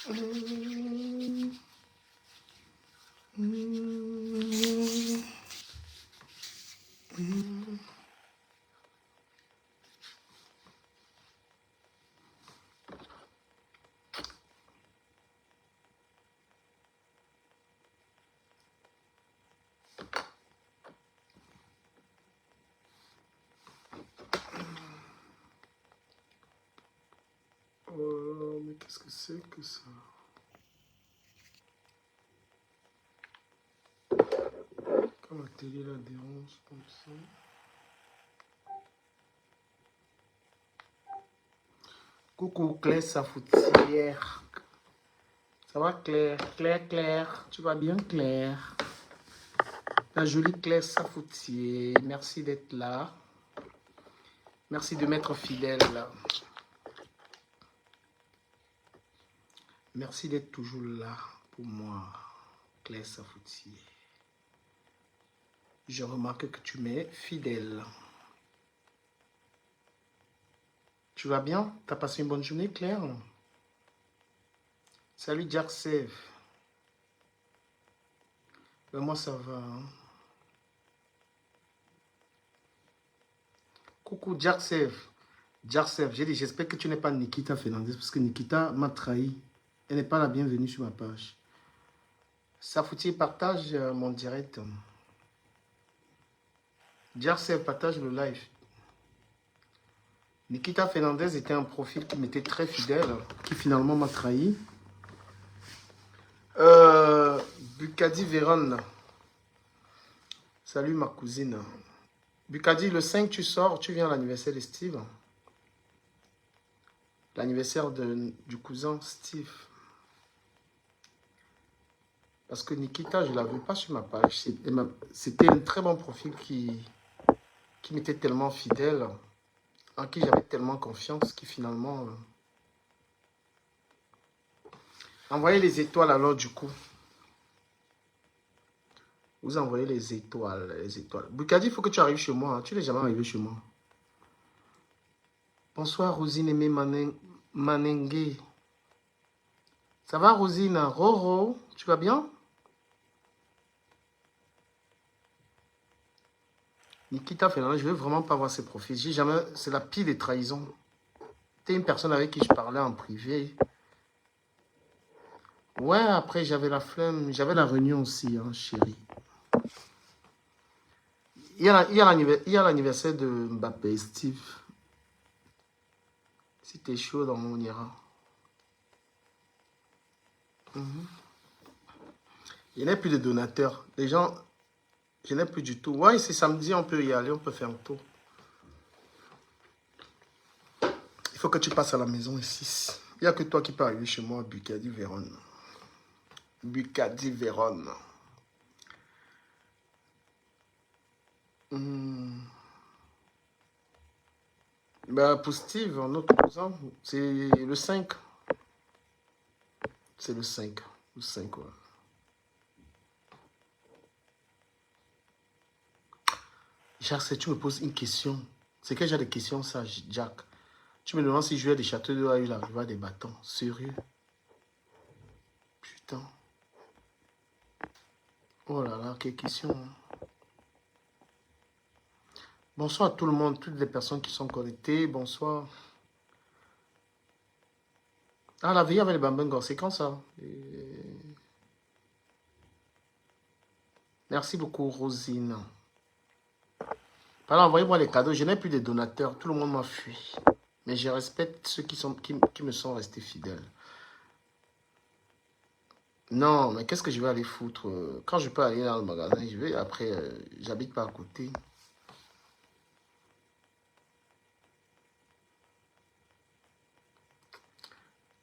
Oh, mais qu'est-ce que c'est que ça? Quand la télé la dérange comme ça. Coucou Claire Safoutière. Ça va Claire? Claire. Tu vas bien Claire? La jolie Claire Safoutier. Merci d'être là. Merci de m'être fidèle. Merci d'être toujours là pour moi, Claire Safoutier. Je remarque que tu m'es fidèle. Tu vas bien? Tu as passé une bonne journée, Claire? Salut, Jack Save. Ben, moi, ça va. Coucou, Jack Save. Jack Save, j'ai dit, j'espère que tu n'es pas Nikita Fernandez, parce que Nikita m'a trahi. Elle n'est pas la bienvenue sur ma page. Safoutier, partage mon direct. Jack Save, partage le live. Nikita Fernandez était un profil qui m'était très fidèle, qui finalement m'a trahi. Bukadi Véron. Salut ma cousine. Bukadi, le 5, tu sors, tu viens à l'anniversaire de Steve. L'anniversaire du cousin Steve. Parce que Nikita, je ne la veux pas sur ma page. C'était un très bon profil qui m'était tellement fidèle, en qui j'avais tellement confiance, qui finalement... Envoyez les étoiles alors du coup. Vous envoyez les étoiles, les étoiles. Bukadi, il faut que tu arrives chez moi. Hein. Tu n'es jamais arrivé chez moi. Bonsoir Rosine Aimé Manengue. Ça va Rosine? Roro, tu vas bien? Nikita Fernandez, je ne veux vraiment pas voir ses profils. J'ai jamais... C'est la pire des trahisons. Tu es une personne avec qui je parlais en privé. Ouais, après j'avais la flemme. J'avais la réunion aussi, hein, chérie. Il y a l'anniversaire de Mbappé et Steve. Si t'es chaud, on ira. Il n'y a plus de donateurs. Les gens, je n'ai plus du tout. Ouais, c'est samedi, on peut y aller, on peut faire un tour. Il faut que tu passes à la maison ici. Il n'y a que toi qui peux arriver chez moi, Bukadi Véron. Bukadi Véron. Bah, pour Steve, notre cousin, c'est le 5. C'est le 5. Le 5, ouais. Jacques, tu me poses une question. C'est que j'ai des questions, ça, Jack. Tu me demandes si je jouais des châteaux d'eau à eu la rivière des bâtons. Sérieux? Putain. Oh là là, quelle question. Hein. Bonsoir à tout le monde, toutes les personnes qui sont connectées. Bonsoir. Ah, la vie avec les bambingos, c'est quand ça? Merci beaucoup, Rosine. Voilà, envoyez-moi les cadeaux. Je n'ai plus de donateurs. Tout le monde m'a fui. Mais je respecte ceux qui me sont restés fidèles. Non, mais qu'est-ce que je vais aller foutre? Quand je peux aller dans le magasin, je vais. Après, j'habite pas à côté.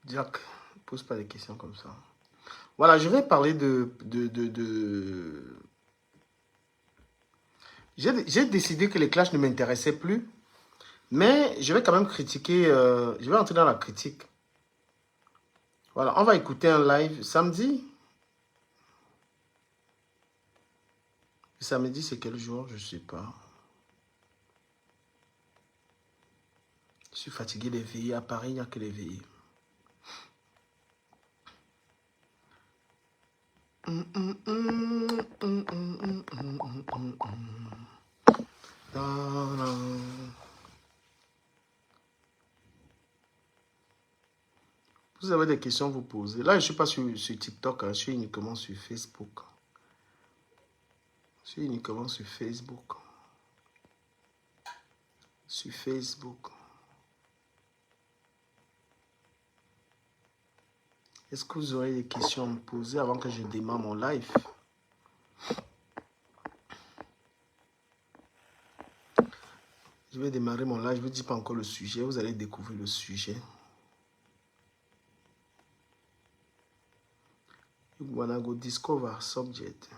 Jack, pose pas des questions comme ça. Voilà, je vais parler J'ai décidé que les clashs ne m'intéressaient plus. Mais je vais quand même critiquer. Je vais entrer dans la critique. Voilà, on va écouter un live samedi. Samedi, c'est quel jour? Je ne sais pas. Je suis fatigué des veillées. À Paris, il n'y a que les veillées. Vous avez des questions à vous poser. Là, je ne suis pas sur TikTok, hein, je suis uniquement sur Facebook. Je suis uniquement sur Facebook. Sur Facebook. Est-ce que vous aurez des questions à me poser avant que je démarre mon live? Je vais démarrer mon live. Je ne vous dis pas encore le sujet. Vous allez découvrir le sujet. You wanna go discover subject.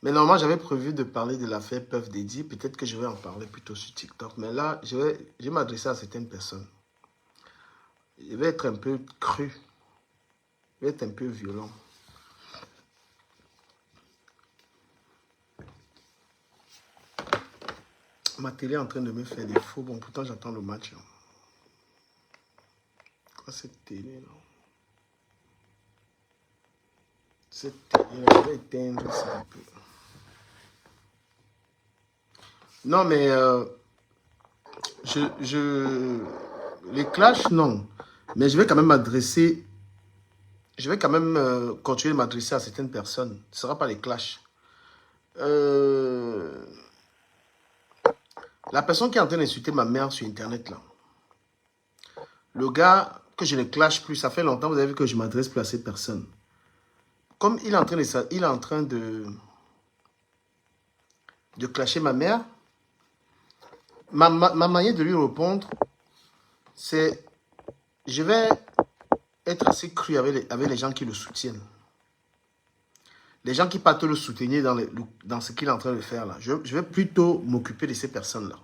Mais normalement, j'avais prévu de parler de l'affaire Puff Daddy. Peut-être que je vais en parler plutôt sur TikTok. Mais là, je vais m'adresser à certaines personnes. Je vais être un peu cru. Je vais être un peu violent. Ma télé est en train de me faire des faux. Bon, pourtant, j'attends le match. Quoi, cette télé, là? Cette télé, je vais éteindre ça un peu. Non, mais les clashs, non. Mais je vais quand même m'adresser. Je vais quand même continuer de m'adresser à certaines personnes. Ce ne sera pas les clashs. La personne qui est en train d'insulter ma mère sur Internet, là. Le gars que je ne clash plus, ça fait longtemps, vous avez vu que je ne m'adresse plus à cette personne. Comme il est en train de clasher ma mère, ma manière de lui répondre, c'est je vais être assez cru avec les gens qui le soutiennent. Les gens qui partent le soutenir dans ce qu'il est en train de faire là. Je vais plutôt m'occuper de ces personnes-là.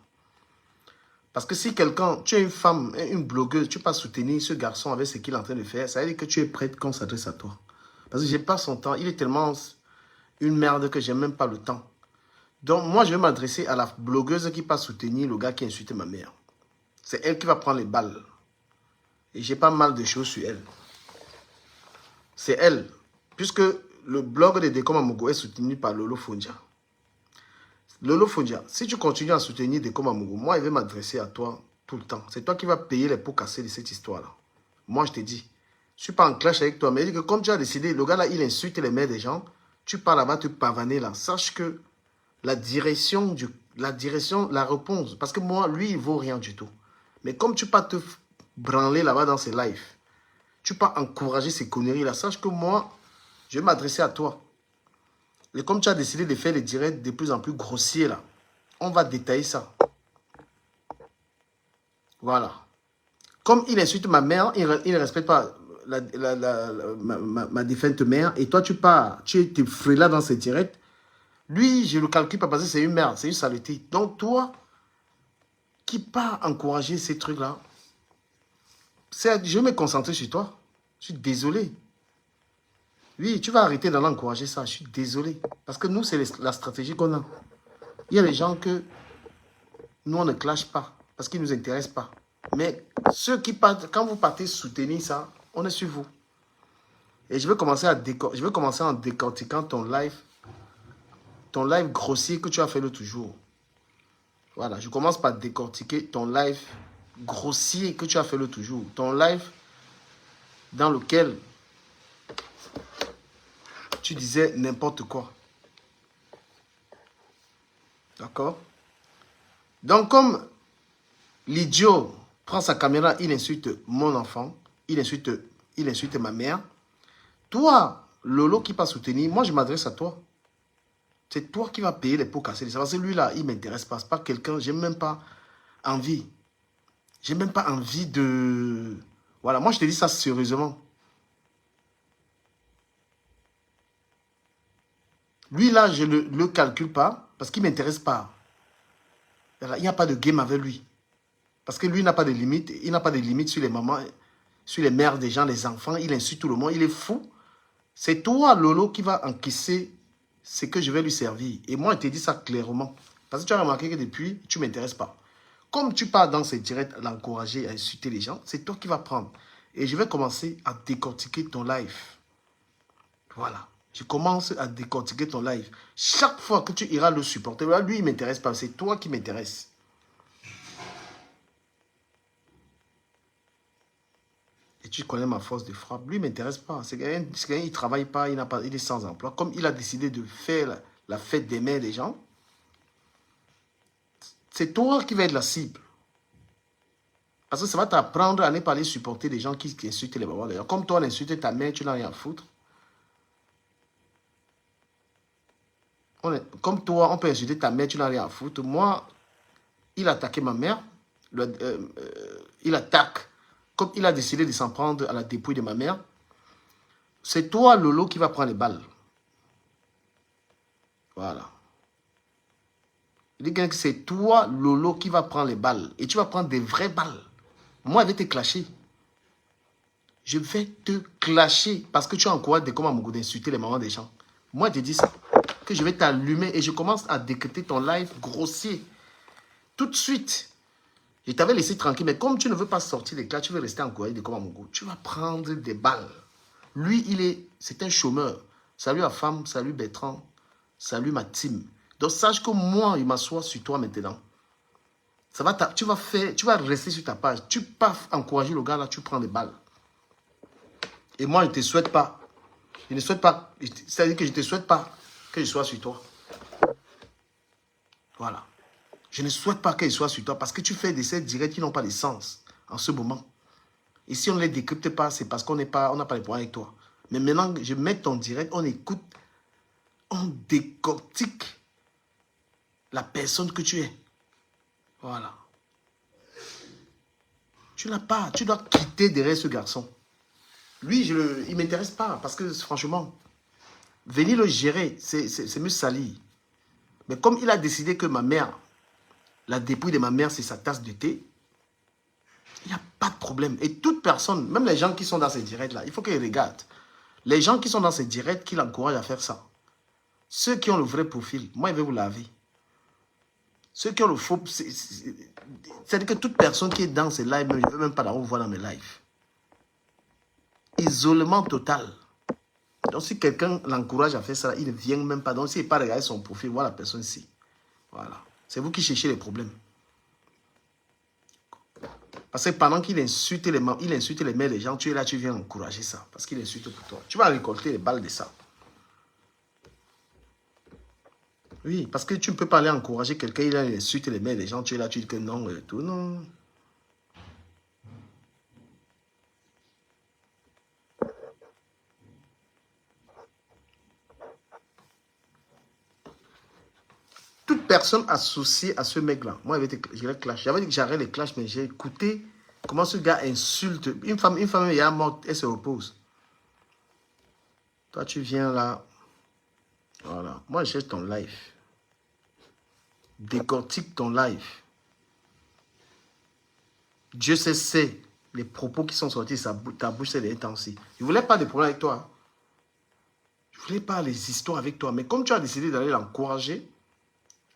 Parce que si quelqu'un, tu es une femme, une blogueuse, tu ne peux pas soutenir ce garçon avec ce qu'il est en train de faire, ça veut dire que tu es prête qu'on s'adresse à toi. Parce que je n'ai pas son temps. Il est tellement une merde que je n'ai même pas le temps. Donc moi, je vais m'adresser à la blogueuse qui ne peut pas soutenir le gars qui a insulté ma mère. C'est elle qui va prendre les balles. Et j'ai pas mal de choses sur elle. C'est elle. Puisque le blog de Dekom Amogo est soutenu par Lolo Fondia. Lolo Fondia, si tu continues à soutenir Dekom Amogo, moi, je vais m'adresser à toi tout le temps. C'est toi qui vas payer les pots cassés de cette histoire-là. Moi, je te dis. Je ne suis pas en clash avec toi, mais je dis que comme tu as décidé, le gars là, il insulte les mères des gens, tu pars là-bas, te pavaner là. Sache que la direction, la réponse, parce que moi, lui, il ne vaut rien du tout. Mais comme tu pars te branler là-bas dans ses lives, tu pars encourager ces conneries-là, sache que moi, je vais m'adresser à toi. Et comme tu as décidé de faire les directs de plus en plus grossiers là, on va détailler ça. Voilà. Comme il insulte ma mère, il ne respecte pas ma défunte mère, et toi tu pars, tu es là dans ces directs. Lui, je ne le calcule pas parce que c'est une merde, c'est une saleté. Donc toi, qui pars encourager ces trucs-là, je vais me concentrer sur toi. Je suis désolé. Oui, tu vas arrêter d'en encourager ça. Je suis désolé. Parce que nous, c'est la stratégie qu'on a. Il y a des gens que nous, on ne clash pas. Parce qu'ils ne nous intéressent pas. Mais ceux qui partent, quand vous partez soutenir ça, on est sur vous. Et je vais commencer en décortiquant ton live grossier que tu as fait l'autre jour. Voilà, je commence par décortiquer ton live grossier que tu as fait l'autre jour. Ton live dans lequel tu disais n'importe quoi. D'accord? Donc, comme l'idiot prend sa caméra, il insulte mon enfant, il insulte ma mère. Toi, Lolo qui pas soutenir, moi je m'adresse à toi. C'est toi qui vas payer les pots cassés. Parce que lui là, il ne m'intéresse pas. C'est pas quelqu'un, j'ai même pas envie. J'ai même pas envie de... Voilà, moi je te dis ça sérieusement. Lui là, je ne le calcule pas parce qu'il ne m'intéresse pas. Il n'y a pas de game avec lui. Parce que lui n'a pas de limite. Il n'a pas de limite sur les mamans, sur les mères des gens, les enfants. Il insulte tout le monde. Il est fou. C'est toi, Lolo, qui va encaisser ce que je vais lui servir. Et moi, je te dis ça clairement. Parce que tu as remarqué que depuis, tu ne m'intéresses pas. Comme tu pars dans ces directs à l'encourager, à insulter les gens, c'est toi qui vas prendre. Et je vais commencer à décortiquer ton live. Voilà. Je commence à décortiquer ton live. Chaque fois que tu iras le supporter, là, lui, il ne m'intéresse pas. C'est toi qui m'intéresse. Et tu connais ma force de frappe. Lui, il ne m'intéresse pas. C'est quelqu'un qui ne travaille pas, il est sans emploi. Comme il a décidé de faire la fête des mères des gens, c'est toi qui vas être la cible. Parce que ça va t'apprendre à ne pas aller supporter des gens qui insultent les mamans. D'ailleurs, comme toi, l'insulter ta mère, tu n'as rien à foutre. Comme toi, on peut insulter ta mère, tu n'as rien à foutre. Moi, il a attaqué ma mère. Il attaque. Comme il a décidé de s'en prendre à la dépouille de ma mère, c'est toi, Lolo, qui va prendre les balles. Voilà. Il dit que c'est toi, Lolo, qui va prendre les balles. Et tu vas prendre des vraies balles. Moi, je vais te clasher. Je vais te clasher parce que tu as encouragé des commandes d'insulter les mamans des gens. Moi, je dis ça. Que je vais t'allumer et je commence à décréter ton live grossier. Tout de suite. Je t'avais laissé tranquille, mais comme tu ne veux pas sortir des cas, tu veux rester encouragé des commandes tu vas prendre des balles. Lui, c'est un chômeur. Salut à femme, salut Bertrand, salut ma team. Donc sache que moi, il m'assoit sur toi maintenant. Ça va, tu vas rester sur ta page. Tu pars encourager le gars là, tu prends des balles. Et moi, je ne te souhaite pas. Je ne souhaite pas. C'est-à-dire que je ne te souhaite pas que je sois sur toi. Voilà. Je ne souhaite pas qu'il soit sur toi parce que tu fais des scènes directs qui n'ont pas de sens en ce moment. Et si on ne les décrypte pas, c'est parce qu'on n'a pas les points avec toi. Mais maintenant, je mets ton direct, on écoute, on décortique la personne que tu es. Voilà. Tu n'as pas, tu dois quitter derrière ce garçon. Lui, il ne m'intéresse pas parce que franchement, venir le gérer, c'est me salir. Mais comme il a décidé que ma mère, la dépouille de ma mère, c'est sa tasse de thé, il n'y a pas de problème. Et toute personne, même les gens qui sont dans ces directs-là, il faut qu'ils regardent. Les gens qui sont dans ces directs, qui l'encouragent à faire ça. Ceux qui ont le vrai profil, moi, je vais vous laver. Ceux qui ont le faux... C'est-à-dire que toute personne qui est dans ces lives, je ne veux même pas la revoir dans mes lives. Isolement total. Donc, si quelqu'un l'encourage à faire ça, il ne vient même pas. Donc, s'il n'est pas regardé son profil, voilà la personne ici. Voilà. C'est vous qui cherchez les problèmes. Parce que pendant qu'il insulte les mères des gens, tu es là, tu viens encourager ça. Parce qu'il insulte pour toi. Tu vas récolter les balles de ça. Oui, parce que tu ne peux pas aller encourager quelqu'un, il insulte les mères des gens, tu es là, tu dis que non, tout, non. Toute personne associée à ce mec-là, moi, je les clash. J'avais dit que j'arrête les clashs, mais j'ai écouté comment ce gars insulte. Une femme, elle est morte, elle se repose. Toi, tu viens là. Voilà. Moi, je cherche ton live. Décortique ton live. Dieu sait les propos qui sont sortis, ta bouche, c'est les temps-ci. Je ne voulais pas de problème avec toi. Je ne voulais pas les histoires avec toi. Mais comme tu as décidé d'aller l'encourager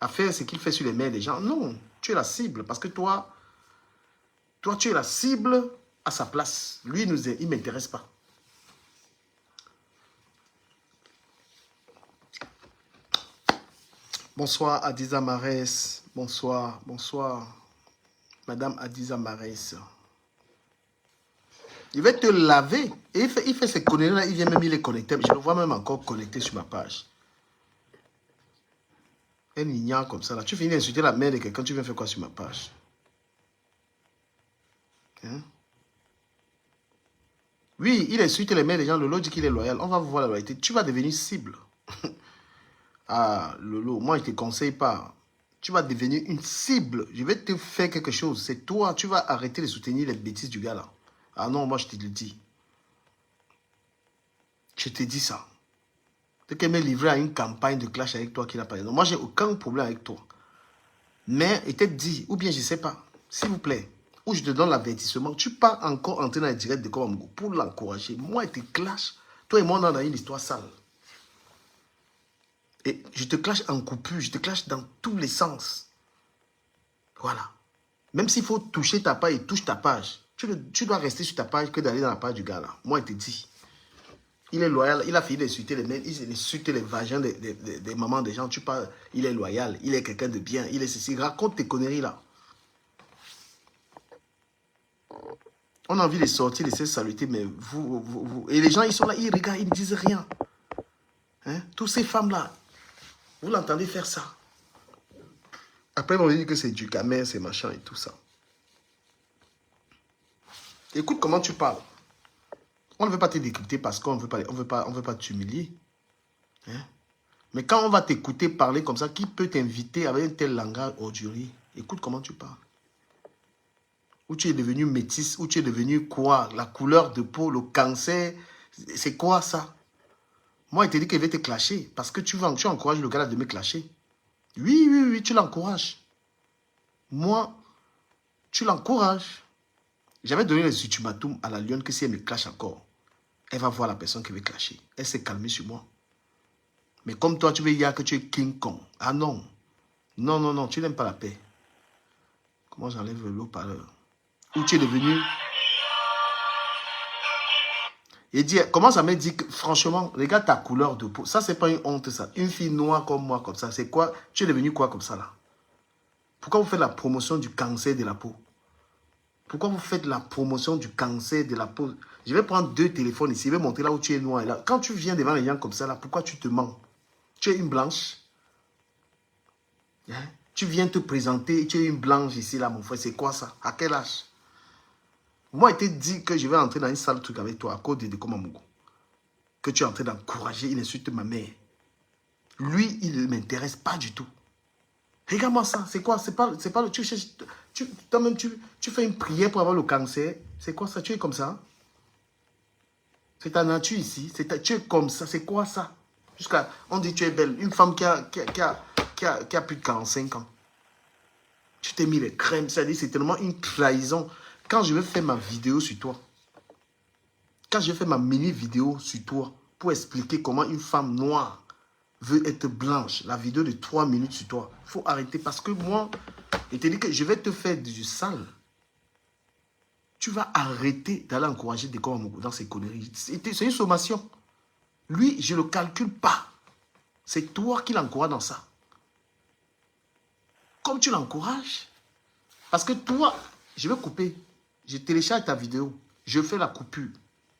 à faire ce qu'il fait sur les mains des gens, non, tu es la cible. Parce que toi, tu es la cible à sa place. Lui, il ne m'intéresse pas. Bonsoir, Adiza Marès. Bonsoir, bonsoir. Madame Adiza Marès. Il va te laver. Et il fait ces conneries-là, il vient même, il est connecté. Je le vois même encore connecté sur ma page. Un ignore comme ça, là. Tu finis d'insulter la mère de quelqu'un, tu viens faire quoi sur ma page? Hein? Oui, il insulte les mères des gens. Lolo dit qu'il est loyal. On va voir la loyauté. Tu vas devenir cible. Ah, Lolo, moi, je ne te conseille pas. Tu vas devenir une cible. Je vais te faire quelque chose. C'est toi. Tu vas arrêter de soutenir les bêtises du gars là. Ah non, moi, je te le dis. Je te dis ça. Tu qu'elle m'ait livré à une campagne de clash avec toi qui n'a pas de nom. Moi, j'ai aucun problème avec toi. Mais, il t'a dit, ou bien je ne sais pas, s'il vous plaît, ou je te donne l'avertissement, tu pas encore entrer dans le direct de Komamgo pour l'encourager. Moi, il te clash. Toi et moi, on a une histoire sale. Et je te clash en coupure, je te clash dans tous les sens. Voilà. Même s'il faut toucher ta page, touche ta page. Tu dois rester sur ta page que d'aller dans la page du gars là. Moi, il te dit. Il est loyal. Il a fini d'insulter les mecs. Il insulte les vagins des mamans des gens. Tu parles. Il est loyal. Il est quelqu'un de bien. Il est ceci. Raconte tes conneries là. On a envie de sortir de ces salutés, mais vous. Et les gens, ils sont là, ils regardent, ils ne disent rien. Hein? Toutes ces femmes-là, vous l'entendez faire ça. Après, on dit que c'est du gamin, c'est machin et tout ça. Écoute comment tu parles. On ne veut pas te décrypter parce qu'on ne veut pas t'humilier. Hein? Mais quand on va t'écouter parler comme ça, qui peut t'inviter avec un tel langage ordurier? Écoute comment tu parles. Où tu es devenu métisse, où tu es devenu quoi? La couleur de peau, le cancer, c'est quoi ça? Moi, il te dit qu'il va te clasher parce que tu encourages le gars de me clasher. Oui, tu l'encourages. Moi, tu l'encourages. J'avais donné les ultimatums à la lionne que si elle me clash encore, elle va voir la personne qui veut clasher. Elle s'est calmée sur moi. Mais comme toi, tu veux dire que tu es King Kong. Ah non. Non, tu n'aimes pas la paix. Comment j'enlève le haut-parleur? Où tu es devenu... Et dit, comment ça m'a dit que, franchement, regarde ta couleur de peau. Ça, c'est pas une honte, ça. Une fille noire comme moi, comme ça, c'est quoi? Tu es devenu quoi comme ça, là? Pourquoi vous faites la promotion du cancer de la peau? Pourquoi vous faites la promotion du cancer de la peau? Je vais prendre 2 téléphones ici, je vais montrer là où tu es noir. Là. Quand tu viens devant les gens comme ça, là, pourquoi tu te mens? Tu es une blanche? Hein? Tu viens te présenter, tu es une blanche ici, là, mon frère. C'est quoi ça? À quel âge? Moi, il t'a dit que je vais entrer dans une salle truc avec toi à cause de Dekomamugo. Que tu es en train d'encourager, il insulte ma mère. Lui, il ne m'intéresse pas du tout. Regarde-moi ça, c'est quoi? C'est pas le... Toi-même, tu fais une prière pour avoir le cancer. C'est quoi ça? Tu es comme ça? C'est ta nature ici. Tu es comme ça. C'est quoi ça? On dit que tu es belle. Une femme qui a plus de 45 ans. Tu t'es mis les crèmes. C'est-à-dire c'est tellement une trahison. Quand je vais faire ma vidéo sur toi, quand je vais faire ma mini-vidéo sur toi, pour expliquer comment une femme noire veut être blanche, la vidéo de 3 minutes sur toi, il faut arrêter parce que moi, je te dis que je vais te faire du sale. Tu vas arrêter d'aller encourager des corps dans ces conneries. C'est une sommation. Lui, je ne le calcule pas. C'est toi qui l'encourages dans ça. Comme tu l'encourages. Parce que toi, je vais couper. Je télécharge ta vidéo. Je fais la coupure.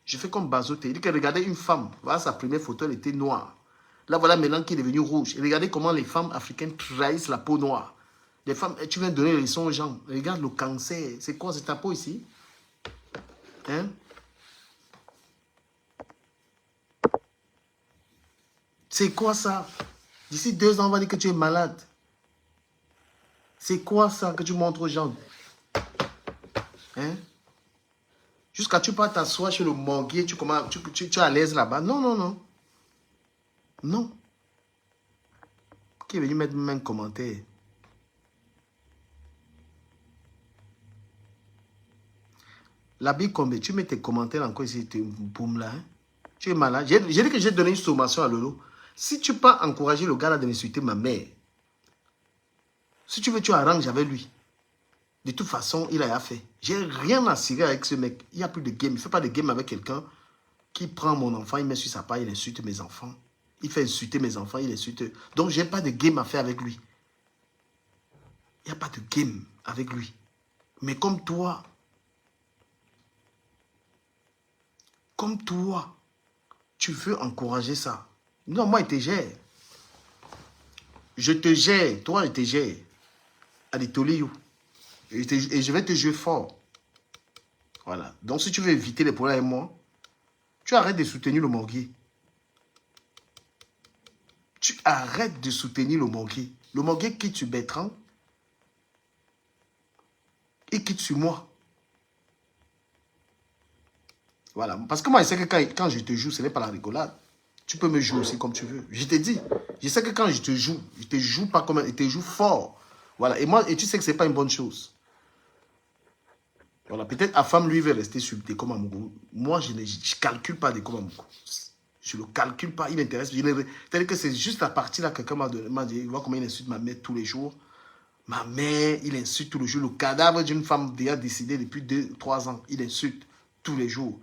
Je fais comme Bazote. Il dit que regardez une femme. Voilà sa première photo, elle était noire. Là, voilà maintenant qui est devenue rouge. Et regardez comment les femmes africaines trahissent la peau noire. Les femmes, tu viens de donner les leçons aux gens. Regarde le cancer. C'est quoi? C'est ta peau ici? Hein? C'est quoi ça? D'ici 2 ans, on va dire que tu es malade. C'est quoi ça que tu montres aux gens? Hein? Jusqu'à tu peux t'asseoir chez le morguier, tu es à l'aise là-bas. Non. Non. Qui est venu mettre un commentaire? La Bikombe, tu mets tes commentaires encore ici, tu boum là. Hein? Tu es malade. J'ai dit que j'ai donné une sommation à Lolo. Si tu peux encourager le gars là de m'insulter ma mère, si tu veux, tu arranges avec lui. De toute façon, il a fait. J'ai rien à cirer avec ce mec. Il n'y a plus de game. Il ne fait pas de game avec quelqu'un qui prend mon enfant, il met sur sa part, il insulte mes enfants. Il fait insulter mes enfants, il insulte. Donc, je n'ai pas de game à faire avec lui. Il n'y a pas de game avec lui. Mais comme toi, tu veux encourager ça. Non, moi, il te gère. Je te gère. Toi, je te gère. Allez, Toliou. Et je vais te jouer fort. Voilà. Donc, si tu veux éviter les problèmes avec moi, tu arrêtes de soutenir le morguier. Tu arrêtes de soutenir le morguier. Le morguier quitte sur Bertrand. Il quitte sur moi. Voilà. Parce que moi, je sais que quand je te joue, ce n'est pas la rigolade. Tu peux me jouer aussi comme tu veux. Je te dis. Je sais que quand je te joue pas comme je te joue fort. Voilà. Et tu sais que ce n'est pas une bonne chose. Voilà. Peut-être la femme, lui, veut rester sur Dekomamugo. Moi, je ne calcule pas Dekomamugo. Je ne le calcule pas. Il m'intéresse. C'est-à-dire que c'est juste la partie là que quelqu'un m'a dit. Vois comment il insulte ma mère tous les jours. Ma mère, il insulte tous les jours. Le cadavre d'une femme déjà décédée depuis 2-3 ans. Il insulte tous les jours.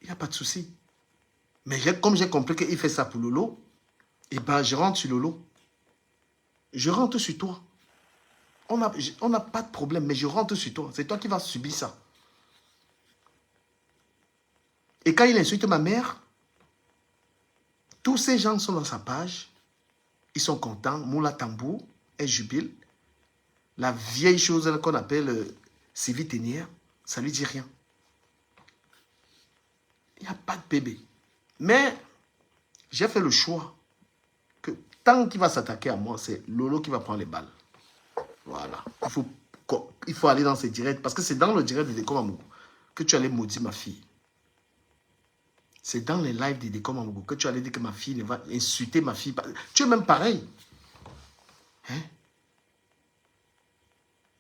Il n'y a pas de souci. Mais comme j'ai compris qu'il fait ça pour Lolo, et ben je rentre sur Lolo. Je rentre sur toi. On n'a pas de problème, mais je rentre sur toi. C'est toi qui vas subir ça. Et quand il insulte ma mère, tous ces gens sont dans sa page. Ils sont contents. Moula Tambour, elle jubile. La vieille chose qu'on appelle Sylvie Ténière, ça ne lui dit rien. Il n'y a pas de bébé. Mais j'ai fait le choix que tant qu'il va s'attaquer à moi, c'est Lolo qui va prendre les balles. Voilà. Il faut aller dans ces directs. Parce que c'est dans le direct de Décom Amougou que tu allais maudire ma fille. C'est dans les lives de Décom Amougou que tu allais dire que ma fille va insulter ma fille. Tu es même pareil. Hein?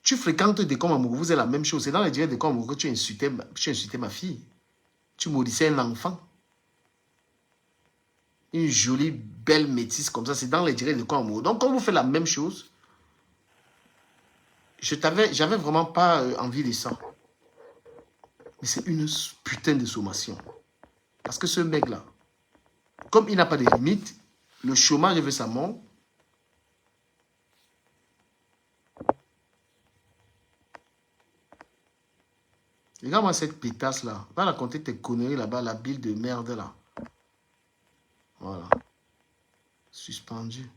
Tu fréquentes Décom Amougou, vous êtes la même chose. C'est dans les directs de Décom Amougou que tu insultais ma fille. Tu maudissais un enfant. Une jolie, belle métisse comme ça. C'est dans les directs de Décom Amougou. Donc, quand vous faites la même chose, j'avais vraiment pas envie de ça. Mais c'est une putain de sommation. Parce que ce mec-là, comme il n'a pas de limite, le chômage veut sa mort. Regarde-moi cette pétasse-là. Va raconter tes conneries là-bas, la bile de merde là. Voilà. Suspendu.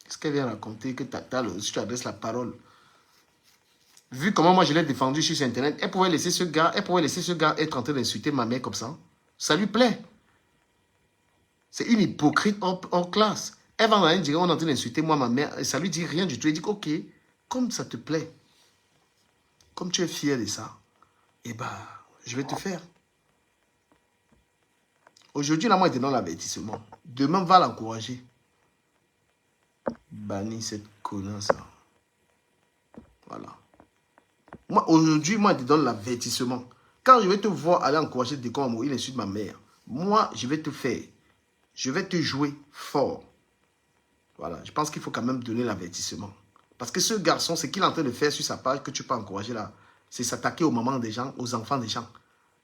Qu'est-ce qu'elle vient raconter que si tu adresses la parole? Vu comment moi je l'ai défendu sur Internet, elle pouvait laisser ce gars être en train d'insulter ma mère comme ça. Ça lui plaît. C'est une hypocrite en classe. Elle va dans un direct, on est en train d'insulter moi, ma mère, et ça lui dit rien du tout. Elle dit, ok, comme ça te plaît, comme tu es fier de ça, eh ben, je vais te faire. Aujourd'hui, là, moi, je te donne l'avertissement. Demain, va l'encourager. Bannis cette connasse. Voilà. Moi, aujourd'hui, moi, je te donne l'avertissement. Quand je vais te voir aller encourager des cons à mourir, il insulte ma mère. Moi, je vais te faire. Je vais te jouer fort. Voilà. Je pense qu'il faut quand même donner l'avertissement. Parce que ce garçon, ce qu'il est en train de faire sur sa page, que tu peux encourager là, c'est s'attaquer aux mamans des gens, aux enfants des gens.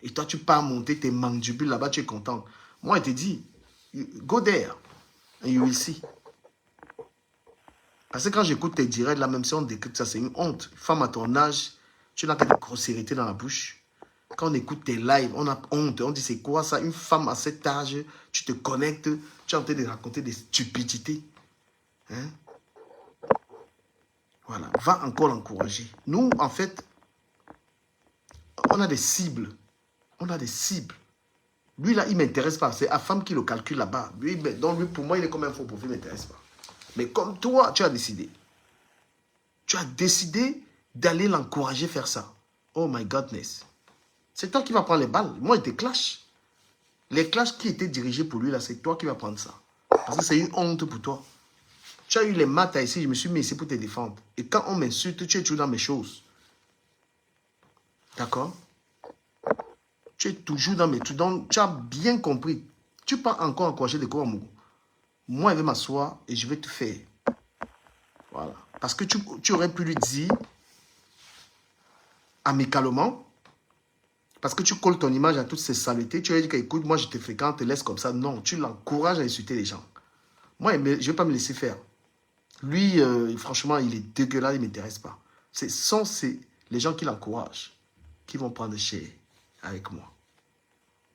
Et toi, tu pars monter tes mandibules là-bas, tu es content. Moi, je te dis, go there. And you will see. Parce que quand j'écoute tes directs, là, même si on décrit ça, c'est une honte. Femme à ton âge, tu n'as que des grossièretés dans la bouche. Quand on écoute tes lives, on a honte. On dit, c'est quoi ça? Une femme à cet âge, tu te connectes, tu es en train de raconter des stupidités. Hein? Voilà, va encore l'encourager. Nous, en fait, on a des cibles. On a des cibles. Lui, là, il ne m'intéresse pas. C'est la femme qui le calcule là-bas. Donc, lui, pour moi, il est comme un faux profil, il ne m'intéresse pas. Mais comme toi, tu as décidé. Tu as décidé d'aller l'encourager à faire ça. Oh my godness. C'est toi qui vas prendre les balles. Moi, je te clash. Les clashs qui étaient dirigés pour lui, là, c'est toi qui vas prendre ça. Parce que c'est une honte pour toi. Tu as eu les maths ici, je me suis mis ici pour te défendre. Et quand on m'insulte, tu es toujours dans mes choses. D'accord? Tu es toujours dans mes trucs. Donc, tu as bien compris. Tu pars encore encourager des cours à Mougou. Moi, je vais m'asseoir et je vais te faire. Voilà. Parce que tu aurais pu lui dire amicalement, parce que tu colles ton image à toutes ces saletés, tu aurais dit qu'écoute, moi je te fréquente, te laisse comme ça. Non, tu l'encourages à insulter les gens. Moi, je ne vais pas me laisser faire. Lui, franchement, il est dégueulasse, il ne m'intéresse pas. Ce sont les gens qui l'encouragent qui vont prendre cher avec moi.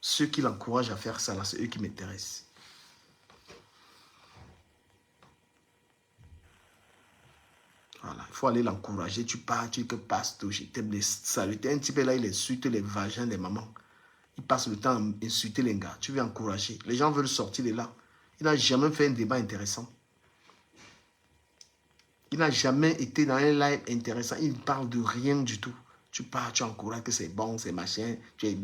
Ceux qui l'encouragent à faire ça, là, c'est eux qui m'intéressent. Voilà, il faut aller l'encourager. Tu pars, tu dis que passe tout, je t'aime les saluter. Un petit peu là, il insulte les vagins des mamans. Il passe le temps à insulter les gars. Tu veux encourager. Les gens veulent sortir de là. Il n'a jamais fait un débat intéressant. Il n'a jamais été dans un live intéressant. Il ne parle de rien du tout. Tu pars, tu encourages que c'est bon, c'est machin. Tu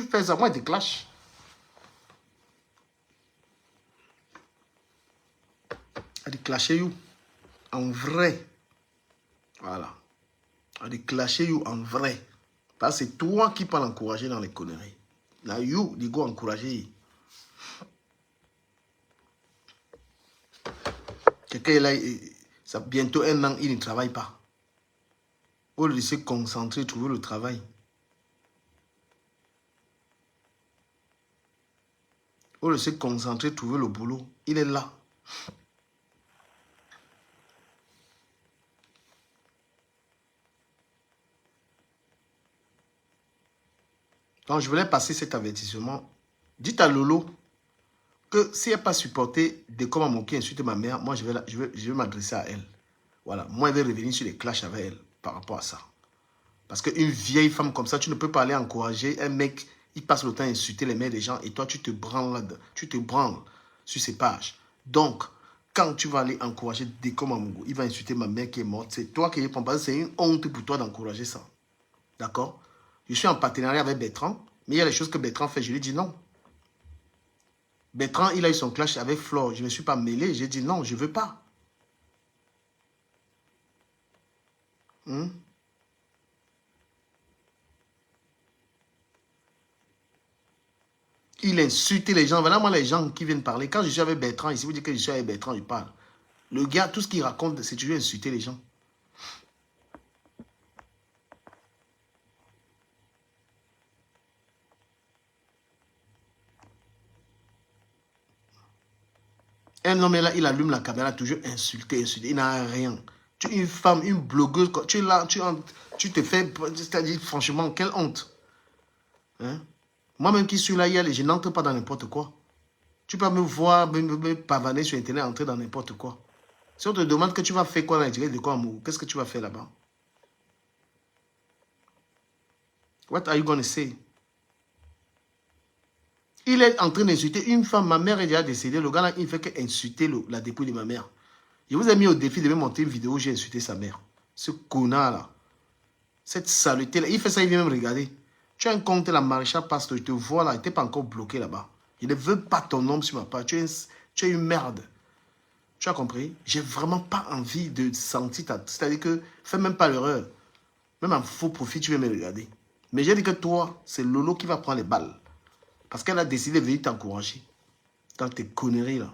fais ça, moi, je te clash. Elle dit clasher you en vrai. Voilà. Elle dit clasher you en vrai. Parce que c'est toi qui peux l'encourager dans les conneries. Là, you, dis go encourager. Quelqu'un là, ça bientôt 1 an, il ne travaille pas. Au lieu de se concentrer, trouver le travail. Au lieu de se concentrer, trouver le boulot, il est là. Donc, je voulais passer cet avertissement. Dites à Lolo que si elle n'a pas supporté des comme à mon qui insulte ma mère, moi, je vais m'adresser à elle. Voilà. Moi, elle va revenir sur les clashs avec elle par rapport à ça. Parce qu'une vieille femme comme ça, tu ne peux pas aller encourager un mec, il passe le temps à insulter les mères des gens et toi, tu te branles là-dedans. Tu te branles sur ces pages. Donc, quand tu vas aller encourager des comme à mon il va insulter ma mère qui est morte. C'est toi qui es prends. C'est une honte pour toi d'encourager ça. D'accord? Je suis en partenariat avec Bertrand, mais il y a des choses que Bertrand fait. Je lui dis non. Bertrand, il a eu son clash avec Flore. Je ne me suis pas mêlé. J'ai dit non, je ne veux pas. Il insulte les gens. Voilà moi les gens qui viennent parler. Quand je suis avec Bertrand, ici, vous dites que je suis avec Bertrand, je parle. Le gars, tout ce qu'il raconte, c'est toujours insulter les gens. Un homme est là, il allume la caméra, toujours insulté, insulté. Il n'a rien. Tu es une femme, une blogueuse, tu es là, tu te fais, c'est-à-dire franchement, quelle honte. Hein? Moi-même qui suis là, je n'entre pas dans n'importe quoi. Tu peux me voir, me pavaner sur Internet, entrer dans n'importe quoi. Si on te demande que tu vas faire quoi dans l'intérieur de quoi, amour, qu'est-ce que tu vas faire là-bas? What are you going to say? Il est en train d'insulter une femme. Ma mère est déjà décédée. Le gars là, il ne fait qu'insulter la dépouille de ma mère. Je vous ai mis au défi de me monter une vidéo où j'ai insulté sa mère. Ce connard là. Cette saleté là. Il fait ça, il vient même regarder. Tu as un compte, la maréchale Pasteur. Je te vois là. Tu n'es pas encore bloqué là-bas. Je ne veux pas ton nom sur ma page. Tu es une merde. Tu as compris? J'ai vraiment pas envie de sentir ta... C'est-à-dire que fais même pas l'erreur. Même en faux profit, tu veux me regarder. Mais j'ai dit que toi, c'est Lolo qui va prendre les balles. Parce qu'elle a décidé de venir t'encourager. Dans tes conneries là.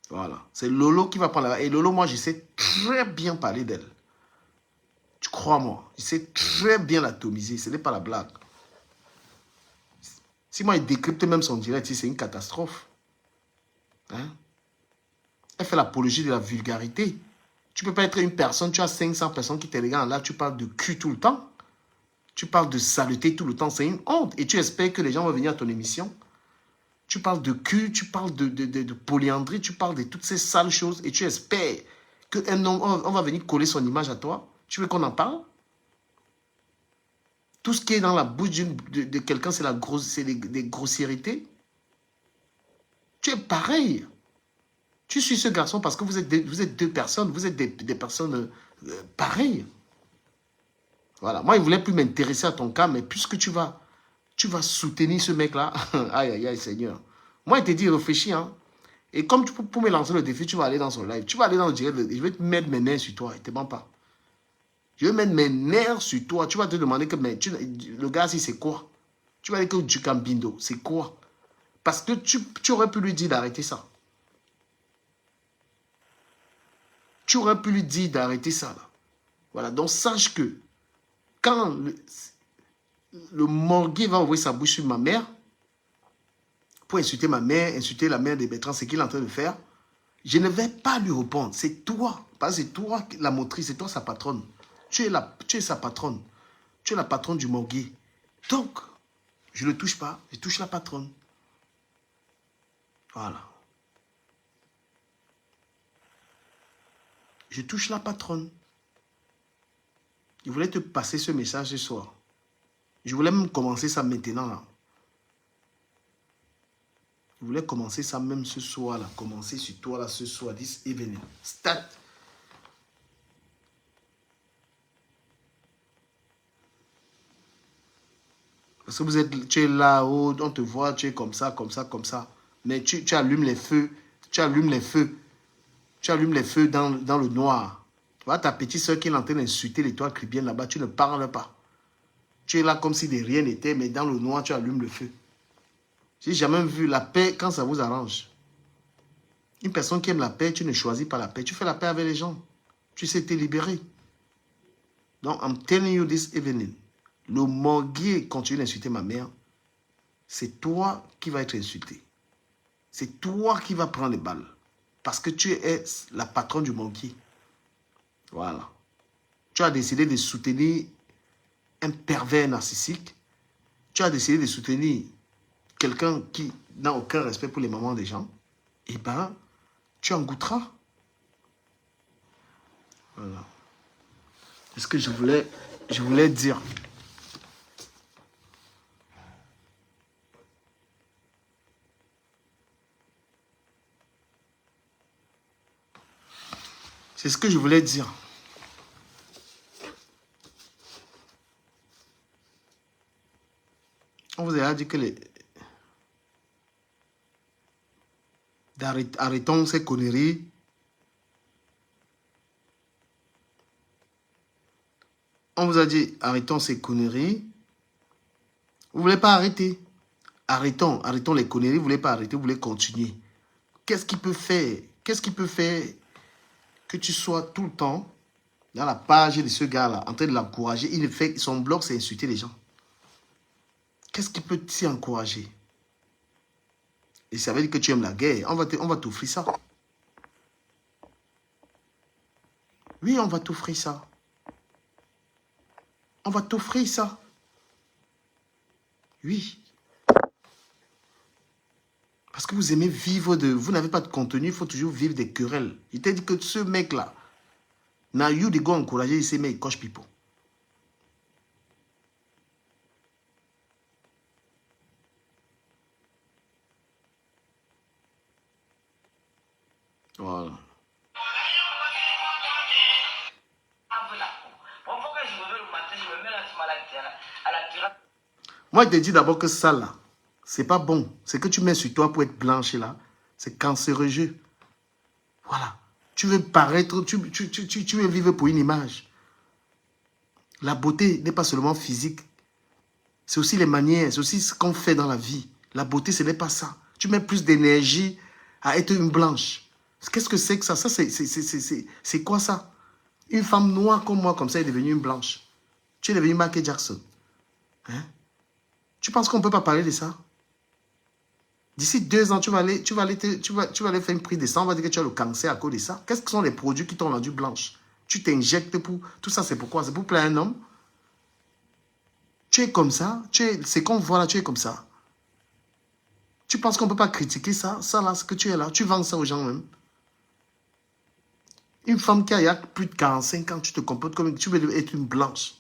Voilà. C'est Lolo qui va prendre la balles. Et Lolo, moi, je sais très bien parler d'elle. Tu crois moi? Je sais très bien l'atomiser. Ce n'est pas la blague. Si moi, il décrypte même son direct, c'est une catastrophe. Hein? Elle fait l'apologie de la vulgarité. Tu ne peux pas être une personne, tu as 500 personnes qui te regardent là, tu parles de cul tout le temps. Tu parles de saleté tout le temps, c'est une honte. Et tu espères que les gens vont venir à ton émission. Tu parles de cul, tu parles de polyandrie, tu parles de toutes ces sales choses. Et tu espères qu'un homme, on va venir coller son image à toi. Tu veux qu'on en parle? Tout ce qui est dans la bouche de quelqu'un, c'est des grossièretés. Tu es pareil. Tu suis ce garçon parce que vous êtes deux personnes, vous êtes des personnes pareilles. Voilà. Moi, il ne voulait plus m'intéresser à ton cas, mais puisque tu vas soutenir ce mec-là, aïe, aïe, aïe, Seigneur. Moi, il te dit, réfléchis, hein. Et comme pour me lancer le défi, tu vas aller dans son live. Tu vas aller dans le direct. Je vais te mettre mes nerfs sur toi. Il ne te ment pas. Je vais mettre mes nerfs sur toi. Tu vas te demander que le gars, si c'est quoi? Tu vas dire que du Cambindo, c'est quoi? Parce que tu aurais pu lui dire d'arrêter ça. Tu aurais pu lui dire d'arrêter ça. Là. Voilà. Donc, sache que quand le morguet va ouvrir sa bouche sur ma mère, pour insulter ma mère, insulter la mère de Bertrand, c'est qu'il est en train de faire, je ne vais pas lui répondre. C'est toi. Parce que c'est toi la motrice, c'est toi sa patronne. Tu es sa patronne. Tu es la patronne du morguet. Donc, je ne le touche pas, je touche la patronne. Voilà. Je touche la patronne. Je voulais te passer ce message ce soir. Je voulais même commencer ça maintenant. Là. Je voulais commencer ça même ce soir. Là. Commencer sur toi là ce soir. This evening. Start. Parce que tu es là-haut, on te voit, tu es comme ça, comme ça, comme ça. Mais tu allumes les feux. Tu allumes les feux. Tu allumes les feux dans le noir. Tu vois ta petite soeur qui est en train d'insulter l'étoile chrétienne là-bas, tu ne parles pas. Tu es là comme si de rien n'était, mais dans le noir, tu allumes le feu. J'ai jamais vu la paix quand ça vous arrange. Une personne qui aime la paix, tu ne choisis pas la paix. Tu fais la paix avec les gens. Tu sais te libérer. Donc, I'm telling you this evening. Le morguet continue d'insulter ma mère. C'est toi qui vas être insulté. C'est toi qui vas prendre les balles. Parce que tu es la patronne du banquier. Voilà. Tu as décidé de soutenir un pervers narcissique. Tu as décidé de soutenir quelqu'un qui n'a aucun respect pour les mamans des gens. Eh bien, tu en goûteras. Voilà. C'est ce que je voulais dire. C'est ce que je voulais dire. On vous a dit que arrêtons ces conneries. On vous a dit arrêtons ces conneries. Vous ne voulez pas arrêter. Arrêtons les conneries. Vous ne voulez pas arrêter, vous voulez continuer. Qu'est-ce qui peut faire que tu sois tout le temps dans la page de ce gars-là, en train de l'encourager? Son blog, c'est insulter les gens. Qu'est-ce qui peut t'y encourager? Et ça veut dire que tu aimes la guerre. On va t'offrir ça. Oui, on va t'offrir ça. On va t'offrir ça. Oui. Parce que vous aimez vivre de... Vous n'avez pas de contenu, il faut toujours vivre des querelles. Il t'a dit que ce mec-là n'a eu de go encourager ces mecs coach people. Voilà. Moi, je te dis d'abord que ça, là, c'est pas bon. C'est que tu mets sur toi pour être blanche, là. C'est cancéreux. Voilà. Tu veux paraître, tu veux vivre pour une image. La beauté n'est pas seulement physique. C'est aussi les manières, c'est aussi ce qu'on fait dans la vie. La beauté, ce n'est pas ça. Tu mets plus d'énergie à être une blanche. Qu'est-ce que c'est que ça? Ça, c'est quoi ça? Une femme noire comme moi, comme ça, est devenue une blanche. Tu es devenue Michael Jackson. Hein? Tu penses qu'on ne peut pas parler de ça? D'ici 2 ans, tu vas aller faire une prise de sang, on va dire que tu as le cancer à cause de ça. Qu'est-ce que sont les produits qui t'ont rendu blanche? Tu t'injectes pour... Tout ça, c'est pourquoi? C'est pour plaire un homme? Tu es comme ça? C'est qu'on voit là, tu es comme ça. Tu penses qu'on ne peut pas critiquer ça? Ça là, ce que tu es là, tu vends ça aux gens même. Une femme qui a plus de 45 ans, tu te comportes comme... Tu veux être une blanche.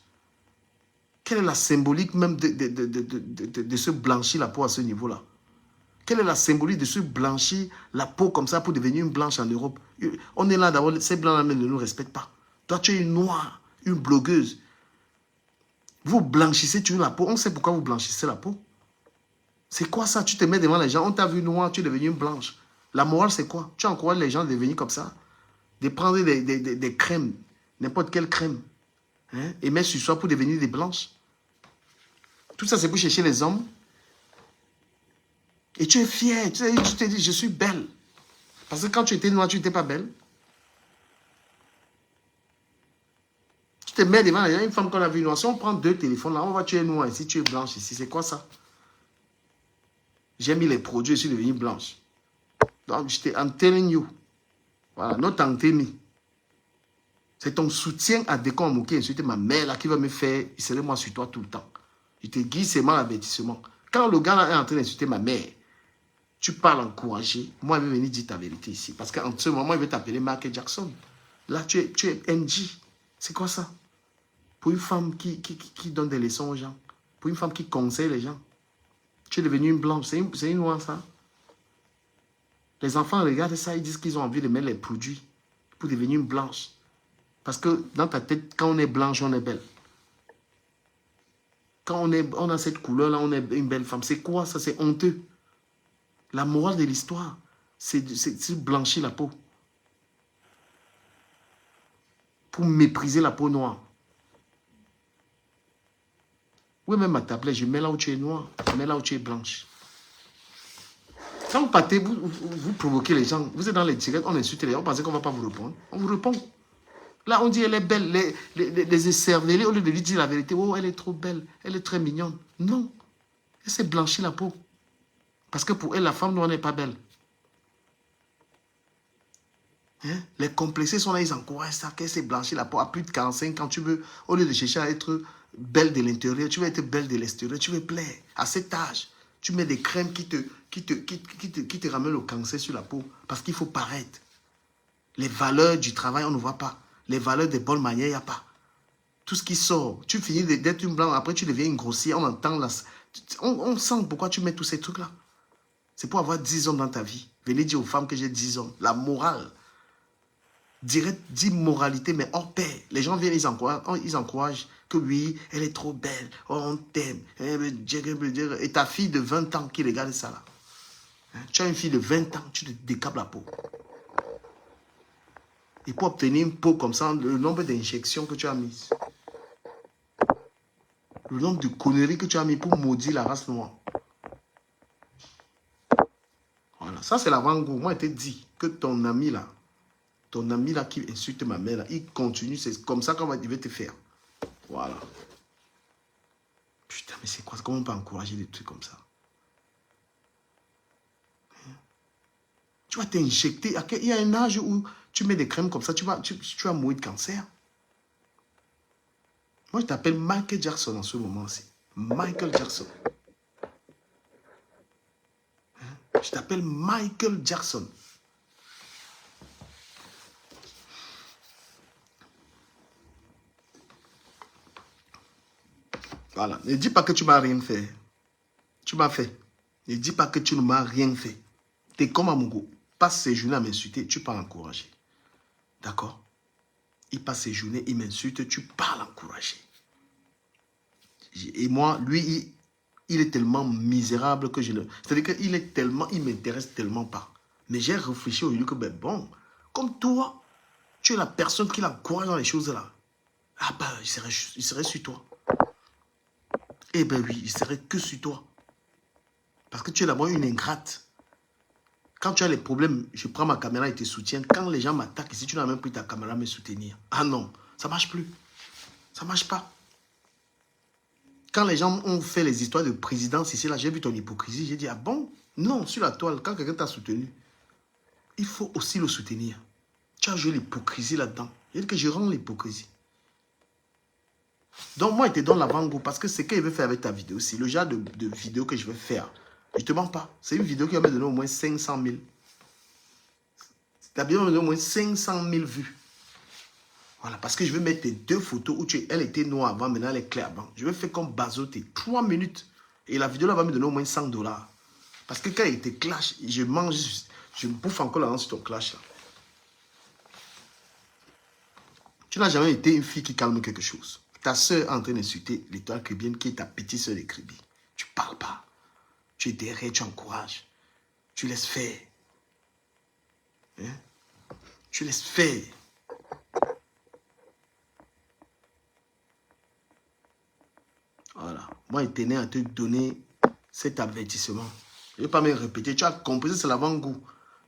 Quelle est la symbolique même de se blanchir la peau à ce niveau-là? Quelle est la symbolique de se blanchir la peau comme ça pour devenir une blanche en Europe? On est là d'abord, ces blancs-là ne nous respectent pas. Toi, tu es une noire, une blogueuse. Vous blanchissez toujours la peau. On sait pourquoi vous blanchissez la peau. C'est quoi ça? Tu te mets devant les gens, on t'a vu noire, tu es devenu une blanche. La morale, c'est quoi? Tu encourages les gens à devenir comme ça? De prendre des crèmes, n'importe quelle crème, hein, et mettre sur soi pour devenir des blanches. Tout ça, c'est pour chercher les hommes. Et tu es fier. Tu te dis, je suis belle. Parce que quand tu étais noire, tu n'étais pas belle. Tu te mets devant, il y a une femme qu'on a vue noire. Si on prend 2 téléphones, là, on voit tu es noire ici, tu es blanche ici. C'est quoi ça? J'ai mis les produits, je suis devenue blanche. Donc, I'm telling you. Voilà, not antenne. C'est ton soutien à Décon Amouké, insulter ma mère là, qui va me faire, il serait moi sur toi tout le temps. Je te guide seulement l'avertissement. Quand le gars là est en train d'insulter ma mère, tu parles encouragé. Moi, je vais venir dire ta vérité ici. Parce qu'en ce moment, il veut t'appeler Michael Jackson. Là, tu es NG. C'est quoi ça? Pour une femme qui donne des leçons aux gens. Pour une femme qui conseille les gens. Tu es devenue une blanche. C'est une noire, ça. Les enfants regardent ça, ils disent qu'ils ont envie de mettre les produits pour devenir une blanche. Parce que dans ta tête, quand on est blanche, on est belle. Quand on a cette couleur-là, on est une belle femme. C'est quoi ça? C'est honteux. La morale de l'histoire, c'est de blanchir la peau. Pour mépriser la peau noire. Oui, même ma tablette, je mets là où tu es noire, je mets là où tu es blanche. Quand vous partez, vous provoquez les gens. Vous êtes dans les directs, on insulte les gens, on pensait qu'on ne va pas vous répondre. On vous répond. Là, on dit elle est belle. Les écervelés, au lieu de lui dire la vérité, oh, elle est trop belle, elle est très mignonne. Non, elle s'est blanchie la peau. Parce que pour elle, la femme noire n'est pas belle. Hein? Les complexés sont là, ils encouragent ça, qu'elle s'est blanchie la peau à plus de 45 ans. Tu veux, au lieu de chercher à être belle de l'intérieur, tu veux être belle de l'extérieur, tu veux plaire. À cet âge, tu mets des crèmes qui te ramènent au cancer sur la peau parce qu'il faut paraître. Les valeurs du travail, on ne voit pas. Les valeurs des bonnes manières, il n'y a pas. Tout ce qui sort, tu finis d'être une blanche, après tu deviens une grossière, on entend là. On sent pourquoi tu mets tous ces trucs-là. C'est pour avoir 10 hommes dans ta vie. Venez dire aux femmes que j'ai 10 hommes. La morale. Dit moralité, mais hors pair. Les gens viennent, ils encouragent que oui, elle est trop belle, oh, on t'aime. Et ta fille de 20 ans qui regarde ça là. Hein? Tu as une fille de 20 ans, tu te décapes la peau. Et pour obtenir une peau comme ça, le nombre d'injections que tu as mises, le nombre de conneries que tu as mis pour maudire la race noire. Voilà, ça c'est l'avant-goût. Moi, je t'ai dit que ton ami là qui insulte ma mère, là, il continue, c'est comme ça qu'on va te faire. Voilà. Putain, mais c'est quoi? Comment on peut encourager des trucs comme ça? Tu vas t'injecter. Il y a un âge où tu mets des crèmes comme ça, tu vas mourir de cancer. Moi, je t'appelle Michael Jackson en ce moment-ci. Michael Jackson. Je t'appelle Michael Jackson. Voilà. Ne dis pas que tu ne m'as rien fait. Tu m'as fait. Ne dis pas que tu ne m'as rien fait. Tu es comme Amugo. Passe ses journées à m'insulter, tu pars l'encourager. D'accord? Il passe ses journées, il m'insulte, tu pars l'encourager. Et moi, lui, il est tellement misérable que je ne... C'est-à-dire qu'il est tellement... Il ne m'intéresse tellement pas. Mais j'ai réfléchi au lieu que, ben bon, comme toi, tu es la personne qui l'encourage dans les choses là. Ah ben, il serait sur toi. Eh ben oui, il serait que sur toi. Parce que tu es d'abord une ingrate. Quand tu as les problèmes, je prends ma caméra et te soutiens. Quand les gens m'attaquent ici, tu n'as même pris ta caméra à me soutenir. Ah non, ça ne marche plus. Ça ne marche pas. Quand les gens ont fait les histoires de présidence ici, là, j'ai vu ton hypocrisie. J'ai dit, ah bon? Non, sur la toile, quand quelqu'un t'a soutenu, il faut aussi le soutenir. Tu as joué l'hypocrisie là-dedans. J'ai dit que je rends l'hypocrisie. Donc moi, je te donne l'avant-goût parce que c'est ce que je vais faire avec ta vidéo. C'est le genre de vidéo que je vais faire. Je ne te mens pas. C'est une vidéo qui va me donner au moins 500 000. Ta vidéo va me donner au moins 500 000 vues. Voilà, parce que je vais mettre tes deux photos où elle était noire avant, maintenant elle est claire avant. Je vais faire comme bazoter 3 minutes. Et la vidéo là va me donner au moins 100 $. Parce que quand elle était clash, je mange, je bouffe encore là sur ton clash là. Tu n'as jamais été une fille qui calme quelque chose. Ta soeur est en train d'insulter l'étoile chrétienne qui est ta petite soeur de Crébi. Tu ne parles pas. Tu es derrière, tu encourages. Tu laisses faire. Hein? Tu laisses faire. Voilà. Moi, je tenais à te donner cet avertissement. Je ne vais pas me répéter. Tu as compris, c'est l'avant-goût.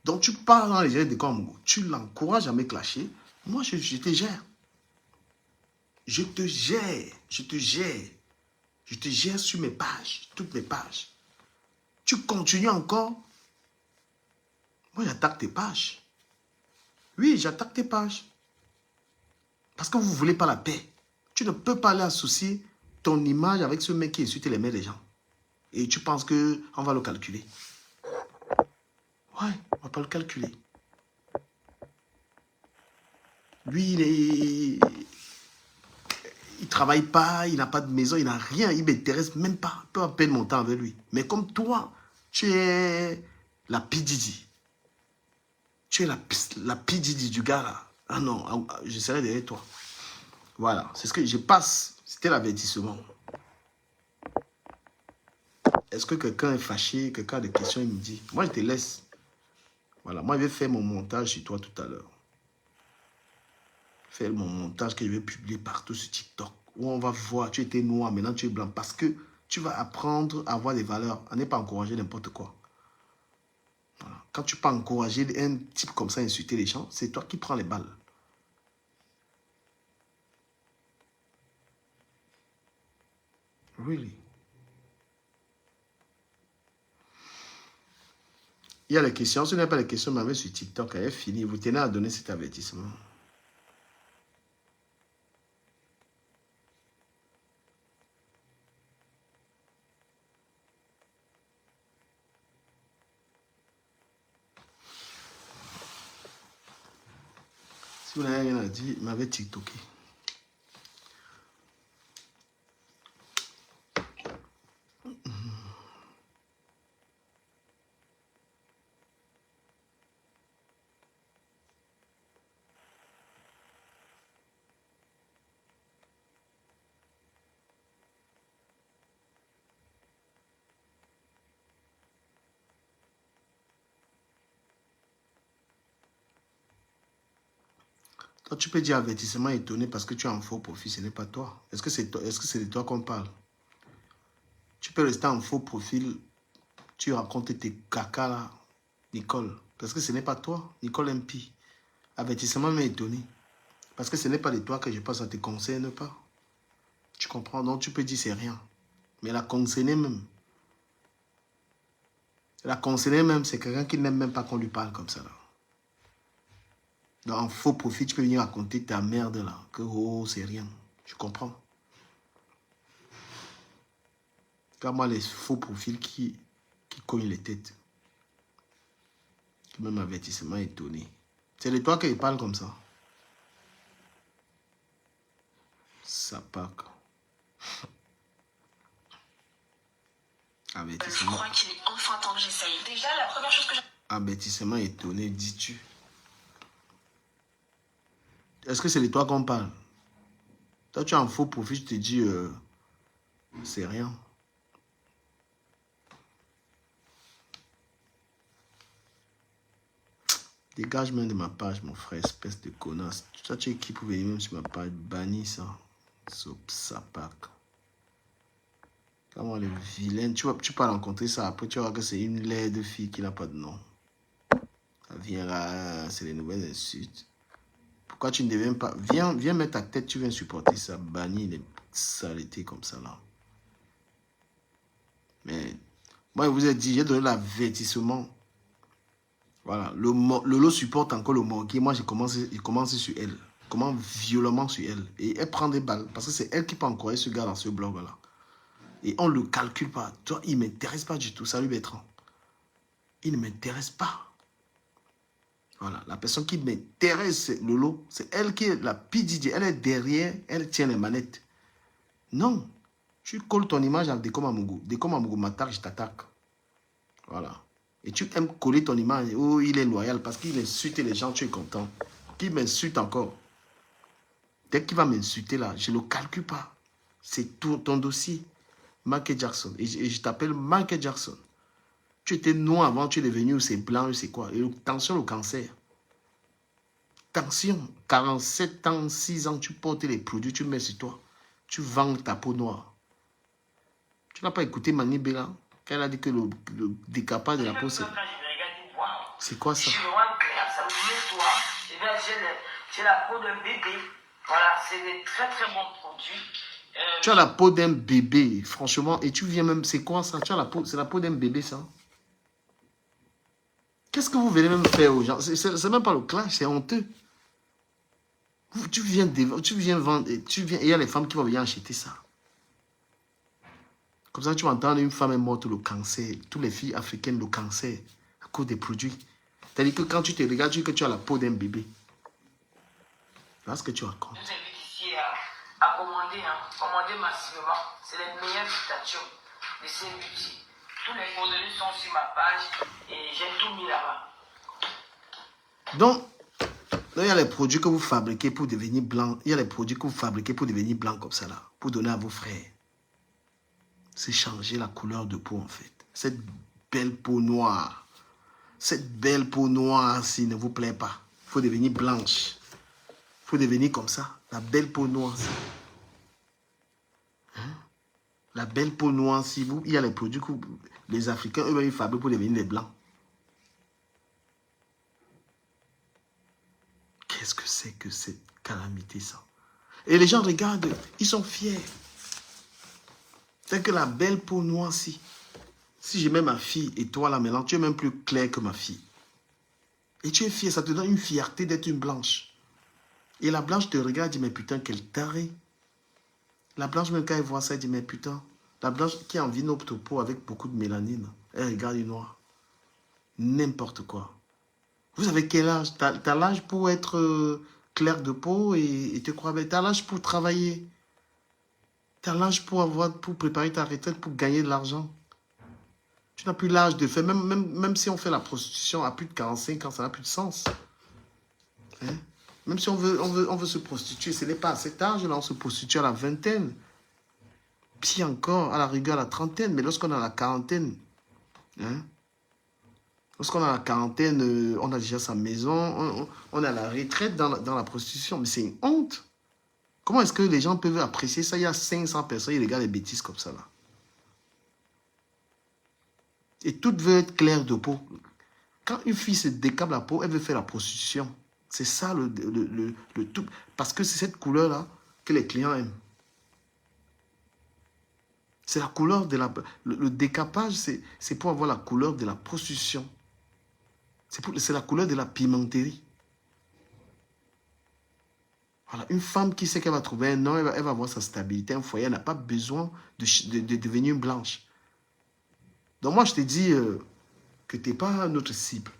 Donc, tu parles dans les yeux de Congo. Tu l'encourages à me clasher. Moi, je te gère. Je te gère. Je te gère. Je te gère sur mes pages. Toutes mes pages. Tu continues encore. Moi, j'attaque tes pages. Oui, j'attaque tes pages. Parce que vous ne voulez pas la paix. Tu ne peux pas aller associer ton image avec ce mec qui insulte les mains des gens. Et tu penses qu'on va le calculer. Ouais, on ne va pas le calculer. Lui, il ne travaille pas, il n'a pas de maison, il n'a rien, il ne m'intéresse même pas. Je peux à peine mon temps avec lui. Mais comme toi, tu es la P.Diddy. Tu es la P.Diddy du gars là. Ah non, je serai derrière toi. Voilà, c'est ce que je passe. C'était l'avertissement. Est-ce que quelqu'un est fâché, quelqu'un a des questions, il me dit. Moi, je te laisse. Voilà, moi, je vais faire mon montage sur toi tout à l'heure. Faire mon montage que je vais publier partout sur TikTok. Où on va voir, tu étais noir, maintenant tu es blanc. Parce que tu vas apprendre à avoir des valeurs, à ne pas encourager n'importe quoi. Voilà. Quand tu peux encourager un type comme ça, insulter les gens, c'est toi qui prends les balles. Really. Il y a les questions. Ce n'est pas les questions, mais sur TikTok, elle est finie. Vous tenez à donner cet avertissement. Si vous n'avez rien à dire, m'avez TikToké. Toi, tu peux dire avertissement étonné parce que tu as un faux profil, ce n'est pas toi. Est-ce que c'est de toi qu'on parle? Tu peux rester en faux profil, tu racontes tes caca là, Nicole. Parce que ce n'est pas toi, Nicole MP. Avertissement mais étonné. Parce que ce n'est pas de toi que je pense, ça ne te concerne pas. Tu comprends? Donc tu peux dire c'est rien. Mais la concerner même. La concerner même, c'est quelqu'un qui n'aime même pas qu'on lui parle comme ça là. Donc en faux profil, tu peux venir raconter ta merde là. Que oh, c'est rien. Tu comprends? Car moi, les faux profils qui cognent les têtes. Qui même avertissement étonné. C'est de toi qu'il parle comme ça. Ça part. Avertissement. Je crois qu'il est enfin temps que j'essaye. Déjà, la première chose que j'ai... Avertissement étonné, dis-tu. Est-ce que c'est de toi qu'on parle? Toi, tu as un faux profil, je te dis, c'est rien. Dégage même de ma page, mon frère, espèce de connasse. Toi, tu es qui pour venir même sur ma page? Banni ça. Ça pack. Comment les vilaines. Tu vas rencontrer ça. Après, tu vas voir que c'est une laide fille qui n'a pas de nom. Ça vient là, c'est les nouvelles insultes. Pourquoi tu ne deviens pas... Viens mettre ta tête, tu viens supporter ça. Banni les saletés comme ça là. Mais moi, je vous ai dit, j'ai donné l'avertissement. Voilà. Lolo supporte encore le morgue. Moi, j'ai commencé sur elle. Comment violemment sur elle. Et elle prend des balles. Parce que c'est elle qui peut encourager ce gars dans ce blog-là. Et on ne le calcule pas. Toi, il ne m'intéresse pas du tout. Salut Bertrand. Il ne m'intéresse pas. Voilà. La personne qui m'intéresse, c'est Lolo. C'est elle qui est la PDD. Elle est derrière. Elle tient les manettes. Non. Tu colles ton image avec Deko Mamougou. Deko Mamougou m'attaque, je t'attaque. Voilà. Et tu aimes coller ton image. Oh, il est loyal parce qu'il insulte les gens, tu es content. Qui m'insulte encore. Dès qu'il va m'insulter là, je ne le calcule pas. C'est tout ton dossier. Michael Jackson. Et je t'appelle Michael Jackson. Tu étais noir avant, tu es devenu, c'est blanc, c'est quoi. Et attention au cancer. Attention, 47 ans, 6 ans, tu portes les produits, tu mets sur toi. Tu vends ta peau noire. Tu n'as pas écouté Mani Bella quand elle a dit que le décapage de la peau, c'est quoi ça? Je suis vraiment agréable, ça me met toi. Et bien, j'ai la peau d'un bébé. Voilà, c'est des très très bons produits. Tu as la peau d'un bébé, franchement, et tu viens même, c'est quoi ça? Tu as la peau, c'est la peau d'un bébé, ça? Qu'est-ce que vous venez même faire aux gens? C'est même pas le clash, c'est honteux. Tu viens vendre, il y a les femmes qui vont venir acheter ça. Comme ça, tu vas entendre une femme est morte, le cancer. Toutes les filles africaines, le cancer, à cause des produits. C'est-à-dire que quand tu te regardes, tu dis que tu as la peau d'un bébé. Voilà ce que tu racontes. Je vous invite ici à commander, commander massivement. C'est les meilleures citations de ces beauty. Tous les coordonnées sont sur ma page et j'ai tout mis là-bas. Donc, il y a les produits que vous fabriquez pour devenir blanc. Il y a les produits que vous fabriquez pour devenir blanc comme ça là. Pour donner à vos frères. C'est changer la couleur de peau en fait. Cette belle peau noire. Cette belle peau noire, s'il ne vous plaît pas. Il faut devenir blanche. Il faut devenir comme ça. La belle peau noire. Hein? La belle peau noire, si vous... Il y a les produits que les Africains, eux, ils fabriquent pour devenir les blancs. Qu'est-ce que c'est que cette calamité, ça? Et les gens regardent, ils sont fiers. C'est que la belle peau noire, si. Si j'aimais ma fille et toi là maintenant, tu es même plus clair que ma fille. Et tu es fier, ça te donne une fierté d'être une blanche. Et la blanche te regarde et dit, mais putain, quel taré. La blanche, même quand elle voit ça, elle dit, mais putain. La blanche qui a envie de notre peau avec beaucoup de mélanine, elle regarde une noire. N'importe quoi. Vous avez quel âge? T'as l'âge pour être clair de peau et te croire belle. T'as l'âge pour travailler. T'as l'âge pour préparer ta retraite, pour gagner de l'argent. Tu n'as plus l'âge de faire, même si on fait la prostitution à plus de 45 ans, ça n'a plus de sens. Hein? Même si on veut se prostituer, ce n'est pas à cet âge-là, on se prostitue à la vingtaine. Puis encore, à la rigueur, à la trentaine. Mais lorsqu'on a la quarantaine, hein? Lorsqu'on a la quarantaine, on a déjà sa maison, on a la retraite dans la prostitution. Mais c'est une honte. Comment est-ce que les gens peuvent apprécier ça? Il y a 500 personnes, ils regardent des bêtises comme ça, là. Et toutes veulent être claires de peau. Quand une fille se décape la peau, elle veut faire la prostitution. C'est ça le tout. Parce que c'est cette couleur-là que les clients aiment. C'est la couleur de la... Le décapage, c'est pour avoir la couleur de la prostitution. C'est la couleur de la pimenterie. Voilà, une femme qui sait qu'elle va trouver un homme, elle va avoir sa stabilité, un foyer, elle n'a pas besoin de devenir une blanche. Donc moi, je te dis que tu n'es pas notre cible.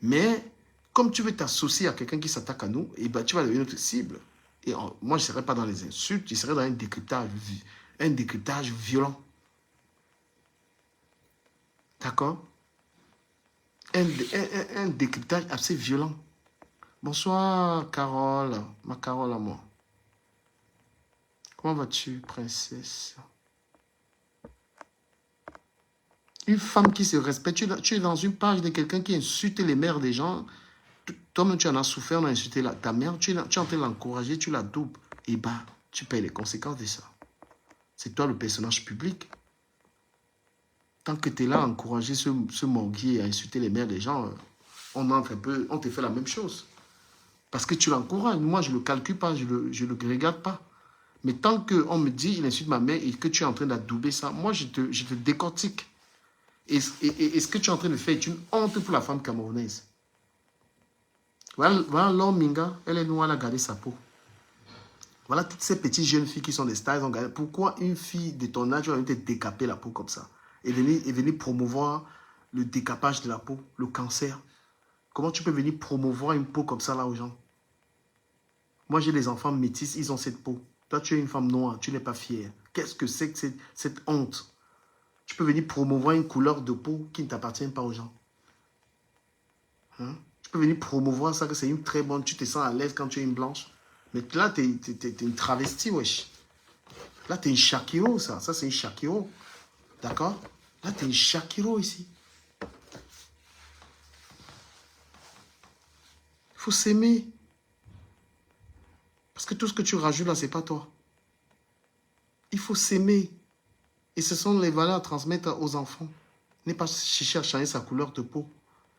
Mais comme tu veux t'associer à quelqu'un qui s'attaque à nous, et ben, tu vas devenir notre cible. Et moi, je ne serai pas dans les insultes, je serai dans un décryptage violent. D'accord? Un décryptage assez violent. Bonsoir, Carole. Ma Carole à moi. Comment vas-tu, princesse? Une femme qui se respecte. Tu es dans une page de quelqu'un qui insulte les mères des gens. Toi-même, tu en as souffert, on a insulté ta mère. Tu es en train de l'encourager, tu la doubles. Et bah, tu payes les conséquences de ça. C'est toi le personnage public. Tant que tu es là à encourager ce morguier à insulter les mères des gens, on te fait la même chose. Parce que tu l'encourages. Moi, je ne le calcule pas, je ne le regarde pas. Mais tant qu'on me dit, il insulte ma mère et que tu es en train d'adouber ça, moi, je te décortique. Et ce que tu es en train de faire est une honte pour la femme camerounaise. Voilà l'homme Minga, elle est noire, elle a gardé sa peau. Voilà toutes ces petites jeunes filles qui sont des stars, elles ont gardé. Pourquoi une fille de ton âge va venir te décaper la peau comme ça et venir promouvoir le décapage de la peau, le cancer? Comment tu peux venir promouvoir une peau comme ça là aux gens? Moi, j'ai des enfants métis, ils ont cette peau. Toi, tu es une femme noire, tu n'es pas fière. Qu'est-ce que c'est que cette honte? Tu peux venir promouvoir une couleur de peau qui ne t'appartient pas aux gens. Hein? Tu peux venir promouvoir ça, que c'est une très bonne... Tu te sens à l'aise quand tu es une blanche. Mais là, tu es une travestie, wesh. Là, tu es une Shakiro, ça. Ça, c'est une Shakiro. D'accord? Là, tu es une Shakiro ici. Il faut s'aimer. Parce que tout ce que tu rajoutes là, c'est pas toi. Il faut s'aimer. Et ce sont les valeurs à transmettre aux enfants. Ne pas chercher à changer sa couleur de peau.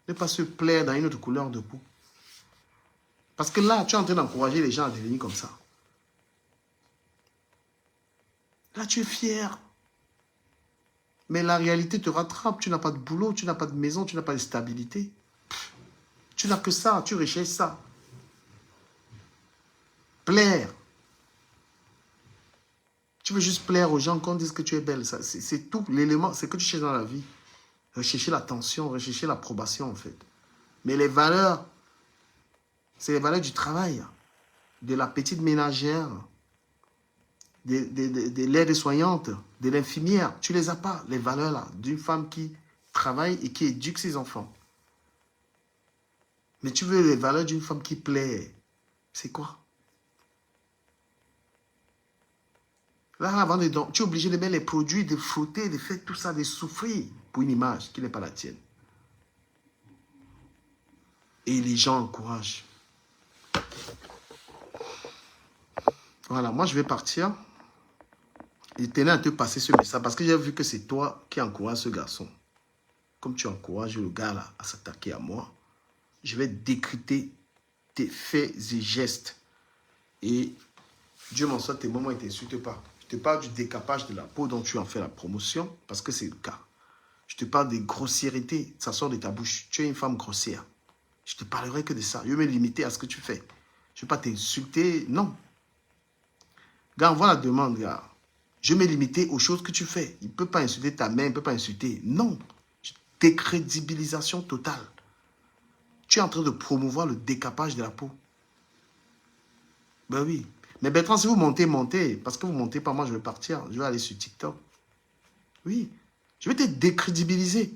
Ne pas se plaire dans une autre couleur de peau. Parce que là, tu es en train d'encourager les gens à devenir comme ça. Là, tu es fier. Mais la réalité te rattrape. Tu n'as pas de boulot, tu n'as pas de maison, tu n'as pas de stabilité. Tu n'as que ça, tu recherches ça. Plaire. Tu veux juste plaire aux gens qu'on dise que tu es belle. C'est tout l'élément, c'est que tu cherches dans la vie. Rechercher l'attention, rechercher l'approbation en fait. Mais les valeurs, c'est les valeurs du travail, de la petite ménagère, de l'aide-soignante, de l'infirmière. Tu ne les as pas, les valeurs là, d'une femme qui travaille et qui éduque ses enfants. Mais tu veux les valeurs d'une femme qui plaît. C'est quoi? Là, avant de dormir, tu es obligé de mettre les produits, de frotter, de faire tout ça, de souffrir pour une image qui n'est pas la tienne. Et les gens encouragent. Voilà, moi je vais partir. Et tenais à te passer ce message parce que j'ai vu que c'est toi qui encourage ce garçon. Comme tu encourages le gars là à s'attaquer à moi, je vais décrypter tes faits et gestes. Et Dieu m'en soit témoin, moi, il ne t'insulte pas. Je te parle du décapage de la peau dont tu en fais la promotion parce que c'est le cas. Je te parle des grossièretés, ça sort de ta bouche. Tu es une femme grossière. Je te parlerai que de ça. Je vais me limiter à ce que tu fais. Je ne vais pas t'insulter, non. Gars, envoie la demande, gars. Je vais me limiter aux choses que tu fais. Il ne peut pas insulter ta mère, il ne peut pas insulter. Non. Décrédibilisation totale. Tu es en train de promouvoir le décapage de la peau. Ben oui. Mais Bertrand, si vous montez, montez. Parce que vous ne montez pas, moi je vais partir. Je vais aller sur TikTok. Oui. Je vais te décrédibiliser.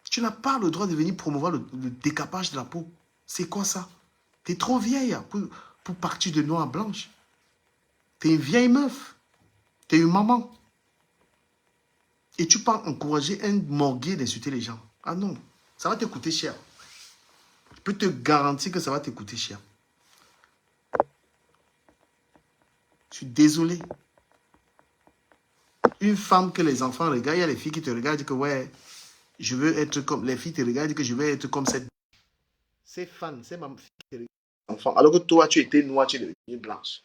Tu n'as pas le droit de venir promouvoir le décapage de la peau. C'est quoi ça? Tu es trop vieille pour partir de noir à blanche. Tu es une vieille meuf. Tu es une maman. Et tu peux encourager un morguier d'insulter les gens. Ah non, ça va te coûter cher. Je peux te garantir que ça va te coûter cher. Je suis désolé. Une femme que les enfants regardent, il y a les filles qui te regardent et disent que ouais, je veux être comme... Les filles te regardent et disent que je veux être comme cette... C'est fan, c'est ma fille qui regarde les enfants. Alors que toi, tu étais noire, tu es devenue blanche.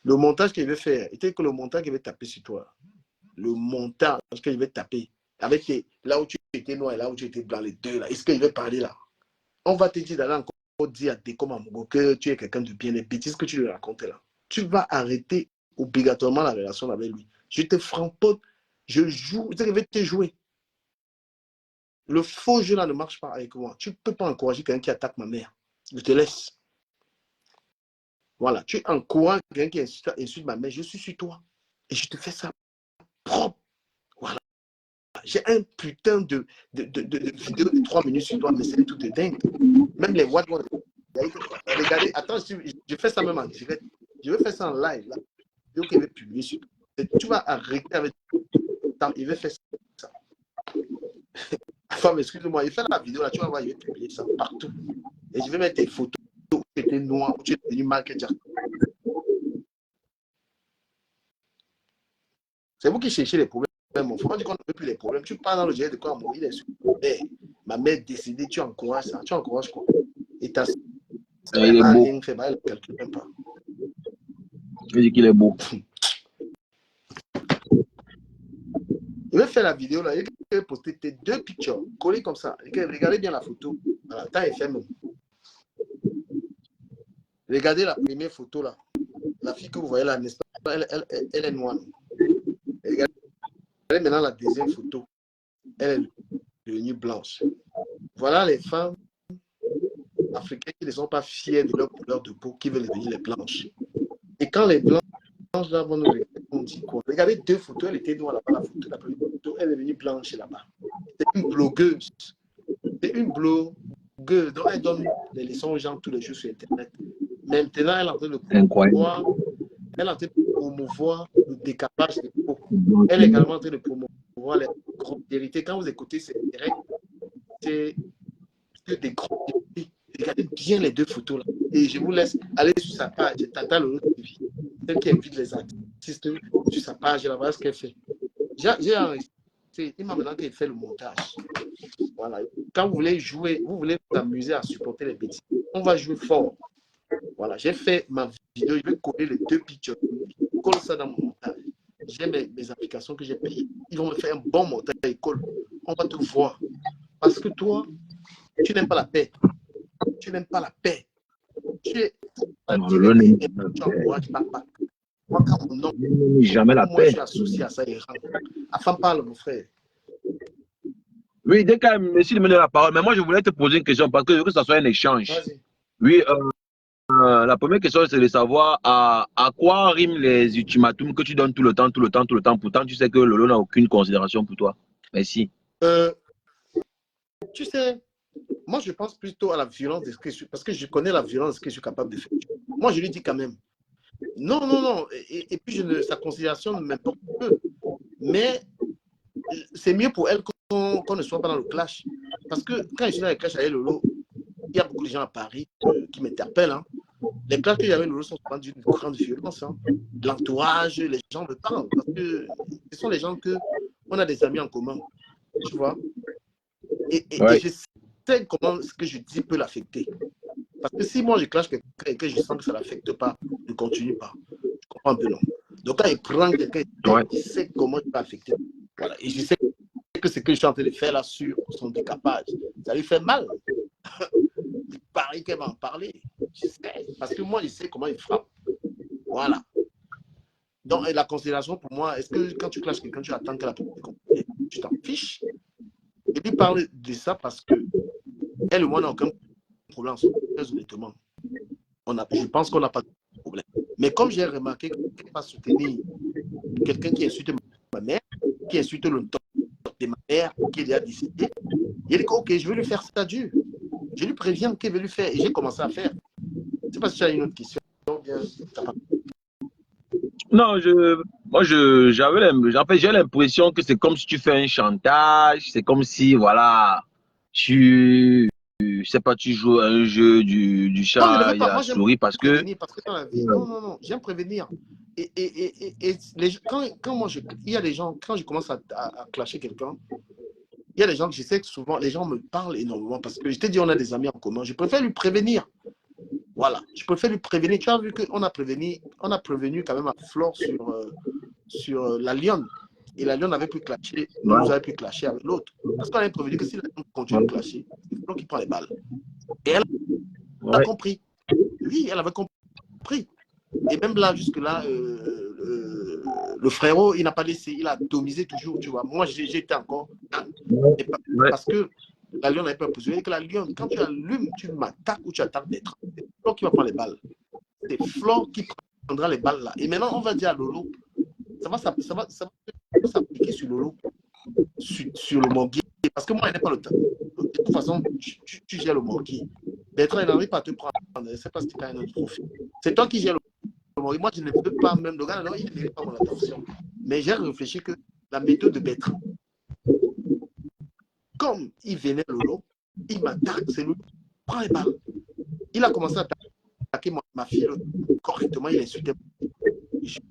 Le montage qu'il veut faire, était que le montage qu'il veut taper sur toi. Le montage qu'il veut taper. Avec là où tu étais noir et là où tu étais blanc, les deux là. Est-ce qu'il veut parler là? On va te dire d'aller encore dire à Décom Amogo que tu es quelqu'un de bien, les bêtises que tu lui racontais là. Tu vas arrêter obligatoirement la relation avec lui. Je te framponne, je joue, je vais te jouer. Le faux jeu là ne marche pas avec moi. Tu ne peux pas encourager quelqu'un qui attaque ma mère. Je te laisse. Voilà, tu encourages quelqu'un qui insulte ma mère, je suis sur toi. Et je te fais ça propre. Voilà. J'ai un putain de vidéo de 3 minutes sur toi, mais c'est tout de dingue. Même les what. Regardez, attends, je fais ça même en direct. Je vais faire ça en live. Là. Vidéo qu'il va publier sur. Tu vas arrêter avec. Il va faire ça. Enfin, excuse-moi, il fait la vidéo là, tu vas voir, il va publier ça partout. Et je vais mettre des photos où tu étais noir, où tu es devenu marketeur. C'est vous qui cherchez les problèmes. Mon frère dit qu'on ne veut plus les problèmes. Tu parles dans le direct de quoi mourir les ma mère décédée, tu encourages ça. Tu encourages quoi? Et ta il est beau. rien fait, elle ne calcule même pas. Je dis qu'il est beau. Il va faire la vidéo là, il va poster tes 2 pictures collées comme ça. Regardez bien la photo. Voilà, temps est fait même. Regardez la première photo là. La fille que vous voyez là, n'est-ce pas? Elle est noire. Regardez maintenant la deuxième photo. Elle est devenue blanche. Voilà les femmes africaines qui ne sont pas fières de leur couleur de peau, qui veulent devenir les blanches. Et quand les blanches là vont nous regarder, on dit quoi? Regardez 2 photos, elle était noire là-bas, la photo, la première photo, elle est devenue blanche là-bas. C'est une blogueuse. C'est une blogueuse. Donc elle donne des leçons aux gens tous les jours sur Internet. Maintenant, elle est en train de promouvoir le décapage des peaux. Elle est également en train de promouvoir les grossièretés. Quand vous écoutez ces directs, c'est des grossièretés. Regardez bien les 2 photos là. Et je vous laisse aller sur sa page. Tata Lolo TV. Celle qui invite les artistes sur sa page. Elle va voir ce qu'elle fait. J'ai enregistré. Il m'a maintenant qu'il fait le montage. Voilà. Quand vous voulez jouer, vous voulez vous amuser à supporter les bêtises, on va jouer fort. Voilà, j'ai fait ma vidéo, je vais coller les 2 pictures. Je colle ça dans mon montage. J'ai mes applications que j'ai payées. Ils vont me faire un bon montage, ils collent. On va te voir. Parce que toi, tu n'aimes pas la paix. Tu n'aimes pas la paix. Tu es... Tu encourages papa. Moi, quand mon nom, jamais la moi, paix. je suis associé à ça. Enfin, parle, mon frère. Oui, dès que merci de me donner la parole, mais moi je voulais te poser une question parce que je veux que ça soit un échange. Oui, la première question c'est de savoir à quoi riment les ultimatums que tu donnes tout le temps. Pourtant, tu sais que Lolo n'a aucune considération pour toi. Merci. Tu sais, moi je pense plutôt à la violence parce que je connais la violence que je suis capable de faire. Moi je lui dis quand même, non. Et puis sa considération ne m'importe peu. Mais c'est mieux pour elle qu'on ne soit pas dans le clash. Parce que quand je suis dans le clash avec Lolo, il y a beaucoup de gens à Paris qui m'interpellent. Hein. Les clashs que j'avais Lolo sont souvent d'une grande violence. Hein. L'entourage, les gens me parlent. Parce que ce sont les gens on a des amis en commun. Tu vois? Et je sais comment ce que je dis peut l'affecter. Parce que si moi je clash quelqu'un et que je sens que ça ne l'affecte pas, je ne continue pas. Je comprends un peu, non? Donc quand il prend quelqu'un, il sait comment il peut affecter. Voilà. Et je sais que ce que je suis en train de faire là sur son décapage, ça lui fait mal. Il paraît qu'elle va en parler. Je sais, parce que moi, je sais comment il frappe. Voilà. Donc, et la considération pour moi, est-ce que quand tu clashes quelqu'un, tu attends que la personne tu t'en fiches? Et puis parler de ça parce que elle et moi, on n'a aucun problème, très honnêtement. Je pense qu'on n'a pas de problème. Mais comme j'ai remarqué qu'elle ne peut pas soutenir quelqu'un qui insulte ma mère, qui insulte le temps de ma mère, qui est déjà décédé, il dit ok, je vais lui faire ça dur. Je lui préviens qu'il veut lui faire et j'ai commencé à faire. Je ne sais pas si tu as une autre question. Non, j'ai l'impression que c'est comme si tu fais un chantage, c'est comme si, voilà, je sais pas, tu joues à un jeu du Non, je ne chat veux et pas. la Moi, j'aime souris parce que, prévenir, parce que dans la vie, non, j'aime prévenir. Et quand moi, il y a des gens, quand je commence à clasher quelqu'un, il y a des gens que je sais que souvent, les gens me parlent énormément parce que je t'ai dit, on a des amis en commun. Je préfère lui prévenir. Voilà, je préfère lui prévenir. Tu as vu qu'on a prévenu quand même à Flore sur la lionne. Et la lionne avait pu clasher, nous avait pu clasher avec l'autre. Parce qu'on avait prévenu que si la lionne continue de clasher, c'est Flore qui prend les balles. Et elle a compris. Oui, elle avait compris. Et même là, jusque-là, le frérot, il n'a pas laissé, il a atomisé toujours, tu vois. Moi, j'étais encore calme. Parce que la lionne n'avait pas posé. Que la lionne, quand tu allumes, tu m'attaques ou tu attaques d'être. C'est Flo qui va prendre les balles. C'est Flo qui prendra les balles là. Et maintenant, on va dire à Lolo, ça va s'appliquer sur Lolo, sur le Morguier. Parce que moi, il n'est pas le temps. De toute façon, tu gères le Morguier. Bertrand, il n'arrive pas à te prendre. Je ne sais pas si tu as un autre profil. C'est toi qui gères le Morguier. Moi, je ne peux pas même. Le gars, non, il ne mérite pas mon attention. Mais j'ai réfléchi que la méthode de Bertrand, comme il venait Lolo, il m'attaque, c'est lui, prend les balles. Il a commencé à attaquer ma fille correctement, il insultait. Je suis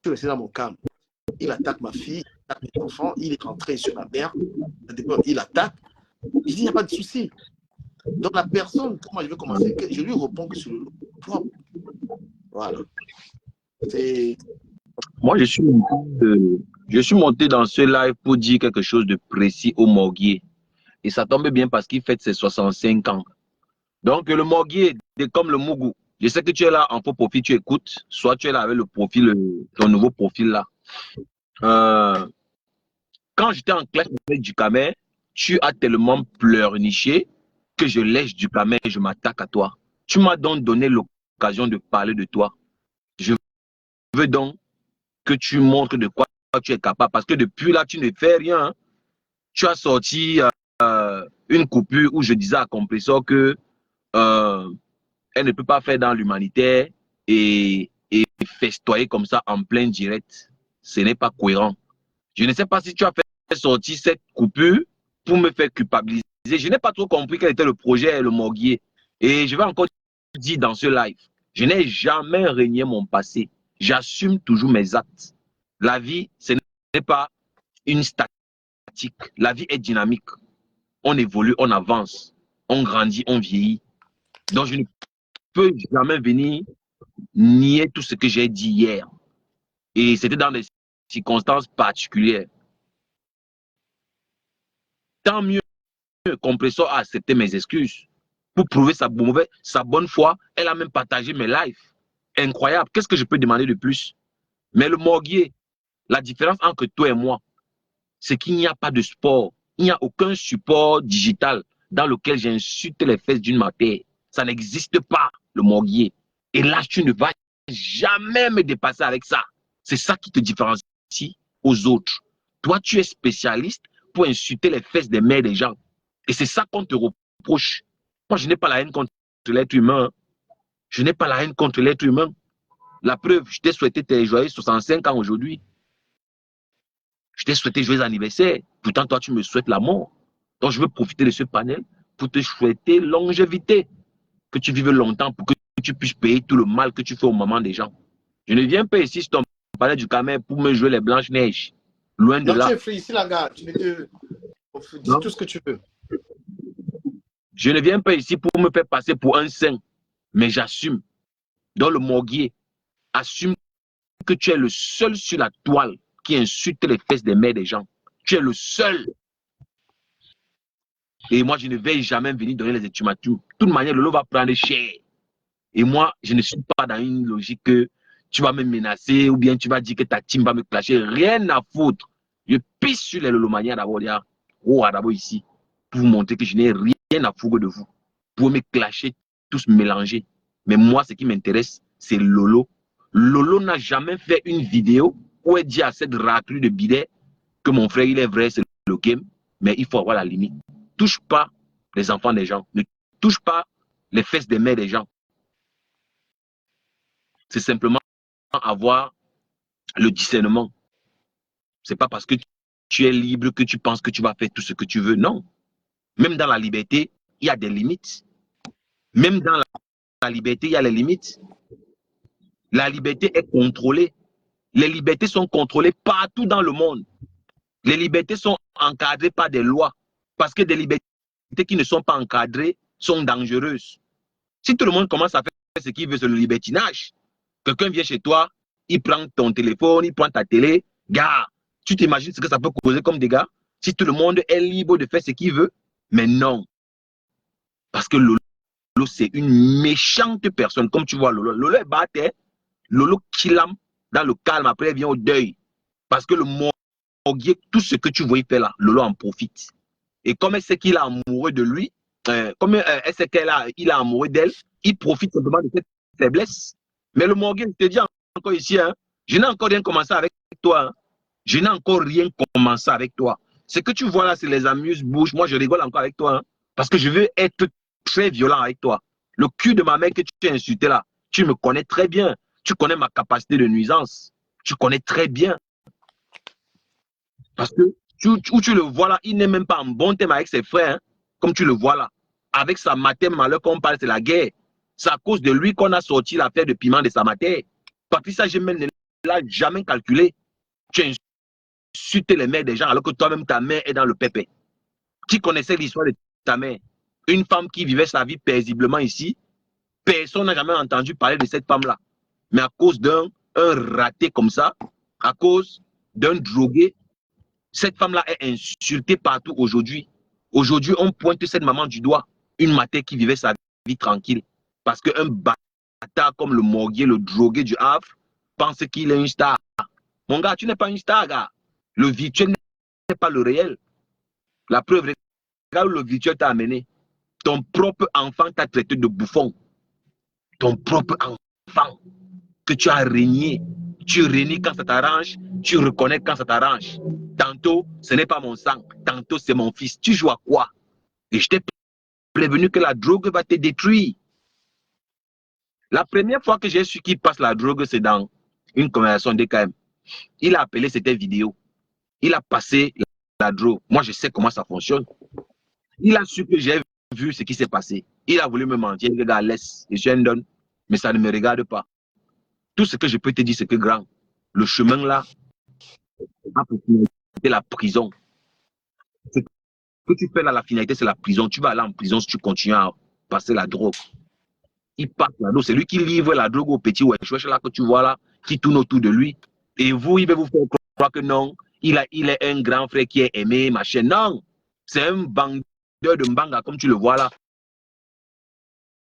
resté dans mon calme. Il attaque ma fille, il attaque mes enfants, il est rentré sur la mère, il attaque. Je dis, il n'y a pas de souci. Donc la personne, comment je vais commencer, je lui réponds que sur le propre. Voilà. Moi, je suis monté dans ce live pour dire quelque chose de précis au Morguier. Et ça tombe bien parce qu'il fête ses 65 ans. Donc, le Morguier, c'est comme le Mougou. Je sais que tu es là en faux profil, tu écoutes. Soit tu es là avec le profil, ton nouveau profil là. Quand j'étais en classe avec Ducamel, tu as tellement pleurniché que je lèche Ducamel et je m'attaque à toi. Tu m'as donc donné l'occasion de parler de toi. Je veux donc que tu montres de quoi tu es capable. Parce que depuis là, tu ne fais rien. Tu as sorti une coupure où je disais à Compressor que elle ne peut pas faire dans l'humanitaire et festoyer comme ça en plein direct. Ce n'est pas cohérent. Je ne sais pas si tu as fait sortir cette coupure pour me faire culpabiliser. Je n'ai pas trop compris quel était le projet, le Morguier. Et je vais encore dire dans ce live, je n'ai jamais renié mon passé. J'assume toujours mes actes. La vie, ce n'est pas une statique. La vie est dynamique. On évolue, on avance, on grandit, on vieillit. Donc, je ne peux jamais venir nier tout ce que j'ai dit hier. Et c'était dans des circonstances particulières. Tant mieux, Compressor a accepté mes excuses. Pour prouver sa bonne foi, elle a même partagé mes lives. Incroyable. Qu'est-ce que je peux demander de plus? Mais le Morguier, la différence entre toi et moi, c'est qu'il n'y a pas de sport. Il n'y a aucun support digital dans lequel j'insulte les fesses d'une matière. Ça n'existe pas, le Morguier. Et là, tu ne vas jamais me dépasser avec ça. C'est ça qui te différencie aux autres. Toi, tu es spécialiste pour insulter les fesses des mères des gens. Et c'est ça qu'on te reproche. Moi, je n'ai pas la haine contre l'être humain. Je n'ai pas la haine contre l'être humain. La preuve, je t'ai souhaité tes joyeux 65 ans aujourd'hui. Je t'ai souhaité joyeux anniversaire. Pourtant, toi, tu me souhaites la mort. Donc, je veux profiter de ce panel pour te souhaiter longévité. Que tu vives longtemps pour que tu puisses payer tout le mal que tu fais au moment des gens. Je ne viens pas ici sur ton palais du Cameroun pour me jouer les Blanches-Neiges. Loin de là. Non, tu es free ici, la gars. Tu dis tout ce que tu veux. Je ne viens pas ici pour me faire passer pour un saint, mais j'assume. Dans le Morguier, assume que tu es le seul sur la toile qui insulte les fesses des mères des gens. Tu es le seul. Et moi, je ne vais jamais venir donner les ultimatums. De toute manière, Lolo va prendre cher. Et moi, je ne suis pas dans une logique que tu vas me menacer ou bien tu vas dire que ta team va me clasher. Rien à foutre. Je pisse sur les Lolomaniens d'abord, d'abord ici, pour vous montrer que je n'ai rien à foutre de vous. Pour me clasher, tous mélanger. Mais moi, ce qui m'intéresse, c'est Lolo. Lolo n'a jamais fait une vidéo où elle dit à cette raclure de bidet que mon frère, il est vrai, c'est le game, mais il faut avoir la limite. Touche pas les enfants des gens. Ne touche pas les fesses des mères des gens. C'est simplement avoir le discernement. C'est pas parce que tu es libre que tu penses que tu vas faire tout ce que tu veux. Non. Même dans la liberté, il y a des limites. Même dans la liberté, il y a les limites. La liberté est contrôlée. Les libertés sont contrôlées partout dans le monde. Les libertés sont encadrées par des lois. Parce que des libertés qui ne sont pas encadrées sont dangereuses. Si tout le monde commence à faire ce qu'il veut, c'est le libertinage. Quelqu'un vient chez toi, il prend ton téléphone, il prend ta télé. Gars, tu t'imagines ce que ça peut causer comme dégâts? Si tout le monde est libre de faire ce qu'il veut? Mais non. Parce que Lolo, c'est une méchante personne. Comme tu vois, Lolo est batté. Lolo killam dans le calme. Après, il vient au deuil. Parce que le morguier, tout ce que tu vois, il fait là, Lolo en profite. Et comme elle sait qu'il est amoureux de lui, comme elle sait qu'il est amoureux d'elle, il profite simplement de cette faiblesse. Mais le morguier, je te dis encore ici, hein, je n'ai encore rien commencé avec toi. Hein. Je n'ai encore rien commencé avec toi. Ce que tu vois là, c'est les amuse-bouches. Moi, je rigole encore avec toi. Hein, parce que je veux être très violent avec toi. Le cul de ma mère que tu as insulté là, tu me connais très bien. Tu connais ma capacité de nuisance. Tu connais très bien. Parce que où tu le vois là, il n'est même pas en bon thème avec ses frères. Hein, comme tu le vois là. Avec sa mater, malheur qu'on parle, c'est la guerre. C'est à cause de lui qu'on a sorti l'affaire de piment de sa mater. Patricia Gemel ne l'a jamais calculé. Tu as insulté les mères des gens alors que toi-même, ta mère est dans le pépé. Qui connaissait l'histoire de ta mère? Une femme qui vivait sa vie paisiblement ici. Personne n'a jamais entendu parler de cette femme-là. Mais à cause d'un raté comme ça, à cause d'un drogué, cette femme-là est insultée partout aujourd'hui. Aujourd'hui, on pointe cette maman du doigt. Une mater qui vivait sa vie tranquille. Parce qu'un bâtard comme le morguier, le drogué du Havre, pense qu'il est une star. Mon gars, tu n'es pas une star, gars. Le virtuel n'est pas le réel. La preuve, regarde où le virtuel t'a amené. Ton propre enfant t'a traité de bouffon. Ton propre enfant que tu as régné. Tu régnes quand ça t'arrange, tu reconnais quand ça t'arrange. Tantôt, ce n'est pas mon sang. Tantôt, c'est mon fils. Tu joues à quoi? Et je t'ai prévenu que la drogue va te détruire. La première fois que j'ai su qu'il passe la drogue, c'est dans une conversation DKM. Il a appelé, c'était vidéo. Il a passé la drogue. Moi, je sais comment ça fonctionne. Il a su que j'ai vu ce qui s'est passé. Il a voulu me mentir. Le gars, laisse, je suis un don. Mais ça ne me regarde pas. Tout ce que je peux te dire, c'est que grand, le chemin là, c'est la prison. Ce que tu fais là, la finalité, c'est la prison. Tu vas aller en prison si tu continues à passer la drogue. Il passe la drogue. C'est lui qui livre la drogue au petit wesh là que tu vois là, qui tourne autour de lui. Et vous, il va vous faire croire que non, il est un grand frère qui est aimé, machin. Non, c'est un bandeur de mbanga, comme tu le vois là.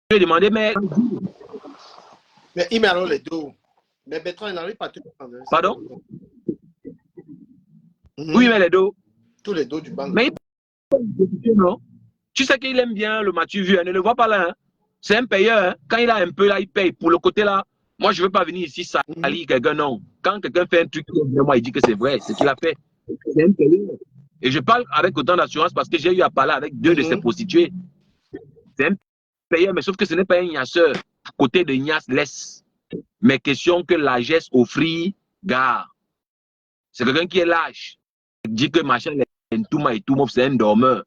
Je lui ai demandé, mais il met alors les dos. Mais Bertrand, il n'arrive pas à te prendre. Pardon? Oui, mais les dos. Tous les dos du banc. Mais non. Tu sais qu'il aime bien le Mathieu Vu, ne le vois pas là. Hein? C'est un payeur. Hein? Quand il a un peu là, il paye. Pour le côté là, moi je ne veux pas venir ici salir quelqu'un, non. Quand quelqu'un fait un truc, moi il dit que c'est vrai, c'est ce qu'il a fait. C'est un payeur. Et je parle avec autant d'assurance parce que j'ai eu à parler avec deux de ces prostituées. C'est un payeur, mais sauf que ce n'est pas un gnasseur. Côté de Gnas, laisse. Mais question que largesse offrir, gars. C'est quelqu'un qui est lâche. Il dit que machin, c'est un dormeur.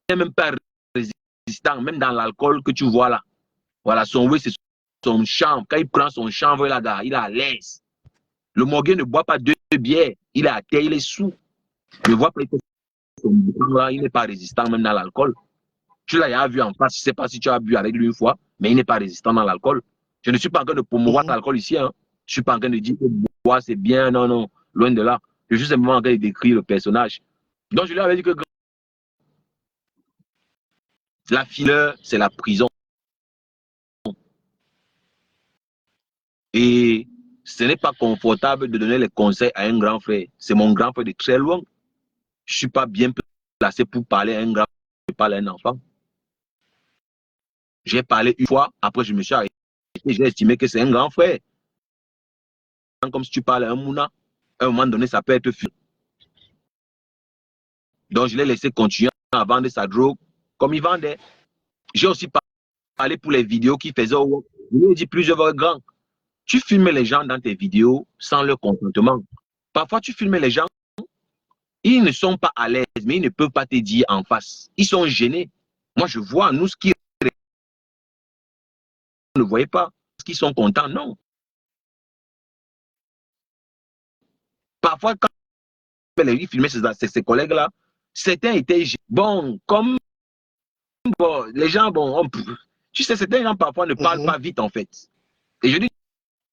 Il n'est même pas résistant, même dans l'alcool que tu vois là. Voilà, son oui, c'est son chanvre. Quand il prend son chanvre là, gars, il est à l'aise. Le morguet ne boit pas deux bières. Il est à terre, il est sous. Ne voit pas son là, il n'est pas résistant même dans l'alcool. Tu l'as vu en face, je ne sais pas si tu as bu avec lui une fois, mais il n'est pas résistant dans l'alcool. Je ne suis pas en train de promouvoir l'alcool ici. Hein. Je ne suis pas en train de dire que boire c'est bien, non, non, loin de là. Je suis simplement en train de décrire le personnage. Donc, je lui avais dit que la fileur, c'est la prison. Et ce n'est pas confortable de donner les conseils à un grand frère. C'est mon grand frère de très loin. Je ne suis pas bien placé pour parler à un grand frère, je parle à un enfant. J'ai parlé une fois, après je me suis arrêté. J'ai estimé que c'est un grand frère. Comme si tu parles à un mouna, à un moment donné, ça peut être fini. Donc je l'ai laissé continuer à vendre sa drogue comme il vendait. J'ai aussi parlé pour les vidéos qu'il faisait au web. Je lui ai dit plusieurs fois, grand, tu filmes les gens dans tes vidéos sans leur consentement. Parfois, tu filmes les gens, ils ne sont pas à l'aise, mais ils ne peuvent pas te dire en face. Ils sont gênés. Moi, je vois, nous, ce qui ne voyez pas, ce qu'ils sont contents, non. Parfois, quand ils filmaient ces collègues-là, certains étaient bon, comme bon, les gens, bon, tu sais, certains gens parfois ne parlent pas vite en fait. Et je lui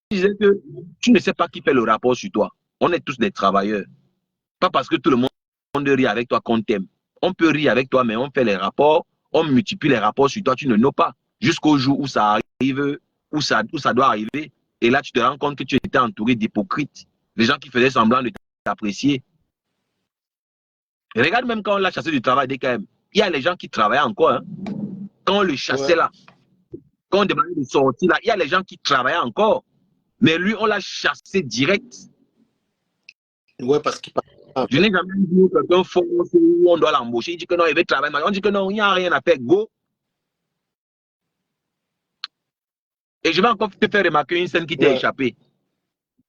disais que tu ne sais pas qui fait le rapport sur toi. On est tous des travailleurs. Pas parce que tout le monde rit avec toi qu'on t'aime. On peut rire avec toi, mais on fait les rapports, on multiplie les rapports sur toi, tu ne know pas. Jusqu'au jour où ça arrive, où ça doit arriver. Et là, tu te rends compte que tu étais entouré d'hypocrites. Les gens qui faisaient semblant de t'apprécier. Regarde même quand on l'a chassé du travail DKM. Il y a les gens qui travaillaient encore. Hein. Quand on le chassait là, quand on demandait de sortir là, il y a les gens qui travaillaient encore. Mais lui, on l'a chassé direct. Ouais, parce qu'il je n'ai jamais vu quelqu'un faux où on doit l'embaucher. Il dit que non, il veut travailler. On dit que non, il n'y a rien à faire. Go. Et je vais encore te faire remarquer une scène qui t'est échappée.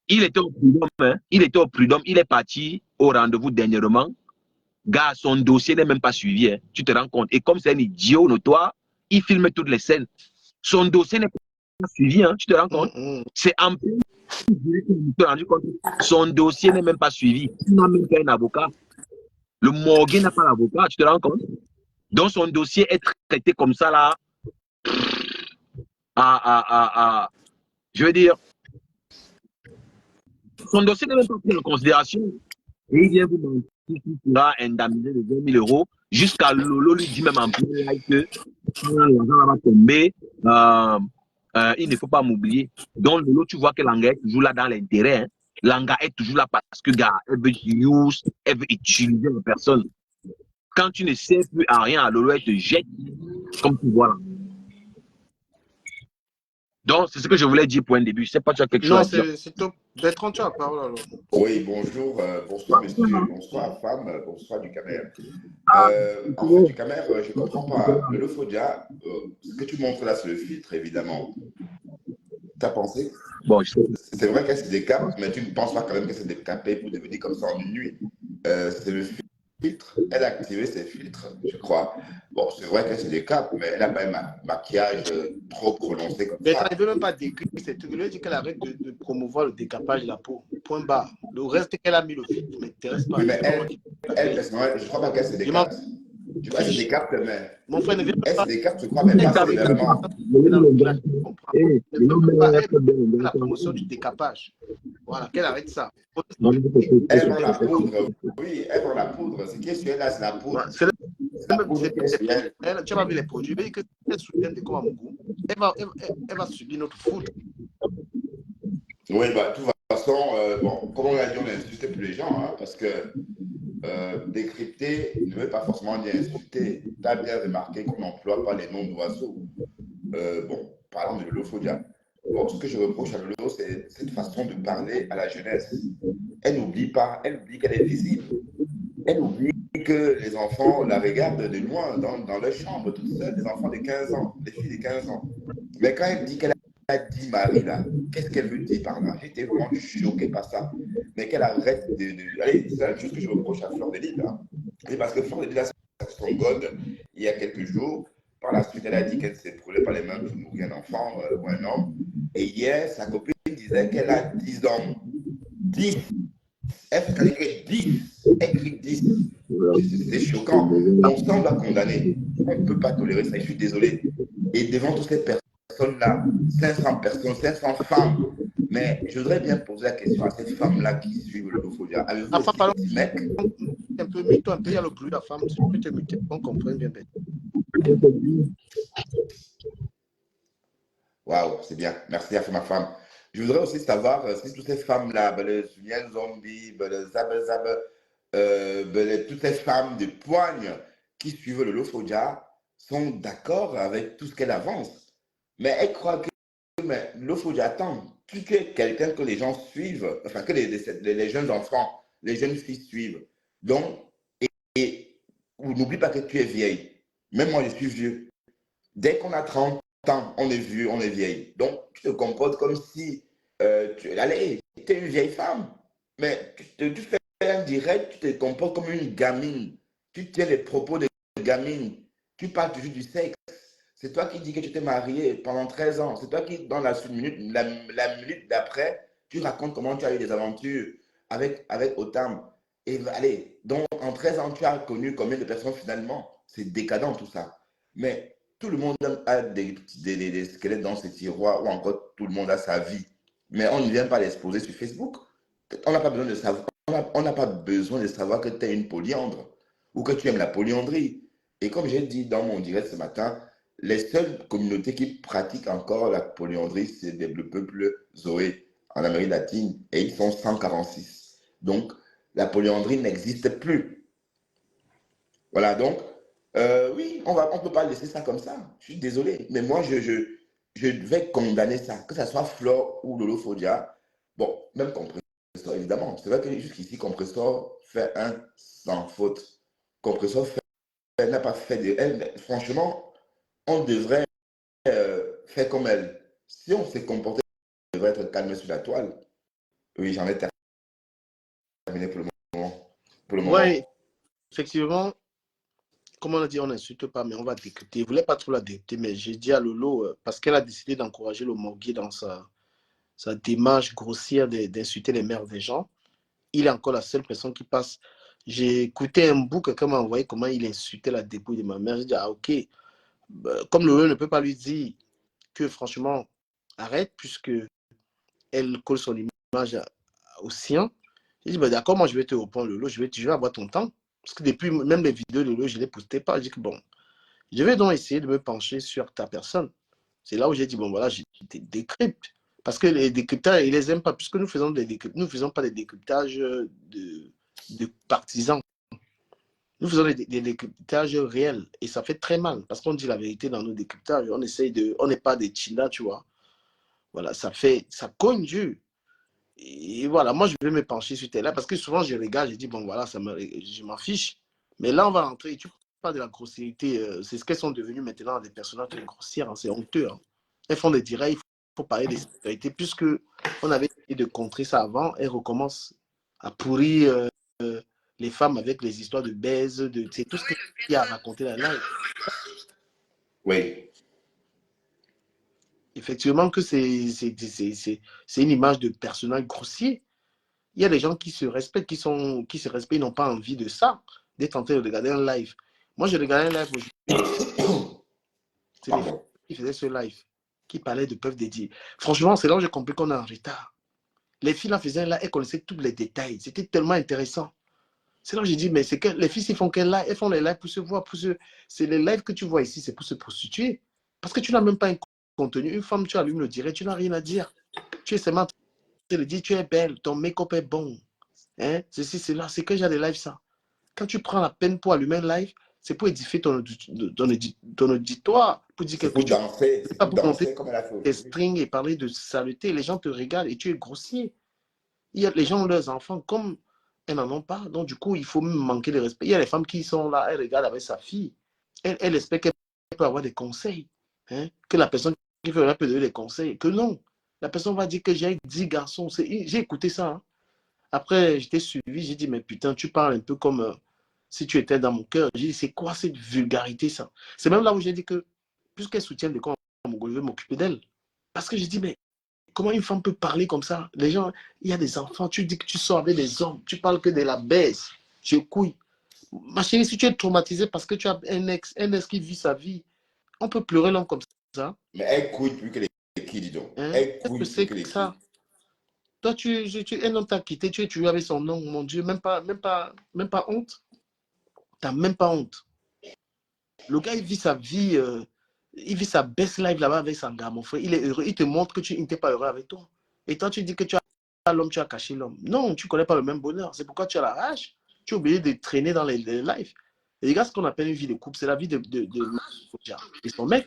Il était au prud'homme. Hein? Il était au prud'homme. Il est parti au rendez-vous dernièrement. Gars, son dossier n'est même pas suivi. Hein? Tu te rends compte. Et comme c'est un idiot notoire, il filme toutes les scènes. Son dossier n'est pas suivi. Hein? Tu te rends compte. C'est en plus. Son dossier n'est même pas suivi. Il n'a même pas un avocat. Le morgue n'a pas l'avocat, tu te rends compte? Donc son dossier est traité comme ça là. Je veux dire, son dossier n'est même pas pris en considération. Et il vient vous mentir qu'il sera indemnisé de 20 000 euros. Jusqu'à Lolo lui dit même en plein live que l'argent va tomber. Il ne faut pas m'oublier. Donc, Lolo, tu vois que Langa est toujours là dans l'intérêt. Hein. Langa est toujours là parce que, gars, elle veut utiliser la personne. Quand tu ne sais plus à rien à Lolo, elle te jette, comme tu vois là. Donc, c'est ce que je voulais dire pour un début. Je ne sais pas, tu as quelque chose à dire. Non, c'est top. Bertrand, tu as la parole alors. Oui, bonjour, bonsoir monsieur, bonsoir femme, bonsoir du Camer. En fait, du Camer, je ne comprends pas. Le Lofodia, ce que tu montres là, c'est le filtre, évidemment. Tu as pensé? Bon, c'est vrai qu'elle se décape, mais tu ne penses pas quand même qu'elle s'est décapée pour devenir comme ça en une nuit. C'est le filtre. Elle a activé ses filtres, je crois. Bon, c'est vrai qu'elle se décape, mais elle n'a pas un maquillage trop prononcé comme ça. Elle ne veut même pas décrire ces trucs. Elle dit qu'elle arrête de promouvoir le décapage de la peau. Point barre. Le reste qu'elle a mis le filtre ne m'intéresse pas. Oui, mais elle, personnellement, je ne crois pas qu'elle se décape. Tu vois, elle se décape, mais mon frère ne vient pas. Elle se décape, je crois, même pas sévèrement. La promotion du décapage. Voilà, qu'elle arrête ça. Elle vend la poudre. Oui, elle vend la poudre. Ce qui est sur elle, là, c'est la poudre. Tu vas vu les produits. Elle que elle soutient des Komamougou. Elle va subir notre foudre. Oui, bah, de toute façon, bon, comme on l'a dit, on n'insulte plus les gens, hein, parce que décrypter ne veut pas forcément dire insulter. Tu as bien remarqué qu'on n'emploie pas les noms d'oiseaux. Bon, parlant de Lolo-Fodia. Bon, ce que je reproche à Lolo, c'est cette façon de parler à la jeunesse. Elle n'oublie pas, elle oublie qu'elle est visible. Elle oublie que les enfants la regardent de loin dans leur chambre, toutes seules, des enfants de 15 ans, des filles de 15 ans. Mais quand elle dit qu'elle a dit Marie, là, qu'est-ce qu'elle veut dire par là? J'étais vraiment choqué par ça. Mais qu'elle arrête de... Allez, c'est la même chose que je reproche à Fleur de Lille. Hein. Et parce que Fleur de Lille a son god il y a quelques jours. Par la suite, elle a dit qu'elle ne s'est brûlée pas les mains pour nourrir un enfant ou un homme. Et hier, sa copine disait qu'elle a 10 ans. 10. Elle écrit 10. Elle écrit 10. C'est choquant. On s'en va condamner. On ne peut pas tolérer ça. Je suis désolé. Et devant toutes ces personnes personnes-là, 500 personnes, 500 femmes. Mais je voudrais bien poser la question à ces femmes-là qui suivent le Lofodia. Avez-vous Enfin, aussi pardon, des petits mecs? un peu, mute-toi un peu, il y a le bruit de la femme. Tu peux te muter, on comprend bien. Waouh, c'est bien. Merci à ma femme. Je voudrais aussi savoir si toutes ces femmes-là, ben, les Julien Zombie, ben, les Zab, toutes ces femmes de poigne qui suivent le Lofodia sont d'accord avec tout ce qu'elle avance. Mais elles croient que mais Lofodia, attends, tu es quelqu'un que les gens suivent, enfin que les jeunes enfants, les jeunes filles suivent. Donc, et n'oublie pas que tu es vieille. Même moi, je suis vieux. Dès qu'on a 30 ans, on est vieux, on est vieille. Donc, tu te comportes comme si tu es une vieille femme. Mais tu fais un direct, tu te comportes comme une gamine. Tu tiens les propos de gamine. Tu parles toujours du sexe. C'est toi qui dis que tu t'es marié pendant 13 ans. C'est toi qui, dans la minute, la minute d'après, tu racontes comment tu as eu des aventures avec Otam. Et allez, donc en 13 ans, tu as connu combien de personnes finalement? C'est décadent tout ça. Mais tout le monde a des squelettes dans ses tiroirs ou encore tout le monde a sa vie. Mais on ne vient pas l'exposer sur Facebook. On n'a pas besoin de savoir, on n'a pas besoin de savoir que tu es une polyandre ou que tu aimes la polyandrie. Et comme j'ai dit dans mon direct ce matin, les seules communautés qui pratiquent encore la polyandrie, c'est le peuple Zoé en Amérique latine et ils sont 146. Donc, la polyandrie n'existe plus. Voilà, donc, oui, on ne peut pas laisser ça comme ça. Je suis désolé, mais moi, je vais condamner ça, que ce soit Flore ou Lolo Fodia. Bon, même Compressor, évidemment. C'est vrai que jusqu'ici, Compressor fait un sans faute. Compressor n'a pas fait de... Elle, franchement, on devrait faire comme elle. Si on s'est comporté, on devrait être calme sur la toile. Oui, j'en ai terminé pour le moment. Oui, effectivement, comme on a dit, on n'insulte pas, mais on va décrypter. Je ne voulais pas trop la décrypter, mais j'ai dit à Lolo, parce qu'elle a décidé d'encourager le Morgui dans sa démarche grossière d'insulter les mères des gens. Il est encore la seule personne qui passe. J'ai écouté un bout, quelqu'un m'a envoyé comment il insultait la dépouille de ma mère. J'ai dit, ah ok, comme Lolo ne peut pas lui dire que franchement, arrête, puisque elle colle son image au sien. J'ai dit, bah, d'accord, moi je vais te répondre, Lolo, je vais avoir ton temps. Parce que depuis, même les vidéos de Lolo, je ne les postais pas. J'ai dit que bon, je vais donc essayer de me pencher sur ta personne. C'est là où j'ai dit, bon voilà, je décrypte. Parce que les décryptages, ils ne les aiment pas, puisque nous ne faisons pas des décryptages de partisans. Nous faisons des décryptages réels. Et ça fait très mal, parce qu'on dit la vérité dans nos décryptages. On n'est pas des chinas, tu vois. Voilà, ça cogne dur. Et voilà, moi, je vais me pencher sur tes là, parce que souvent, je regarde, je dis, bon, voilà, je m'en fiche. Mais là, on va rentrer, tu parles de la grossièreté, c'est ce qu'elles sont devenues maintenant, des personnages grossières, hein, c'est honteux. Hein. Elles font des directs, il faut parler des sécurités. Puisque on avait essayé de contrer ça avant, elles recommencent à pourrir les femmes avec les histoires de baise, c'est tout ce qu'il y a à raconter là. Oui. Effectivement que c'est une image de personnage grossier. Il y a des gens qui se respectent, qui se respectent, ils n'ont pas envie de ça, d'être en train de regarder un live. Moi, je regardais un live aujourd'hui. C'est les filles qui faisaient ce live, qui parlaient de Puff Daddy. Franchement, c'est là où j'ai compris qu'on est en retard. Les filles là faisaient un live, elles connaissaient tous les détails. C'était tellement intéressant. C'est là où j'ai dit, mais c'est que les filles, ils font quel live? Elles font les lives pour se voir, c'est les lives que tu vois ici, c'est pour se prostituer. Parce que tu n'as même pas un contenu. Une femme, tu allumes le direct, tu n'as rien à dire. Tu es seulement en train de dire, tu es belle, ton make-up est bon. Hein? Ceci, cela, c'est que j'ai des lives, ça. Quand tu prends la peine pour allumer un live, c'est pour édifier ton auditoire, pour dire C'est quelque pour chose. danser, C'est c'est pas pour pour monter danser comme elle a fait tes aujourd'hui. strings et parler de saleté. Les gens te regardent et tu es grossier. Les gens ont leurs enfants comme elles n'en ont pas. Donc, du coup, il faut même manquer de respect. Il y a les femmes qui sont là, elles regardent avec sa fille. Elle espère qu'elle peut avoir des conseils. Hein? Que la personne qui fait là peut donner des conseils. Que non. La personne va dire que j'ai 10 garçons. J'ai écouté ça. Hein? Après, j'étais suivi. J'ai dit, mais putain, tu parles un peu comme si tu étais dans mon cœur. J'ai dit, c'est quoi cette vulgarité, ça? C'est même là où j'ai dit que, puisqu'elle soutient des camps, je vais m'occuper d'elle. Parce que j'ai dit, mais comment une femme peut parler comme ça? Les gens, il y a des enfants, tu dis que tu sors avec des hommes, tu parles que de la baisse. Je couille. Ma chérie, si tu es traumatisée parce que tu as un ex qui vit sa vie, on peut pleurer l'homme comme ça? Mais elle couille plus que les qui, dis donc. Hein? Elle Qu'est-ce que couille plus c'est que que les qui. ça? Toi, un homme t'a quitté, tu es toujours avec son nom, mon Dieu, même pas honte. T'as même pas honte. Le gars, il vit sa vie, il vit sa best life là-bas avec son gars, mon frère. Il est heureux, il te montre que il n'était pas heureux avec toi. Et toi, tu dis que tu as l'homme, tu as caché l'homme. Non, tu ne connais pas le même bonheur. C'est pourquoi tu as la rage. Tu es obligé de traîner dans les lives. Et regarde ce qu'on appelle une vie de couple. C'est la vie de et son mec.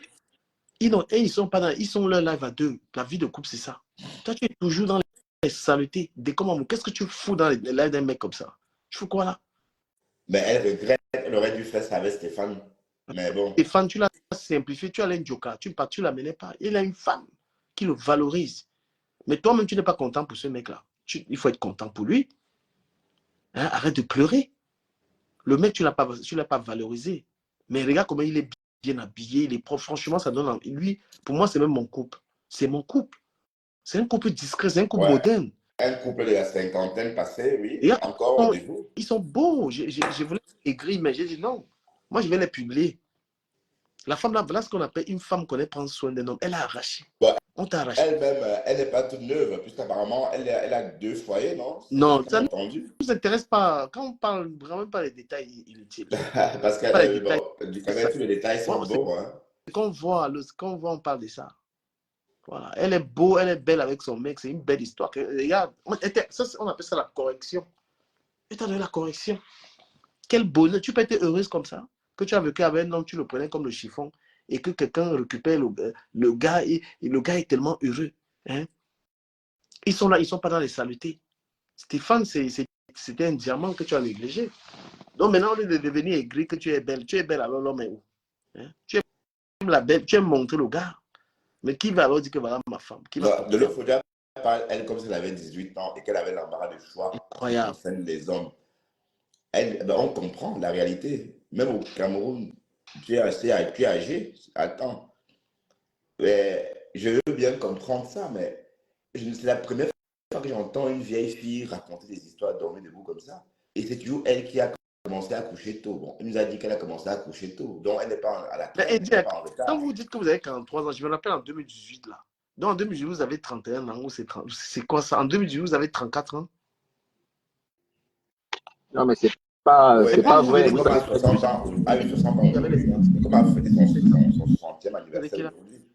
Ils sont pas dans, ils sont leur live à deux. La vie de couple, c'est ça. Toi, tu es toujours dans les saletés. Qu'est-ce que tu fous dans les lives d'un mec comme ça? Tu fous quoi là? Mais elle regrette, elle aurait dû faire ça avec Stéphane. Mais bon. Stéphane, tu l'as simplifié, tu as un joker, tu ne l'amenais pas. Il a une femme qui le valorise. Mais toi-même, tu n'es pas content pour ce mec-là. Il faut être content pour lui. Hein, arrête de pleurer. Le mec, tu ne l'as pas valorisé. Mais regarde comment il est bien habillé, il est propre. Franchement, ça donne envie. Lui, pour moi, c'est même mon couple. C'est mon couple. C'est un couple discret, c'est un couple Ouais. moderne. Un couple de la cinquantaine passée, oui, Et encore au début. ils sont beaux. Je voulais écrire, mais j'ai dit non. Moi, je vais les publier. La femme là, voilà ce qu'on appelle une femme qu'on prendre soin d'un homme. Elle a arraché. Bon, On t'a arraché. elle-même, elle n'est pas toute neuve, puisqu'apparemment, elle a 2 foyers, non? Non, ça J'ai ne entendu. nous intéresse pas. Quand on parle vraiment pas des détails inutiles. Parce que Pas les détails. bon, quand même, tous les détails sont beaux. Hein. Quand on voit, on parle de ça. Voilà. Elle est beau, elle est belle avec son mec. C'est une belle histoire. Regarde, on appelle ça la correction. Et t'as donné la correction. Quel bonheur. Tu peux être heureuse comme ça. Que tu as vécu avec un homme, tu le prenais comme le chiffon. Et que quelqu'un récupère le gars. Et le gars est tellement heureux. Hein? Ils sont là, ils ne sont pas dans les saletés. Stéphane, c'était un diamant que tu as négligé. Donc maintenant, au lieu de devenir aigri que tu es belle alors l'homme est où? Hein? Tu aimes la belle, tu aimes montrer le gars. Mais qui va alors dire que voilà ma femme? Qui va Non, de porter? l'autre côté, elle, comme si elle avait 18 ans et qu'elle avait l'embarras de choix en ce qui Incroyable. concerne les hommes. Elle, ben, on comprend la réalité. Même au Cameroun, tu es âgé. Attends. Je veux bien comprendre ça, mais c'est la première fois que j'entends une vieille fille raconter des histoires dormir debout comme ça. Et c'est toujours elle qui a commencé à coucher tôt. Bon, elle nous a dit qu'elle a commencé à coucher tôt. Donc, elle n'est pas à la traîne, elle n'est pas en Quand retard. vous dites que vous avez 43 ans, je me rappelle en 2018 là. Donc en 2018, vous avez 31 ans ou c'est quoi ça? En 2018, vous avez 34 ans. Non, mais c'est Oui, pas vous vrai. venez Vous comme à savez, 60 ans, à 60 ans vous avez aujourd'hui, hein. Comme à fêter son 60e vous avez anniversaire quel âge? aujourd'hui.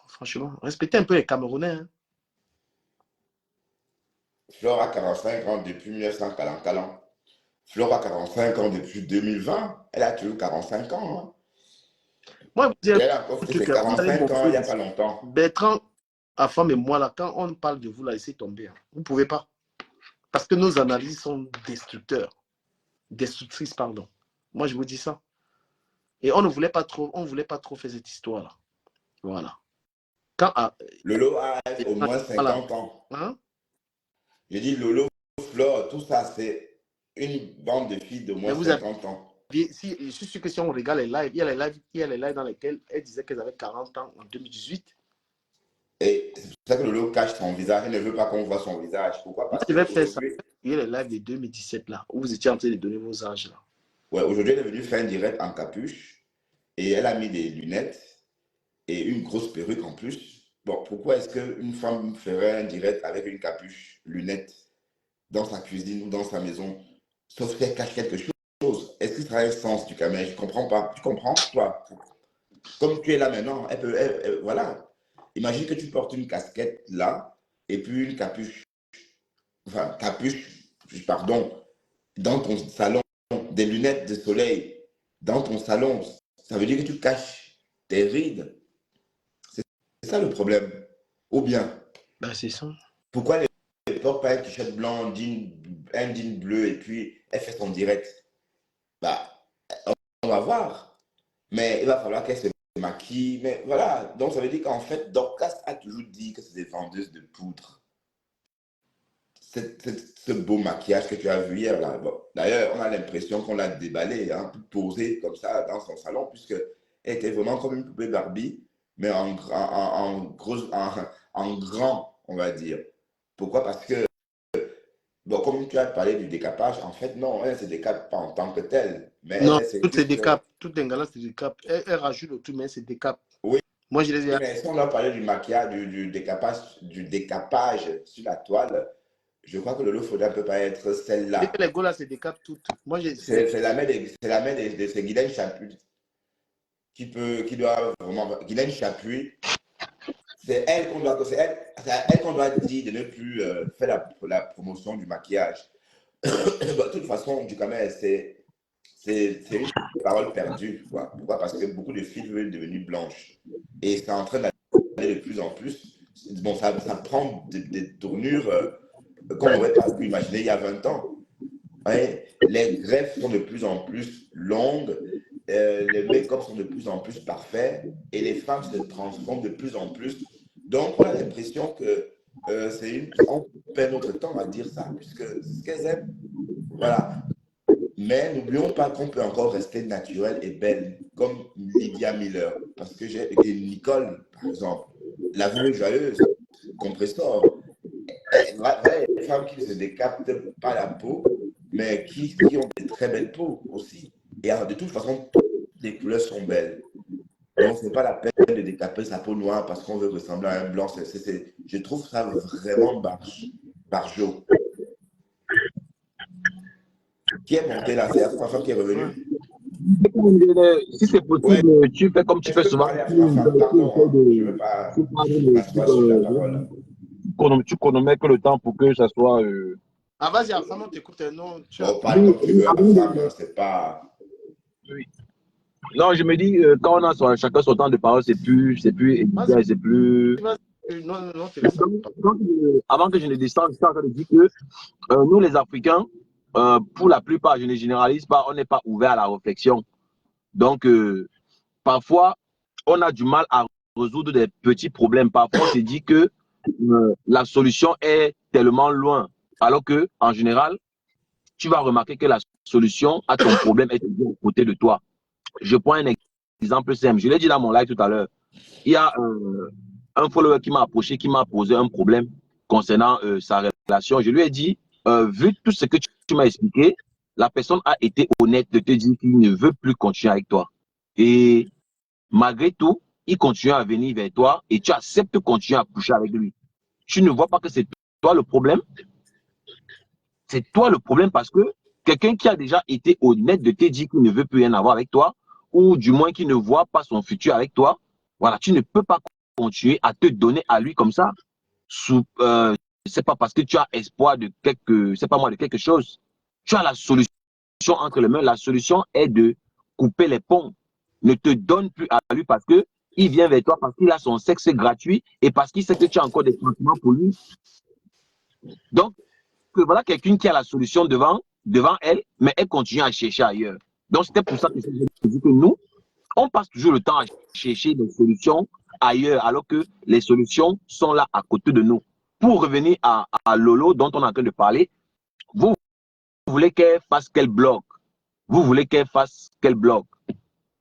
Franchement, respectez un peu les Camerounais. Hein. Flore a 45 ans depuis 1940. Flore a 45 ans depuis 2020. Elle a toujours 45 ans. Hein. Moi, je vous dis Et un elle a encore fait truc, ses vous allez 45 ans il n'y a m'offrir. pas longtemps. Bertrand, à femme et moi, là, quand on parle de vous, là, laissez tomber. Hein. Vous ne pouvez pas. Parce que nos analyses sont destructrices, pardon. Moi, je vous dis ça. Et on voulait pas trop faire cette histoire-là. Voilà. Quand, Lolo a au moins voilà. 50 ans. Hein? Je dis Lolo, Flore, tout ça, c'est une bande de filles de Mais moins vous avez, 50 ans. je suis sûr que si on regarde les lives, il y a les lives dans lesquels elle disait qu'elle avait 40 ans en 2018. Et c'est pour ça que Lolo cache son visage. Elle ne veut pas qu'on voit son visage. Pourquoi? Moi, Parce je vais faire ça. qu'aujourd'hui, Il y a les lives de 2017 là, où vous étiez en train de donner vos âges là. ouais, aujourd'hui, elle est venue faire un direct en capuche et elle a mis des lunettes et une grosse perruque en plus. Bon, pourquoi est-ce qu'une femme ferait un direct avec une capuche, lunettes, dans sa cuisine ou dans sa maison, sauf qu'elle cache quelque chose? Est-ce que ça a un sens du caméra? Je ne comprends pas. Tu comprends, toi? Comme tu es là maintenant, voilà. Imagine que tu portes une casquette là et puis une capuche, enfin, capuche, pardon, dans ton salon, des lunettes de soleil dans ton salon. Ça veut dire que tu caches tes rides. C'est ça le problème. Ou bien, Ben, c'est ça. pourquoi elle ne porte pas un t-shirt blanc, un jean bleu et puis elle fait son direct? Bah, on va voir. Mais il va falloir qu'elle se maquille. Mais voilà. Donc ça veut dire qu'en fait, Dorcas a toujours dit que c'est des vendeuses de poudre. Ce beau maquillage que tu as vu hier là. Bon, d'ailleurs, on a l'impression qu'on l'a déballé, hein, posé comme ça dans son salon, puisque elle était vraiment comme une poupée Barbie, mais en grand, on va dire. Pourquoi? Parce que Bon, comme tu as parlé du décapage, en fait, non, elle ne se décape pas en tant que telle. Mais Non, c'est toutes se juste. décapent. Toutes les galas se décapent. Elle rajoute le tout, mais elle se décape. Oui, Moi, je les ai. mais si on a parlé du maquillage, du décapage sur la toile, je crois que le Lofoda ne peut pas être Dès celle-là. que les galas se décapent toutes. Moi, C'est la main de ces Guylaine Chapuis qui doit vraiment. Guylaine Chapuis, c'est elle qu'on doit, c'est à elle qu'on doit dire de ne plus faire la promotion du maquillage. De toute façon, du Camer, c'est une parole perdue. Quoi. Pourquoi? Parce que beaucoup de filles veulent devenir blanches. Et c'est en train d'aller de plus en plus. Bon, ça prend des tournures qu'on n'aurait pas pu imaginer il y a 20 ans. Ouais, les greffes sont de plus en plus longues, les make-up sont de plus en plus parfaits et les femmes se transforment de plus en plus. Donc, on a l'impression que on perd notre temps à dire ça, puisque ce qu'elles aiment, voilà. Mais n'oublions pas qu'on peut encore rester naturelle et belle, comme Lydia Miller, parce que j'ai Nicole, par exemple, la veuve joyeuse, compressor. Les femmes qui ne se décaptent pas la peau, mais qui ont des très belles peaux aussi. Et de toute façon, toutes les couleurs sont belles. Donc, ce n'est pas la peine de décaper sa peau noire parce qu'on veut ressembler à un blanc. Je trouve ça vraiment barjot. Qui est monté là? C'est ma femme qui est revenue. Si c'est possible, Ouais. tu fais comme tu fais souvent. Parler à ma femme, pardon, je ne veux pas m'asseoir sur la parole. Tu chronomètres le temps pour que ça soit. Ah, vas-y, Afam, on t'écoute. Non, On parle comme tu veux, ma femme, c'est pas. Oui. Non, je me dis, quand on a chacun son temps de parole, c'est plus évident, c'est plus. Non, Avant que je ne descende, je suis en train de dire que nous, les Africains, pour la plupart, je ne généralise pas, on n'est pas ouvert à la réflexion. Donc, parfois, on a du mal à résoudre des petits problèmes. Parfois, on se dit que la solution est tellement loin, alors que, en général, tu vas remarquer que la solution à ton problème est toujours à côté de toi. Je prends un exemple simple. Je l'ai dit dans mon live tout à l'heure. Il y a un follower qui m'a approché, qui m'a posé un problème concernant sa relation. Je lui ai dit, vu tout ce que tu m'as expliqué, la personne a été honnête de te dire qu'il ne veut plus continuer avec toi. Et malgré tout, il continue à venir vers toi et tu acceptes de continuer à coucher avec lui. Tu ne vois pas que c'est toi le problème? C'est toi le problème parce que quelqu'un qui a déjà été honnête de te dire qu'il ne veut plus rien avoir avec toi, ou du moins qui ne voit pas son futur avec toi, voilà, tu ne peux pas continuer à te donner à lui comme ça. C'est pas parce que tu as espoir de quelque chose. Tu as la solution entre les mains. La solution est de couper les ponts. Ne te donne plus à lui parce que il vient vers toi parce qu'il a son sexe gratuit et parce qu'il sait que tu as encore des sentiments pour lui. Donc, voilà quelqu'un qui a la solution devant elle, mais elle continue à chercher ailleurs. Donc, c'était pour ça que je dis que nous, on passe toujours le temps à chercher des solutions ailleurs, alors que les solutions sont là à côté de nous. Pour revenir à Lolo, dont on est en train de parler, vous voulez qu'elle fasse quel blog? Vous voulez qu'elle fasse quel blog?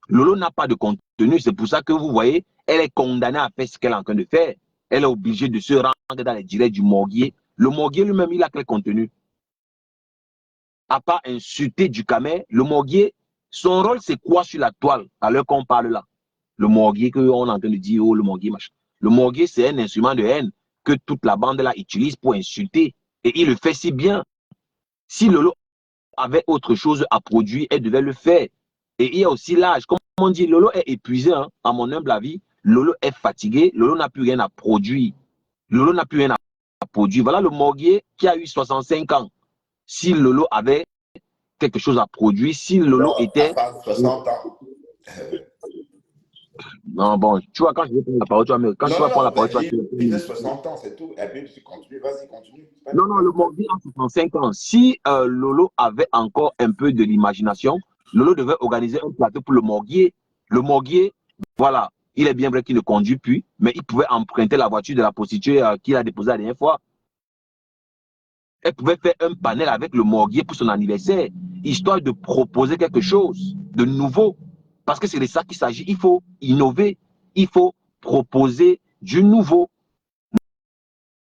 Lolo n'a pas de contenu, c'est pour ça que vous voyez, elle est condamnée à faire ce qu'elle est en train de faire. Elle est obligée de se rendre dans les directs du Morguier. Le Morguier lui-même, il a quel contenu? À part insulter du Camer, le Morguier, son rôle, c'est quoi sur la toile, à l'heure qu'on parle là? Le Morguier, qu'on est en train de dire, oh, le Morguier, machin. Le Morguier, c'est un instrument de haine que toute la bande là utilise pour insulter. Et il le fait si bien. Si Lolo avait autre chose à produire, elle devait le faire. Et il y a aussi l'âge. Comme on dit, Lolo est épuisé, hein, à mon humble avis. Lolo est fatigué. Lolo n'a plus rien à produire. Lolo n'a plus rien à produire. Voilà le Morguier qui a eu 65 ans. Si Lolo avait quelque chose à produire, si Lolo était... 60 ans. Non, bon, tu vois, quand je vais prendre la parole, tu vois, mais quand tu vas prendre la parole, tu vas... Il a 60 ans, c'est tout. Et puis, tu continues, vas-y, continue. Non, le Morguier a 65 ans. Si Lolo avait encore un peu de l'imagination, Lolo devait organiser un plateau pour le Morguier. Le Morguier, voilà, il est bien vrai qu'il ne conduit plus, mais il pouvait emprunter la voiture de la prostituée qu'il a déposée la dernière fois. Elle pouvait faire un panel avec le Morguier pour son anniversaire, histoire de proposer quelque chose de nouveau. Parce que c'est de ça qu'il s'agit. Il faut innover, il faut proposer du nouveau.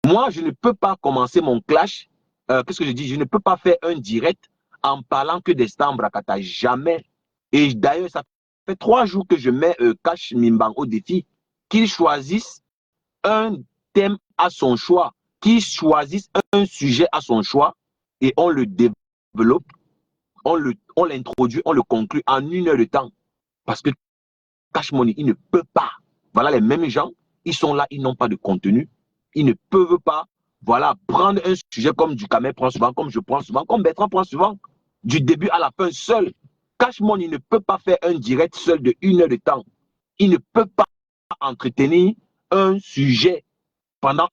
Moi, je ne peux pas commencer mon clash qu'est-ce que je dis? Je ne peux pas faire un direct en parlant que des Stambrakata. Jamais. Et d'ailleurs, ça fait 3 jours que je mets Cash Mimbang au défi, qu'il choisisse un thème à son choix, qu'il choisisse un sujet à son choix et on le développe, on l'introduit, on le conclut en 1 heure de temps. Parce que Cash Money, il ne peut pas. Voilà, les mêmes gens, ils sont là, ils n'ont pas de contenu. Ils ne peuvent pas, voilà, prendre un sujet comme Ducamel prend souvent, comme je prends souvent, comme Bertrand prend souvent, du début à la fin seul. Cash Money ne peut pas faire un direct seul de 1 heure de temps. Il ne peut pas entretenir un sujet pendant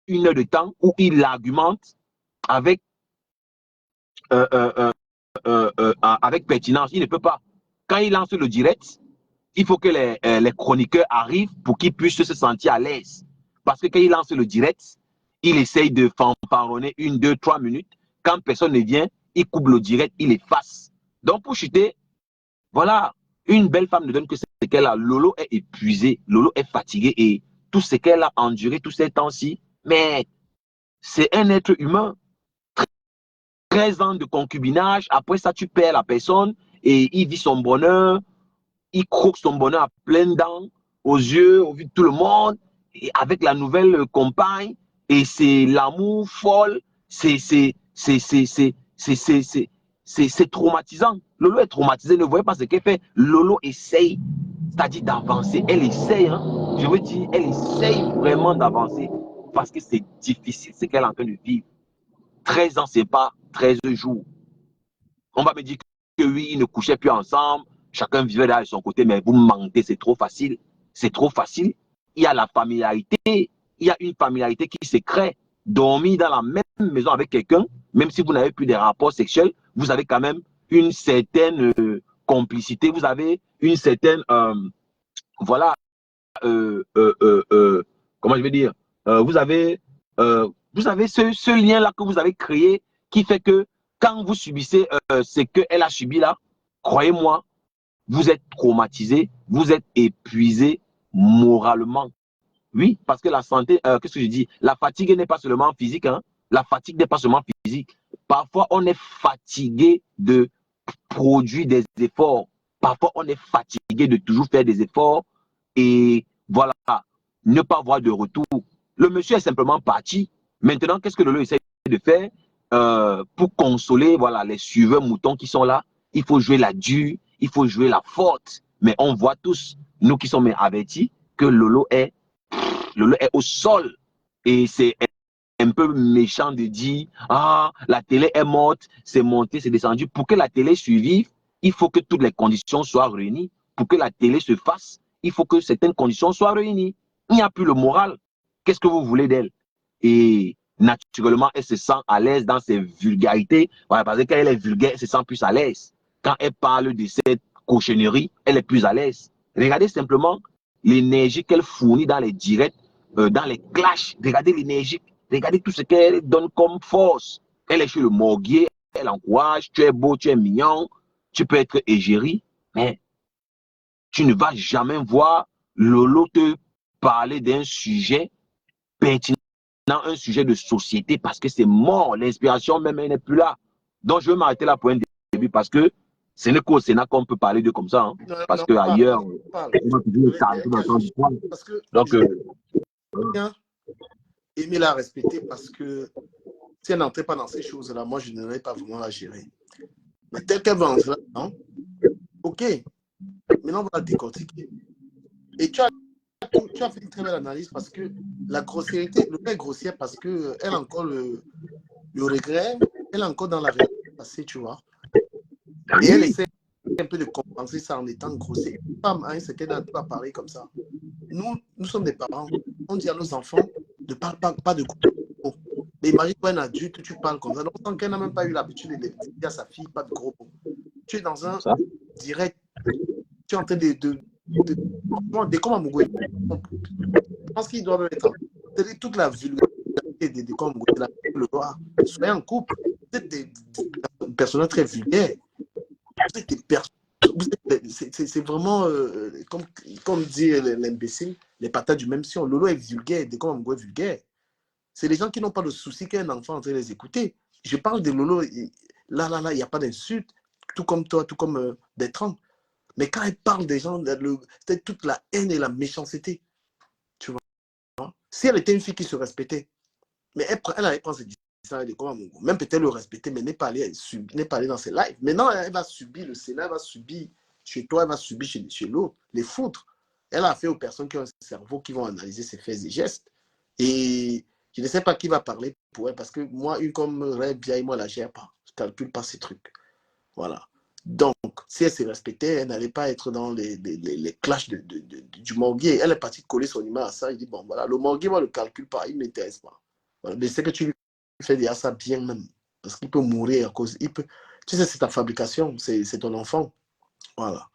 1 heure de temps où il argumente avec, avec pertinence. Il ne peut pas. Quand il lance le direct, il faut que les chroniqueurs arrivent pour qu'ils puissent se sentir à l'aise. Parce que quand il lance le direct, il essaye de fanfaronner 1, 2, 3 minutes. Quand personne ne vient, il coupe le direct, il efface. Donc pour chuter, voilà, une belle femme ne donne que ce qu'elle a. Lolo est épuisée, Lolo est fatiguée et tout ce qu'elle a enduré tous ces temps-ci, mais c'est un être humain. 13 ans de concubinage, après ça tu perds la personne et il vit son bonheur. Il croque son bonheur à pleines dents, aux yeux, au vu de tout le monde, et avec la nouvelle compagne, et c'est l'amour folle, c'est traumatisant. Lolo est traumatisé, ne voyez pas ce qu'elle fait. Lolo essaye, c'est-à-dire d'avancer. Elle essaye, hein. Je veux dire, elle essaye vraiment d'avancer, parce que c'est difficile ce qu'elle est en train de vivre. 13 ans, c'est pas 13 jours. On va me dire que oui, ils ne couchaient plus ensemble, chacun vivait là de son côté, mais vous mentez, c'est trop facile. C'est trop facile. Il y a la familiarité, il y a une familiarité qui se crée. Dormir dans la même maison avec quelqu'un, même si vous n'avez plus de rapports sexuels, vous avez quand même une certaine complicité, vous avez une certaine, voilà, comment je vais dire, vous avez ce lien-là que vous avez créé qui fait que quand vous subissez ce qu'elle a subi là, croyez-moi, vous êtes traumatisé, vous êtes épuisé moralement. Oui, parce que la santé, qu'est-ce que je dis? La fatigue n'est pas seulement physique, hein? La fatigue n'est pas seulement physique. Parfois, on est fatigué de produire des efforts. Parfois, on est fatigué de toujours faire des efforts et voilà, ne pas avoir de retour. Le monsieur est simplement parti. Maintenant, qu'est-ce que le essaie de faire pour consoler voilà, les suiveurs moutons qui sont là? Il faut jouer la dure, il faut jouer la forte. Mais on voit tous, nous qui sommes avertis, que Lolo est au sol. Et c'est un peu méchant de dire ah, la télé est morte, c'est monté, c'est descendu. Pour que la télé survive, il faut que toutes les conditions soient réunies. Pour que la télé se fasse, il faut que certaines conditions soient réunies. Il n'y a plus le moral. Qu'est-ce que vous voulez d'elle? Et naturellement, elle se sent à l'aise dans ses vulgarités. Voilà, parce que quand elle est vulgaire, elle se sent plus à l'aise. Quand elle parle de cette cochonnerie, elle est plus à l'aise. Regardez simplement l'énergie qu'elle fournit dans les directs, dans les clashs. Regardez l'énergie, regardez tout ce qu'elle donne comme force. Elle est chez le morguier, elle encourage, tu es beau, tu es mignon, tu peux être égérie, mais tu ne vas jamais voir Lolo te parler d'un sujet pertinent, un sujet de société, parce que c'est mort. L'inspiration même, elle n'est plus là. Donc, je vais m'arrêter là pour un début, parce que ce n'est qu'au Sénat qu'on peut parler de comme ça. Hein, Non, parce non, qu'ailleurs, parce que donc, bien aimer la respecter, parce que si elle n'entrait pas dans ces choses-là, moi, je n'aurais pas vraiment la gérer. Mais tel qu'elle va entrer là-dedans, ok, maintenant, on va la décortiquer. Et tu as fait une très belle analyse, parce que la grossièreté, le est grossière parce qu'elle a encore le regret, elle est encore dans la réalité passée, tu vois. Et elle essaie un peu de compenser ça en étant grossière. Une femme, hein, c'est qu'elle n'a pas parlé comme ça. Nous sommes des parents. On dit à nos enfants, ne parle pas de gros. Mais imagine toi, un adulte, tu parles comme ça. Donc, sans qu'elle n'a même pas eu l'habitude de dire à sa fille, pas de gros mots. Tu es dans un direct. Tu es en train de comment Mougoué. Je pense qu'ils doivent être en train de toute la vulgarité de comment Mougoué le doigt. Soyez en couple. Vous êtes des personnes très vulgaires. Vous êtes des personnes. C'est vraiment, comme dit l'imbécile, les patates du même sion. Lolo est vulgaire, de comment Mougoué est vulgaire. C'est les gens qui n'ont pas de souci qu'un enfant est en train de les écouter. Je parle de Lolo, là, il n'y a pas d'insulte, tout comme toi, tout comme Bertrand. Mais quand elle parle des gens, c'est toute la haine et la méchanceté. Tu vois? Si elle était une fille qui se respectait, mais elle allait prendre ses distances de comment même peut-être le respecter, mais n'est pas allée dans ses lives. Maintenant, elle va subir le Sénat, elle va subir chez toi, elle va subir chez l'autre, les foutre. Elle a affaire aux personnes qui ont un cerveau, qui vont analyser ses faits et gestes. Et je ne sais pas qui va parler pour elle, parce que moi, une comme Rêve Vieille, moi, je ne la gère pas. Je ne calcule pas ces trucs. Voilà. Donc, si elle se respectait, elle n'allait pas être dans les clashs du Morguier. Elle est partie coller son image à ça. Il dit, bon, voilà, le Morguier, moi, je ne le calcule pas, il ne m'intéresse pas. Voilà. Mais c'est que tu lui fais déjà ça bien même. Parce qu'il peut mourir à cause... Tu sais, c'est ta fabrication, c'est ton enfant. Voilà.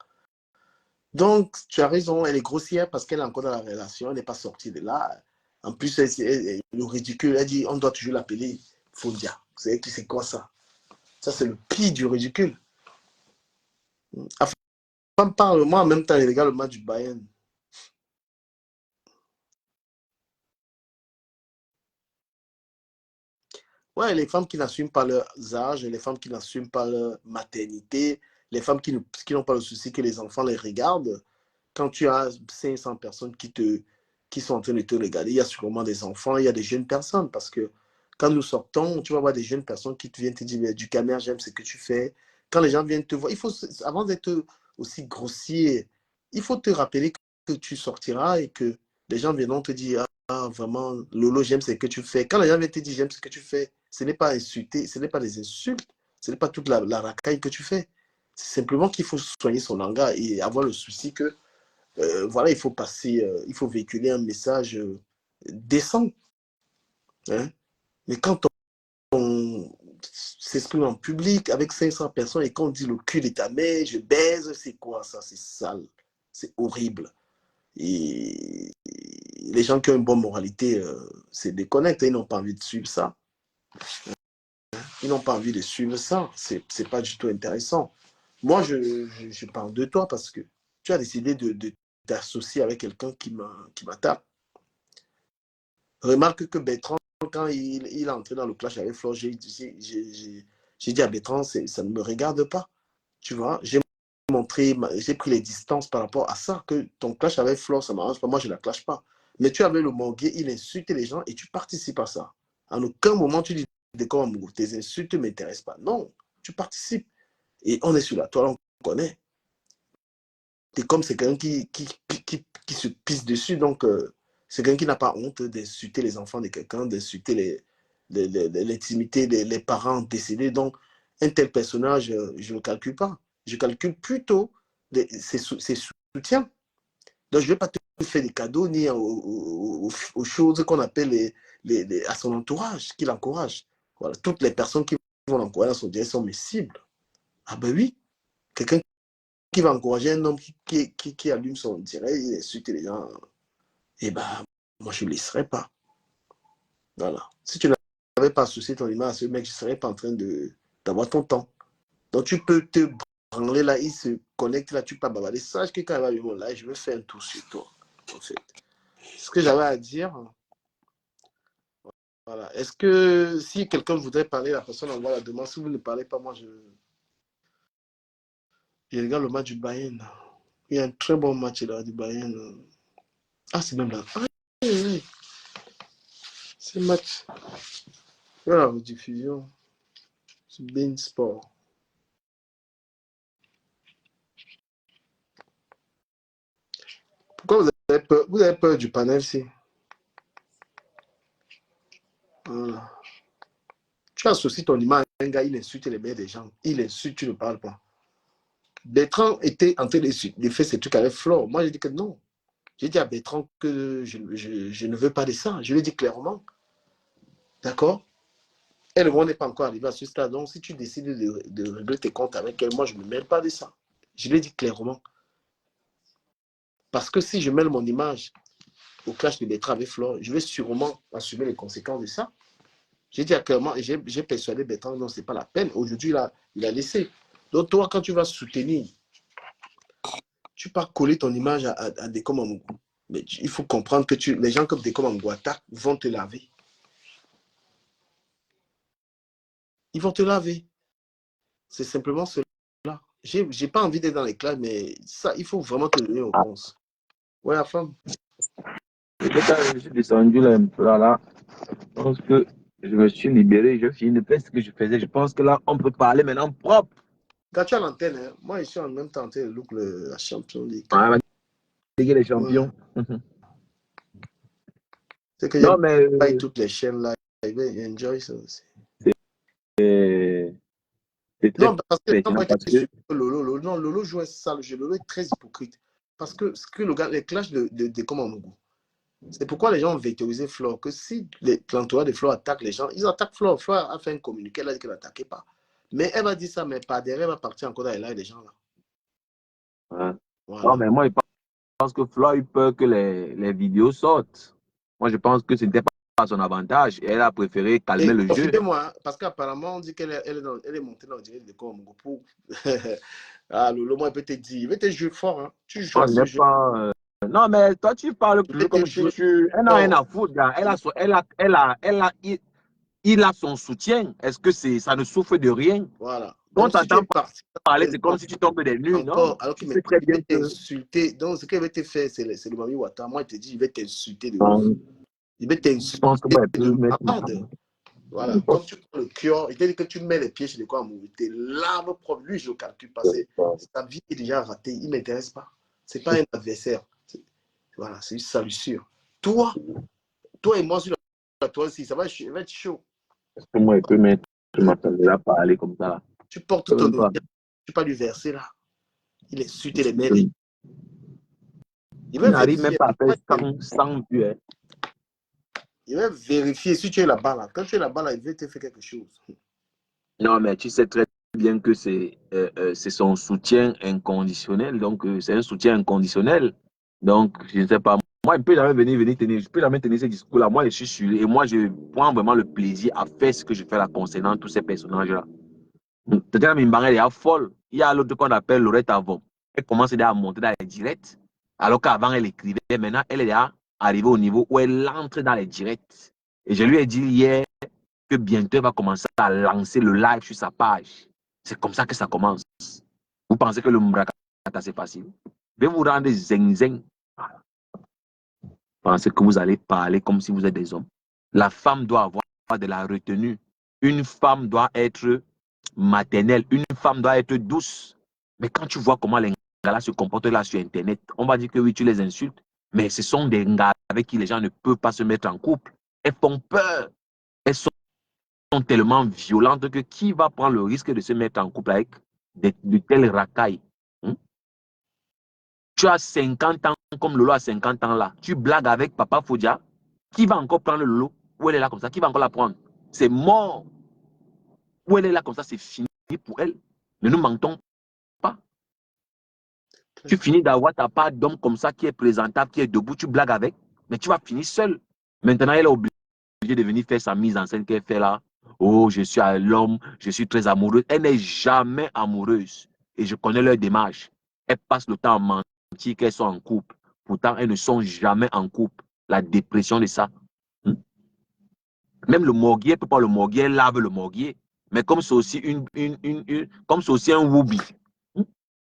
Donc, tu as raison, elle est grossière parce qu'elle est encore dans la relation, elle n'est pas sortie de là. En plus, le ridicule, elle dit, on doit toujours l'appeler Fondia. C'est quoi ça? Ça, c'est le pire du ridicule. Enfin, parle-moi en même temps, il regarde le match du Bayern. Ouais, les femmes qui n'assument pas leur âge, les femmes qui n'assument pas leur maternité, les femmes qui n'ont pas le souci que les enfants les regardent. Quand tu as 500 personnes qui sont en train de te regarder, il y a sûrement des enfants, il y a des jeunes personnes. Parce que quand nous sortons, tu vas voir des jeunes personnes qui viennent te dire, du caméra, j'aime ce que tu fais. Quand les gens viennent te voir, avant d'être aussi grossier, il faut te rappeler que tu sortiras et que les gens viendront te dire, ah, vraiment, Lolo, j'aime ce que tu fais. Quand les gens viennent te dire, j'aime ce que tu fais, ce n'est pas insulter, ce n'est pas des insultes, ce n'est pas toute la racaille que tu fais. C'est simplement qu'il faut soigner son langage et avoir le souci que voilà, il faut il faut véhiculer un message décent. Hein? Mais quand on s'exprime en public avec 500 personnes et qu'on dit le cul de ta mère, je baise, c'est quoi ça? C'est sale, c'est horrible. Et les gens qui ont une bonne moralité se déconnectent, ils n'ont pas envie de suivre ça. Ils n'ont pas envie de suivre ça. C'est pas du tout intéressant. Moi, je parle de toi parce que tu as décidé de t'associer avec quelqu'un qui m'attaque. Remarque que Bertrand, quand il est entré dans le clash avec Flore, j'ai dit à Bertrand, ça ne me regarde pas. Tu vois, j'ai pris les distances par rapport à ça, que ton clash avec Flore, ça ne m'arrange pas. Moi, je ne la clash pas. Mais tu avais le Morguier, il insulte les gens et tu participes à ça. En aucun moment, tu dis, tes insultes ne m'intéressent pas. Non, tu participes. Et on est sur la toile, on connaît. Et comme c'est quelqu'un qui se pisse dessus, donc c'est quelqu'un qui n'a pas honte d'insulter les enfants de quelqu'un, d'insulter l'intimité des parents décédés. Donc, un tel personnage, je ne le calcule pas. Je calcule plutôt ses soutiens. Donc, je ne vais pas te faire des cadeaux ni aux choses qu'on appelle à son entourage, qui l'encourage. Voilà. Toutes les personnes qui vont l'encourager dans son direct sont mes cibles. Ah ben oui, quelqu'un qui va encourager un homme qui allume son direct, il insulte les gens. Eh ben, moi, je ne le laisserai pas. Voilà. Si tu n'avais pas associé ton image à ce mec, je ne serais pas en train d'avoir ton temps. Donc, tu peux te branler là, il se connecte là, tu peux bavarder. Sache que quand il va venir mon live, je vais faire un tour sur toi. En fait. Ce que j'avais à dire, voilà. Est-ce que si quelqu'un voudrait parler, la personne envoie la demande. Si vous ne parlez pas, moi, je regarde le match du Bayern. Il y a un très bon match là du Bayern. Ah, c'est même là. Ah, oui. C'est match. Voilà, la rediffusion. C'est Bein Sport. Pourquoi vous avez peur du panel, si? Voilà. Tu associes ton image à un gars, il insulte les mères des gens. Il insulte, tu ne parles pas. Bertrand était en train de faire ces trucs avec Flore. Moi, j'ai dit que non. J'ai dit à Bertrand que je ne veux pas de ça. Je lui ai dit clairement. D'accord? Et le monde n'est pas encore arrivé à ce stade. Donc, si tu décides de régler tes comptes avec elle, moi, je ne me mêle pas de ça. Je lui ai dit clairement. Parce que si je mêle mon image au clash de Bertrand avec Flore, je vais sûrement assumer les conséquences de ça. J'ai dit clairement, j'ai persuadé Bertrand, non, ce n'est pas la peine. Aujourd'hui, il a laissé. Donc, toi, quand tu vas soutenir, tu peux coller ton image à Décom Amougou. Mais il faut comprendre que les gens comme Décom Amouata vont te laver. Ils vont te laver. C'est simplement cela. J'ai pas envie d'être dans les classes, mais ça, il faut vraiment te donner aux réponses. Ouais, la femme. Et quand je suis descendu là, un peu là, je pense que je me suis libéré, je finis de faire ce que je faisais. Je pense que là, on peut parler maintenant propre. Quand tu as l'antenne, hein, moi, je suis en même temps en train de look la Champions League. Ah, les champions. Ouais. C'est que Non, mais pas toutes les chaînes là, ils enjoy ça aussi. c'est très Non, parce que les gens pertinent vont parce être que sur Lolo. Non, Lolo joue un sale jeu. Lolo est très hypocrite. Parce que ce que le gars, les clashs de Komamougou, c'est pourquoi les gens ont vectorisé Flore. Que si l'entourage de Flore attaque les gens, ils attaquent Flore. Flore a fait un communiqué, elle a dit qu'elle n'attaquait pas. Mais elle va dire ça, mais pas derrière, elle va partir encore dans les lives des gens là. ouais. Voilà. Non, mais moi, je pense que Floyd peut que les vidéos sortent. Moi, je pense que ce n'était pas à son avantage. Elle a préféré calmer le jeu. Confirmez-moi, hein, parce qu'apparemment, on dit qu'elle est montée dans le direct de Komamougou pour. Ah, Lolo, moi, il peut te dire, il va te jouer fort. Hein. Tu joues à ce jeu. Pas, non, mais toi, tu parles Il va comme te si jouer tu. Elle n'a rien à foutre. Là. Il a son soutien. Est-ce que ça ne souffre de rien? Voilà. Quand Donc, si tu es t'entends parti, parler, c'est comme si tu tombes des nues. Non, encore, alors tu qu'il sais très va bien que. t'insulter. Donc, ce qu'il va te faire, c'est le Mami Wata. Moi, il te dit, il va t'insulter de ouf. Il va Je t'insulter pense que moi, elle peut de mettre. malade. Voilà. Comme tu prends le cœur, il te dit que tu mets les pieds chez les quoi, tes larmes propres. Lui, je ne calcule pas. Sa vie est déjà ratée. Il ne m'intéresse pas. Ce n'est pas un adversaire. Voilà, c'est une salissure. Toi et moi, sur toi aussi, ça va être chaud. Est-ce que moi, elle peut mettre. Je m'attendais à parler comme ça. Tu portes ton nom. Tu ne peux pas lui verser là. Il insulte les mères. Il va n'arrive même vérifier. pas à faire 100 vues. Hein. Il va vérifier si tu es là-bas là. Quand tu es là-bas là, il va te faire quelque chose. Non, mais tu sais très bien que c'est son soutien inconditionnel. Donc, c'est un soutien inconditionnel. Donc, je ne sais pas. Moi, il ne peut jamais venir tenir. Je peux jamais tenir ce discours-là. Moi, je suis sûr. Et moi, je prends vraiment le plaisir à faire ce que je fais là concernant tous ces personnages-là. Peut-être que Mimbarel est folle. Il y a l'autre qu'on appelle Lorette Avon. Elle commence déjà à monter dans les directs. Alors qu'avant, elle écrivait. Maintenant, elle est déjà arrivée au niveau où elle entre dans les directs. Et je lui ai dit hier que bientôt, elle va commencer à lancer le live sur sa page. C'est comme ça que ça commence. Vous pensez que le Mbrakata, c'est facile? Je vais vous rendre zing-zing. Vous pensez que vous allez parler comme si vous êtes des hommes. La femme doit avoir de la retenue. Une femme doit être maternelle. Une femme doit être douce. Mais quand tu vois comment les gars se comportent là sur Internet, on va dire que oui, tu les insultes. Mais ce sont des gars avec qui les gens ne peuvent pas se mettre en couple. Elles font peur. Elles sont tellement violentes que qui va prendre le risque de se mettre en couple avec de telles racailles? Tu as 50 ans comme Lolo a 50 ans là. Tu blagues avec Papa Fodia. Qui va encore prendre le Lolo? Où elle est là comme ça? Qui va encore la prendre? C'est mort. Où elle est là comme ça, c'est fini pour elle. Ne nous mentons pas. Tu finis d'avoir ta part d'homme comme ça qui est présentable, qui est debout, tu blagues avec, mais tu vas finir seul. Maintenant, elle est obligée de venir faire sa mise en scène qu'elle fait là. Oh, je suis l'homme, je suis très amoureuse. Elle n'est jamais amoureuse. Et je connais leur démarche. Elles passent le temps à mentir qu'elles sont en couple. Pourtant, elles ne sont jamais en couple. La dépression de ça. Même le morguier, elle peut pas le morguier, elle lave le morguier. Mais comme c'est aussi comme c'est aussi un woubi.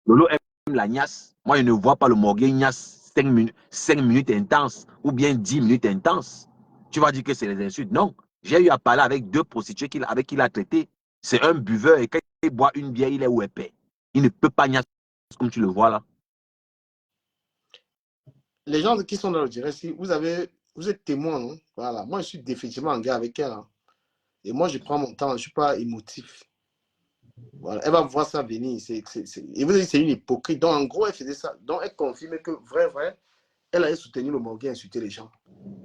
Lolo aime la gnasse. Moi, je ne vois pas le morguier gnasse 5 minutes intenses ou bien 10 minutes intenses. Tu vas dire que c'est les insultes. Non. J'ai eu à parler avec 2 prostituées avec qui il a traité. C'est un buveur et quand il boit une bière, il est où épais. Il ne peut pas gnasse comme tu le vois là. Les gens qui sont dans le direct, vous êtes témoin, non? Voilà. Moi, je suis définitivement en gars avec elle. Hein. Et moi, je prends mon temps, je ne suis pas émotif. Voilà. Elle va voir ça venir. Et vous dites c'est une hypocrite. Donc, en gros, elle faisait ça. Donc, elle confirme que, vrai, elle allait soutenir le morgue et insulter les gens.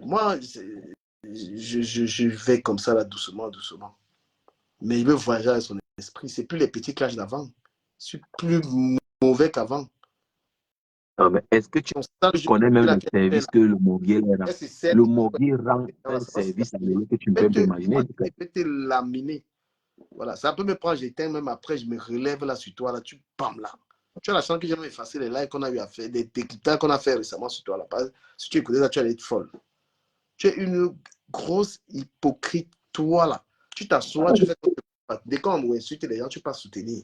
Moi, je vais comme ça, là, doucement. Mais il veut voyager avec son esprit. C'est plus les petits clashs d'avant. Je suis plus mauvais qu'avant. Non, mais est-ce que tu connais même le service que le morguier rend? Le morguier rend un service à l'eau que tu ne peux pas imaginer. Il peut te laminer. Voilà, ça peut me prendre, j'éteins même après, je me relève là sur toi, là, tu pam là. Tu as la chance que j'ai même effacé les lives qu'on a eu à faire, des décryptages qu'on a fait récemment sur toi là. Si tu écoutais ça, tu allais être folle. Tu es une grosse hypocrite, toi là. Tu t'assois, tu fais comme Dès qu'on insulte les gens, tu peux soutenir.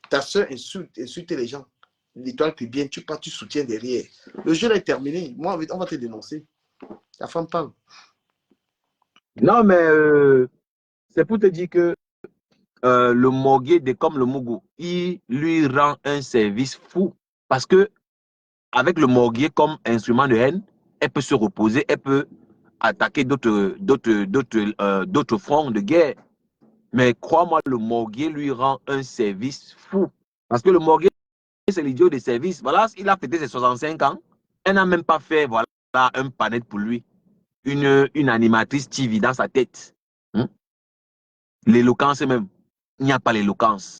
Ta soeur insulte les gens. L'étoile puis bien, tu soutiens derrière. Le jeu est terminé. Moi, on va te dénoncer. La femme parle. Non, mais c'est pour te dire que le Mogué, comme le Mougou, il lui rend un service fou. Parce que avec le Mogué comme instrument de haine, elle peut se reposer, elle peut attaquer d'autres fronts de guerre. Mais crois-moi, le Mogué lui rend un service fou. Parce que le Mogué, c'est l'idiot des services. Voilà, il a fêté ses 65 ans. Elle n'a même pas fait voilà, un panel pour lui. Une animatrice TV dans sa tête. Hein? L'éloquence même. Il n'y a pas l'éloquence.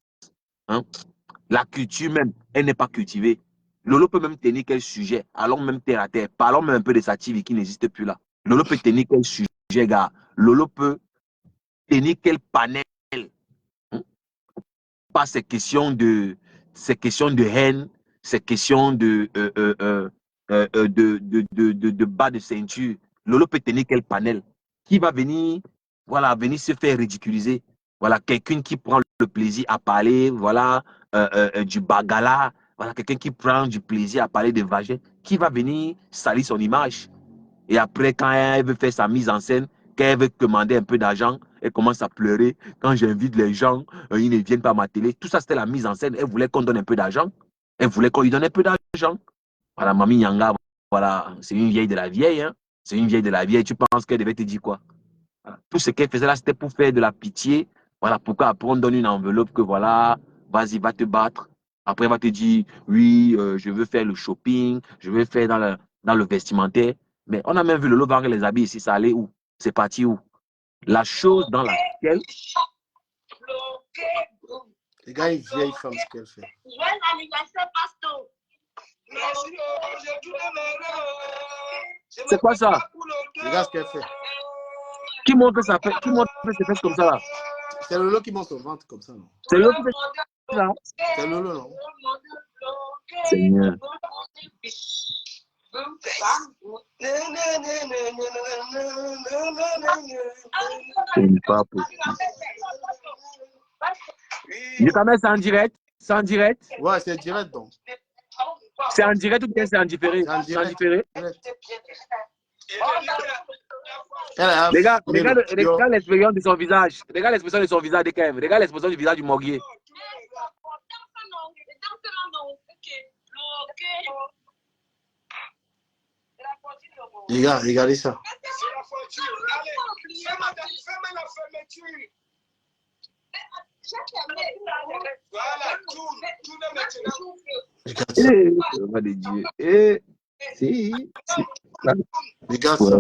Hein? La culture même, elle n'est pas cultivée. Lolo peut même tenir quel sujet. Allons même terre à terre. Parlons même un peu de sa TV qui n'existe plus là. Lolo peut tenir quel sujet, gars. Lolo peut tenir quel panel. Hein? Pas ces questions de haine, ces questions de bas de ceinture. Lolo peut tenir quel panel? Qui va venir, voilà, venir se faire ridiculiser? Voilà, quelqu'un qui prend le plaisir à parler, voilà, du bagala, voilà, quelqu'un qui prend du plaisir à parler de vagin, qui va venir salir son image? Et après, quand elle veut faire sa mise en scène, quand elle veut demander un peu d'argent, elle commence à pleurer. Quand j'invite les gens, ils ne viennent pas à ma télé. Tout ça, c'était la mise en scène. Elle voulait qu'on donne un peu d'argent. Elle voulait qu'on lui donne un peu d'argent. Voilà, Mamie Nyanga, voilà, c'est une vieille de la vieille. Hein. C'est une vieille de la vieille. Tu penses qu'elle devait te dire quoi? Voilà. Tout ce qu'elle faisait là, c'était pour faire de la pitié. Voilà, pourquoi après on donne une enveloppe que voilà, vas-y, va te battre. Après, elle va te dire, oui, je veux faire le shopping, je veux faire dans le vestimentaire. Mais on a même vu le lot vendre les habits ici, ça allait où? C'est parti où? La chose dans laquelle... Les gars, une vieille femme, ce qu'elle fait. Joyeux anniversaire, Pasto. C'est quoi ça? Regarde ce qu'elle fait. Qui montre ça fait? Qui montre ses fesses comme ça là? C'est Lolo qui monte son ventre comme ça, non? C'est Lolo qui fait ça? C'est Lolo, non? Seigneur. C'est pas possible. Je quand même, c'est en direct? C'est en direct? Ouais, c'est direct donc. C'est en direct ou bien c'est en différé? C'est en différé. Regarde Regarde l'expression de son visage. Regarde l'expression de son visage de Kev. Regarde l'expression du visage du Moguier. Regardez ça. Regarde ça.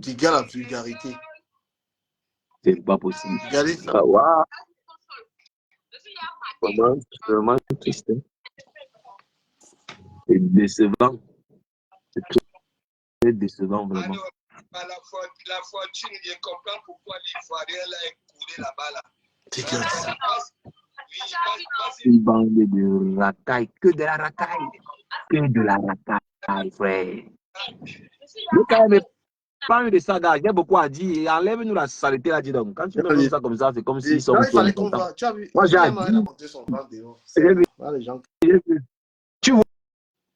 Tu gars la vulgarité. C'est pas possible. Regardez ça. Ah, wow. Vraiment triste. C'est décevant. C'est très décevant, vraiment. La fortune, je comprends pourquoi l'Ivoirien l'a écoulé là-bas. Là. Regarde ça. Une bande de racailles, que de la racaille. Que de la racaille, frère. Mais quand même, pas de ça, gars. J'ai beaucoup à dire. Enlève-nous la saleté là, dis donc. Quand tu me ça comme ça, c'est comme s'ils sont. Il fallait qu'on va. Tu as vu? Moi, j'ai monté son ventre dehors. Les gens. Tu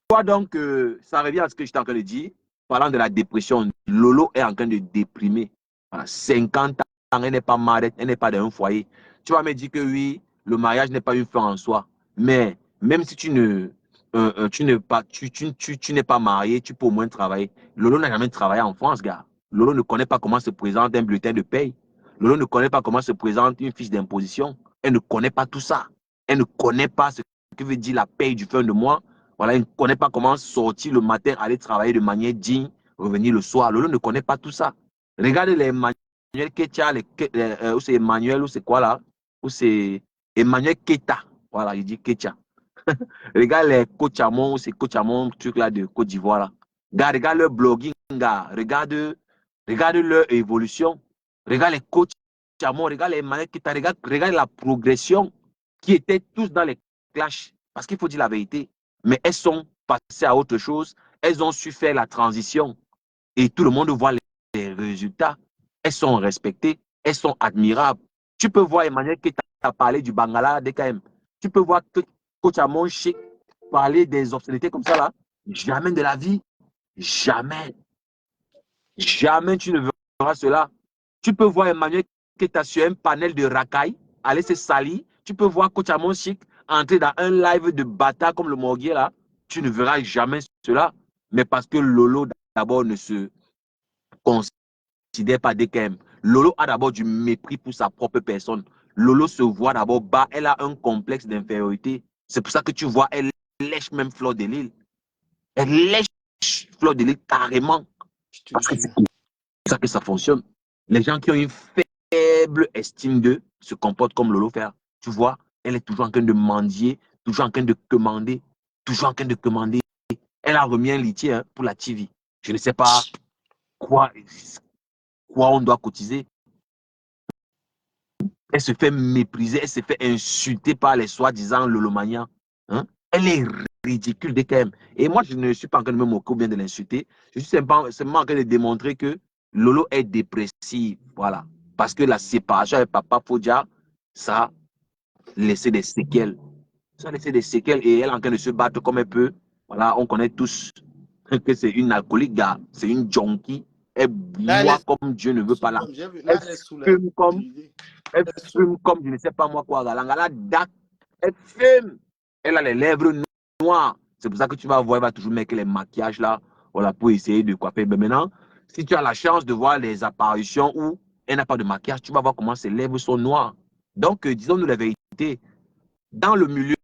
vois donc que ça revient à ce que j'étais en train de dire. Parlant de la dépression, Lolo est en train de déprimer. Voilà, 50 ans, elle n'est pas mariée, elle n'est pas dans un foyer. Tu vas me dire que oui, le mariage n'est pas une fin en soi. Mais même si tu n'es pas marié, tu peux au moins travailler. Lolo n'a jamais travaillé en France, gars. Lolo ne connaît pas comment se présente un bulletin de paye. Lolo ne connaît pas comment se présente une fiche d'imposition. Elle ne connaît pas tout ça. Elle ne connaît pas ce que veut dire la paye du fin de mois. Voilà, il ne connaît pas comment sortir le matin, aller travailler de manière digne, revenir le soir. Lolo ne connaît pas tout ça. Regardez les Emmanuel Ketia, ou c'est Emmanuel, ou c'est quoi là? Ou c'est Emmanuel Keta. Voilà, il dit Ketia. Regarde les Kochamon, ou c'est Kochamon, truc là de Côte d'Ivoire là. Regarde leur blogging, gars. Regarde leur évolution. Regarde les Kochamon, regarde les Emmanuel Keta, regarde la progression qui étaient tous dans les clashs. Parce qu'il faut dire la vérité. Mais elles sont passées à autre chose. Elles ont su faire la transition. et tout le monde voit les résultats. Elles sont respectées, elles sont admirables. Tu peux voir Emmanuel qui t'a parlé du Bangala DKM. Tu peux voir que Coach Amon Sheikh parler des obscénités comme ça là. Jamais de la vie. Jamais. Jamais tu ne verras cela. Tu peux voir Emmanuel qui est sur un panel de racailles, aller se salir. Tu peux voir Coach Amon Sheikh entrer dans un live de bâtard comme le Morguier là. Tu ne verras jamais cela. Mais parce que Lolo d'abord ne se considère pas DKM. Lolo a d'abord du mépris pour sa propre personne. Lolo se voit d'abord bas. Elle a un complexe d'infériorité. C'est pour ça que tu vois, elle lèche même Fleur de Lille. Elle lèche Fleur de Lille carrément. Parce que c'est comme ça que ça fonctionne. Les gens qui ont une faible estime d'eux se comportent comme Lolo fait. Tu vois, elle est toujours en train de mendier, toujours en train de commander, toujours en train de commander. Elle a remis un litier pour la TV. Je ne sais pas quoi on doit cotiser. Elle se fait mépriser, elle se fait insulter par les soi-disant Lolomaniens. Hein? Elle est ridicule dès qu'elle. Et moi, je ne suis pas en train de me moquer ou bien de l'insulter. Je suis simplement en train de démontrer que Lolo est dépressive. Voilà. Parce que la séparation avec Papa Fodia, ça a laissé des séquelles. Ça a laissé des séquelles et elle est en train de se battre comme elle peut. Voilà, on connaît tous que c'est une alcoolique, gars. C'est une junkie. Elle boit comme Dieu ne veut pas là. Elle fume comme je ne sais pas moi quoi. Elle fume. Elle a les lèvres noires. C'est pour ça que tu vas voir, elle va toujours mettre les maquillages là, voilà, pour essayer de coiffer. Mais maintenant, si tu as la chance de voir les apparitions où elle n'a pas de maquillage, tu vas voir comment ses lèvres sont noires. Donc, disons-nous la vérité. Dans le milieu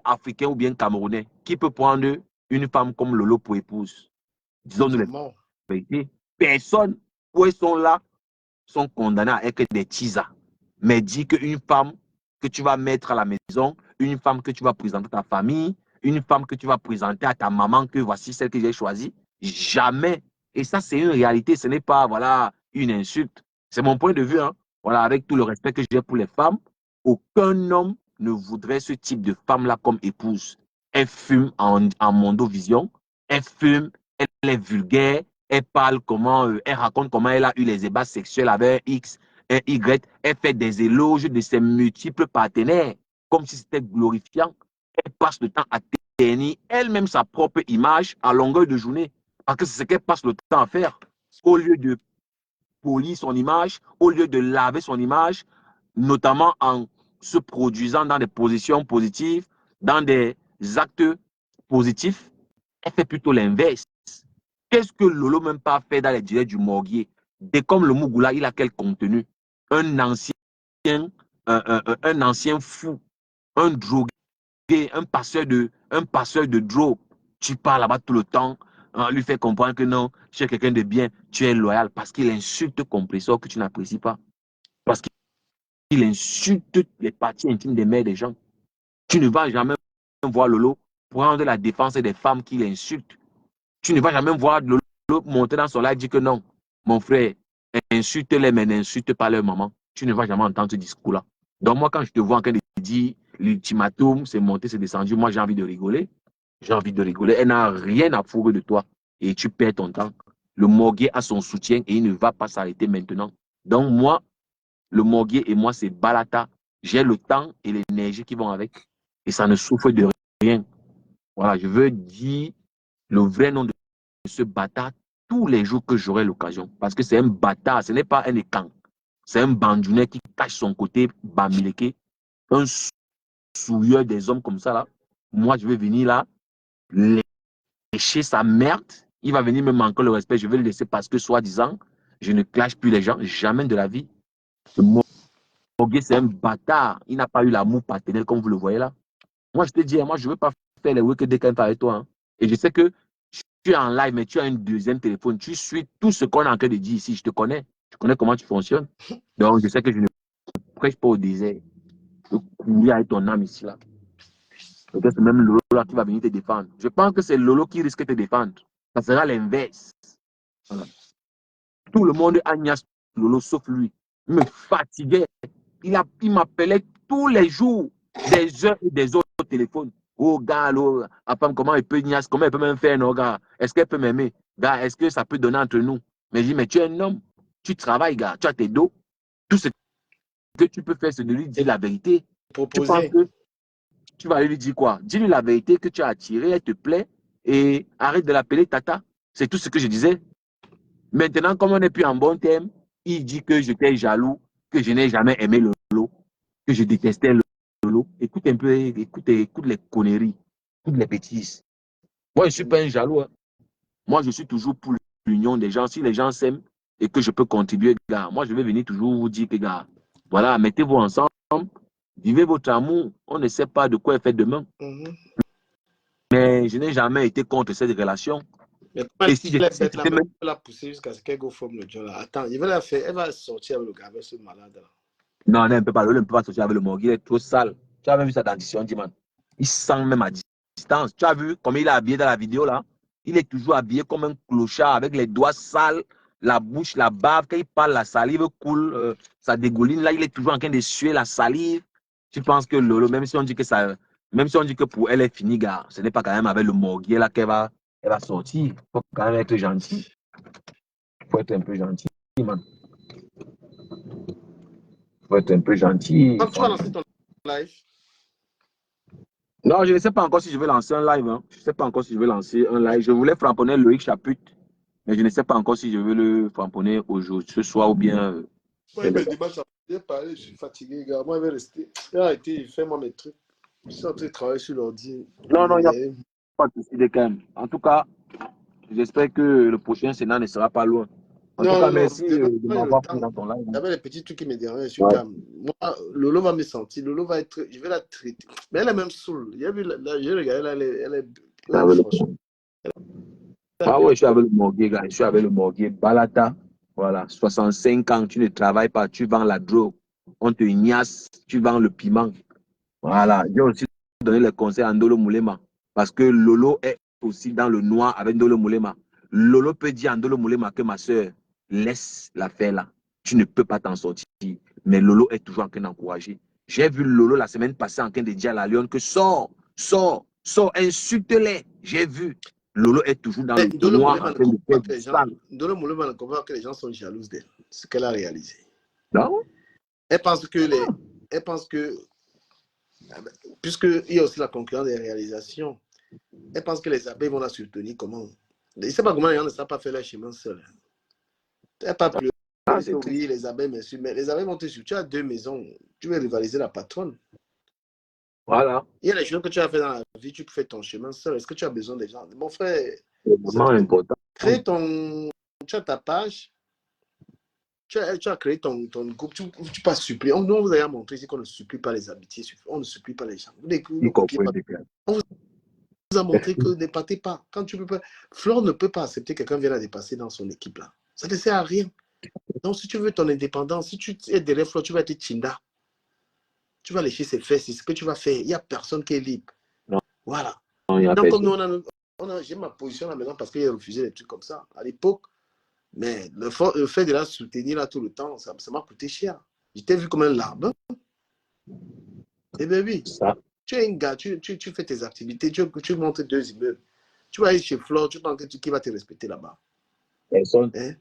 africain ou bien camerounais, qui peut prendre une femme comme Lolo pour épouse? Disons-nous la vérité. Personne, où ils sont là, sont condamnés à être des tisas. Mais dis qu'une femme que tu vas mettre à la maison, une femme que tu vas présenter à ta famille, une femme que tu vas présenter à ta maman, que voici celle que j'ai choisie, jamais. Et ça, c'est une réalité, ce n'est pas voilà, une insulte. C'est mon point de vue. Hein. Voilà, avec tout le respect que j'ai pour les femmes, aucun homme ne voudrait ce type de femme-là comme épouse. Elle fume en mondovision, elle fume, elle est vulgaire, elle parle comment, elle raconte comment elle a eu les ébats sexuels avec un X, un Y, elle fait des éloges de ses multiples partenaires, comme si c'était glorifiant. Elle passe le temps à ternir elle-même sa propre image à longueur de journée, parce que c'est ce qu'elle passe le temps à faire. Au lieu de polir son image, au lieu de laver son image, notamment en se produisant dans des positions positives, dans des actes positifs, elle fait plutôt l'inverse. Qu'est-ce que Lolo même pas fait dans les directs du Morguier? Dès comme le Mougoula, il a quel contenu? Un ancien fou, un drogué, un passeur de drogue. Tu parles là-bas tout le temps, hein, lui fait comprendre que non, tu es quelqu'un de bien, tu es loyal, parce qu'il insulte compresseur que tu n'apprécies pas. Parce qu'il insulte les parties intimes des mères des gens. Tu ne vas jamais voir Lolo prendre la défense des femmes qu'il insulte. Tu ne vas jamais voir Lolo monter dans son live et dire que non, mon frère, insulte-les, mais n'insulte pas leur maman. Tu ne vas jamais entendre ce discours-là. Donc moi, quand je te vois en train de dire l'ultimatum, c'est monté, c'est descendu, moi j'ai envie de rigoler. J'ai envie de rigoler. Elle n'a rien à fourrer de toi et tu perds ton temps. Le Morguier a son soutien et il ne va pas s'arrêter maintenant. Donc moi, le Morguier et moi, c'est Balata. J'ai le temps et l'énergie qui vont avec et ça ne souffre de rien. Voilà, je veux dire le vrai nom de ce bâtard tous les jours que j'aurai l'occasion. Parce que c'est un bâtard, ce n'est pas un écan. C'est un bandounet qui cache son côté bamileke, un souilleur des hommes comme ça là. Moi, je vais venir là, lécher sa merde. Il va venir me manquer le respect. Je vais le laisser parce que, soi-disant, je ne clash plus les gens. Jamais de la vie. Morguier, c'est un bâtard. Il n'a pas eu l'amour paternel comme vous le voyez là. Moi, je te dis, moi, je ne veux pas faire les week-ends avec toi. Hein. Et je sais que tu es en live, mais tu as un deuxième téléphone. Tu suis tout ce qu'on est en train de dire ici. Je te connais. Je connais comment tu fonctionnes. Donc, je sais que je ne prêche pas au désert. Je courir avec ton âme ici là. Peut-être c'est même Lolo là qui va venir te défendre. Je pense que c'est Lolo qui risque de te défendre. Ça sera l'inverse. Voilà. Tout le monde agnace Lolo sauf lui. Il me fatiguait. Il m'appelait tous les jours, des heures et des heures au téléphone. Oh gars, comment elle peut ignace, comment elle peut même faire, non gars? Est-ce qu'elle peut m'aimer? Gars, est-ce que ça peut donner entre nous? Mais je dis, mais tu es un homme, tu travailles, gars, tu as tes dos. Tout ce que tu peux faire, c'est de lui dire la vérité. Tu penses Proposer. que tu vas lui dire quoi? Dis-lui la vérité que tu as attirée, elle te plaît, et arrête de l'appeler Tata. C'est tout ce que je disais. Maintenant, comme on n'est plus en bon terme, il dit que j'étais jaloux, que je n'ai jamais aimé Lolo, que je détestais Lolo. Écoute un peu, écoute les conneries, toutes les bêtises. Moi, je ne suis pas un jaloux. Hein. Moi, je suis toujours pour l'union des gens. Si les gens s'aiment et que je peux contribuer, gars, moi, je vais venir toujours vous dire que, gars, voilà, mettez-vous ensemble, vivez votre amour. On ne sait pas de quoi est fait demain. Mais je n'ai jamais été contre cette relation. Mais comment Et si elle est si bête là, c'était même même... la pousser jusqu'à ce qu'elle go forme le John là. Attends, il va la faire, elle va sortir avec le gars, avec ce malade là. Non, elle ne peut pas, elle ne peut pas sortir avec le morgue. Il est trop sale. Tu as même vu sa dentition, Diman. Il sent même à distance. Tu as vu comme il est habillé dans la vidéo là? Il est toujours habillé comme un clochard avec les doigts sales, la bouche, la bave. Quand il parle, la salive coule, ça dégouline. Là, il est toujours en train de suer la salive. Tu penses que Lolo, même si on dit que ça, même si on dit que pour elle est fini, gars, ce n'est pas quand même avec le morgue là elle va sortir. Il faut quand même être gentil. Il faut être un peu gentil, man. Il faut être un peu gentil. Quand tu vas lancer ton live, Non, je ne sais pas encore si je vais lancer un live. Hein. Je ne sais pas encore si je vais lancer un live. Je voulais framponner Loïc Chaput, mais je ne sais pas encore si je veux le framponner aujourd'hui, ce soir ou bien. moi, il dimanche, ça bien parler, je suis fatigué, gars. Moi, je vais rester. Il a été, fais-moi mes trucs. Je suis en train de travailler sur l'ordi. Non, il n'y a pas de souci de quand même. En tout cas, j'espère que le prochain Sénat ne sera pas loin. En tout cas, merci de m'avoir pris dans ton live. Il y avait les petits trucs qui me dérangent, je suis calme. Moi, Lolo va me sentir, Lolo va être, je vais la traiter. Mais elle est même saoule. J'ai vu, j'ai regardé, là, elle est franchement. Ah ouais, je suis avec le morguier, gars. Je suis avec le morguier. Balata, voilà, 65 ans, tu ne travailles pas, tu vends la drogue. On te ignace, tu vends le piment. Voilà, j'ai aussi donné les conseils à Ndolo Moulema. Parce que Lolo est aussi dans le noir avec Ndolo Moulema. Lolo peut dire à Ndolo Moulema que ma soeur, laisse l'affaire là. Tu ne peux pas t'en sortir. Mais Lolo est toujours en train d'encourager. J'ai vu Lolo la semaine passée en train de dire à la Lyon que sors, insulte-les. J'ai vu. Lolo est toujours dans le noir en train de faire du sale. Ndolo Moulema ne comprend pas que les gens sont jalouses d'elle. Ce qu'elle a réalisé. Non? Elle pense que puisqu'il y a aussi la concurrence des réalisations, elle pense que les abeilles vont la soutenir comment. Je ne sais pas comment les gens ne savent pas faire leur chemin seul. Elle n'a pas pleuré, oui, les abeilles, monsieur, mais les abeilles vont te suivre. Tu as 2 maisons, tu veux rivaliser la patronne. Voilà. Il y a les choses que tu as fait dans la vie, tu peux faire ton chemin seul. Est-ce que tu as besoin des gens? Mon frère, c'est vraiment important. Crée tu as ta page, tu as créé ton groupe, tu ne pas supplier. On vous a montré ici qu'on ne supplie pas les habitués, on ne supplie pas les gens. On vous a montré que ne partez pas. Quand tu peux pas, Flore ne peut pas accepter que quelqu'un vienne la dépasser dans son équipe là. Ça ne sert à rien. Donc si tu veux ton indépendance, si tu es derrière Flore, tu vas être Chinda. Tu vas lécher ses fesses, c'est ce que tu vas faire. Il n'y a personne qui est libre. Non. Voilà. Non, donc comme nous, j'ai ma position à la maison parce qu'il a refusé des trucs comme ça à l'époque. Mais le fait de la soutenir là tout le temps, ça m'a coûté cher. Je t'ai vu comme un larbin. Eh bien oui. Ça. Tu es un gars, tu fais tes activités, tu montes 2 immeubles. Tu vas aller chez Flore, tu penses qui va te respecter là-bas. Personne. Hein?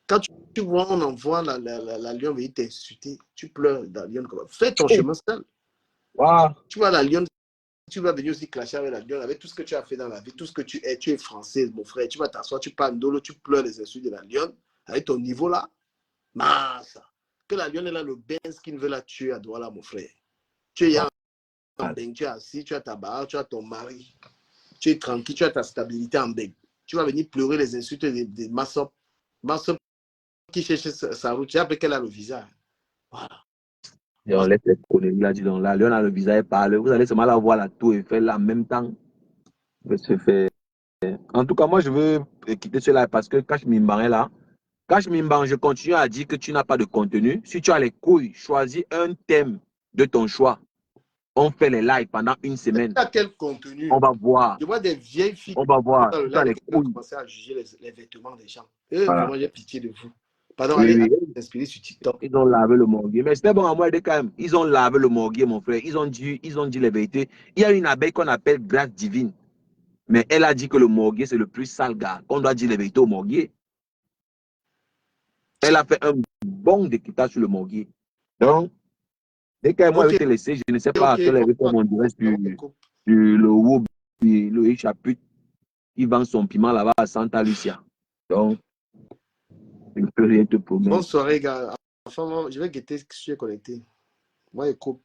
Quand tu vois, on envoie la Lyon venir t'insulter, tu pleures dans Lyon. Fais ton chemin seul. Wow. Tu vois la Lyon, tu vas venir aussi clasher avec la Lyon, avec tout ce que tu as fait dans la vie, tout ce que tu es français, mon frère. Tu vas t'asseoir, tu parles d'Olo, tu pleures les insultes de la Lyon, avec ton niveau là. Massa. Que la Lyon est là, le Benz qui ne veut la tuer à Douala, mon frère. Tu es en Beng, tu es assis, tu as ta barre, tu as ton mari. Tu es tranquille, tu as ta stabilité en Beng. Tu vas venir pleurer les insultes de Massop. Massop qui cherche sa route, tu as qu'elle a le visage. Voilà. Et on laisse les conneries là, dis donc. Là, Léon a le visage parle. Vous allez seulement la voir la tour Eiffel là en même temps. Se fait. En tout cas, moi, je veux quitter cela parce que Cash Mimban est là. Cash Mimban, je continue à dire que tu n'as pas de contenu. Si tu as les couilles, choisis un thème de ton choix. On fait les lives pendant 1 semaine. À quel contenu? On va voir. Je vois des vieilles filles. On va voir. Dans le live qui vont commencer à juger les vêtements des gens. Voilà. Vraiment, j'ai pitié de vous. Pardon, Oui, allez s'inspirer sur TikTok. Ils ont lavé le morguier. Mais c'était bon à moi quand même. Ils ont lavé le morguier, mon frère. Ils ont dit les vérités. Il y a une abeille qu'on appelle grâce divine. Mais elle a dit que le morguier, c'est le plus sale gars. Qu'on doit dire les vérités au morguier. Elle a fait un bon décryptage sur le morguier. Donc, dès qu'elle m'a été laissé, je ne sais pas à quelle heure on dirait sur le Wob, le chapitre, il vend son piment là-bas à Santa Lucia. Donc, je ne peux rien te promettre. Bonne soirée, gars. Enfin, moi, je vais guetter si tu es connecté. Moi, je coupe.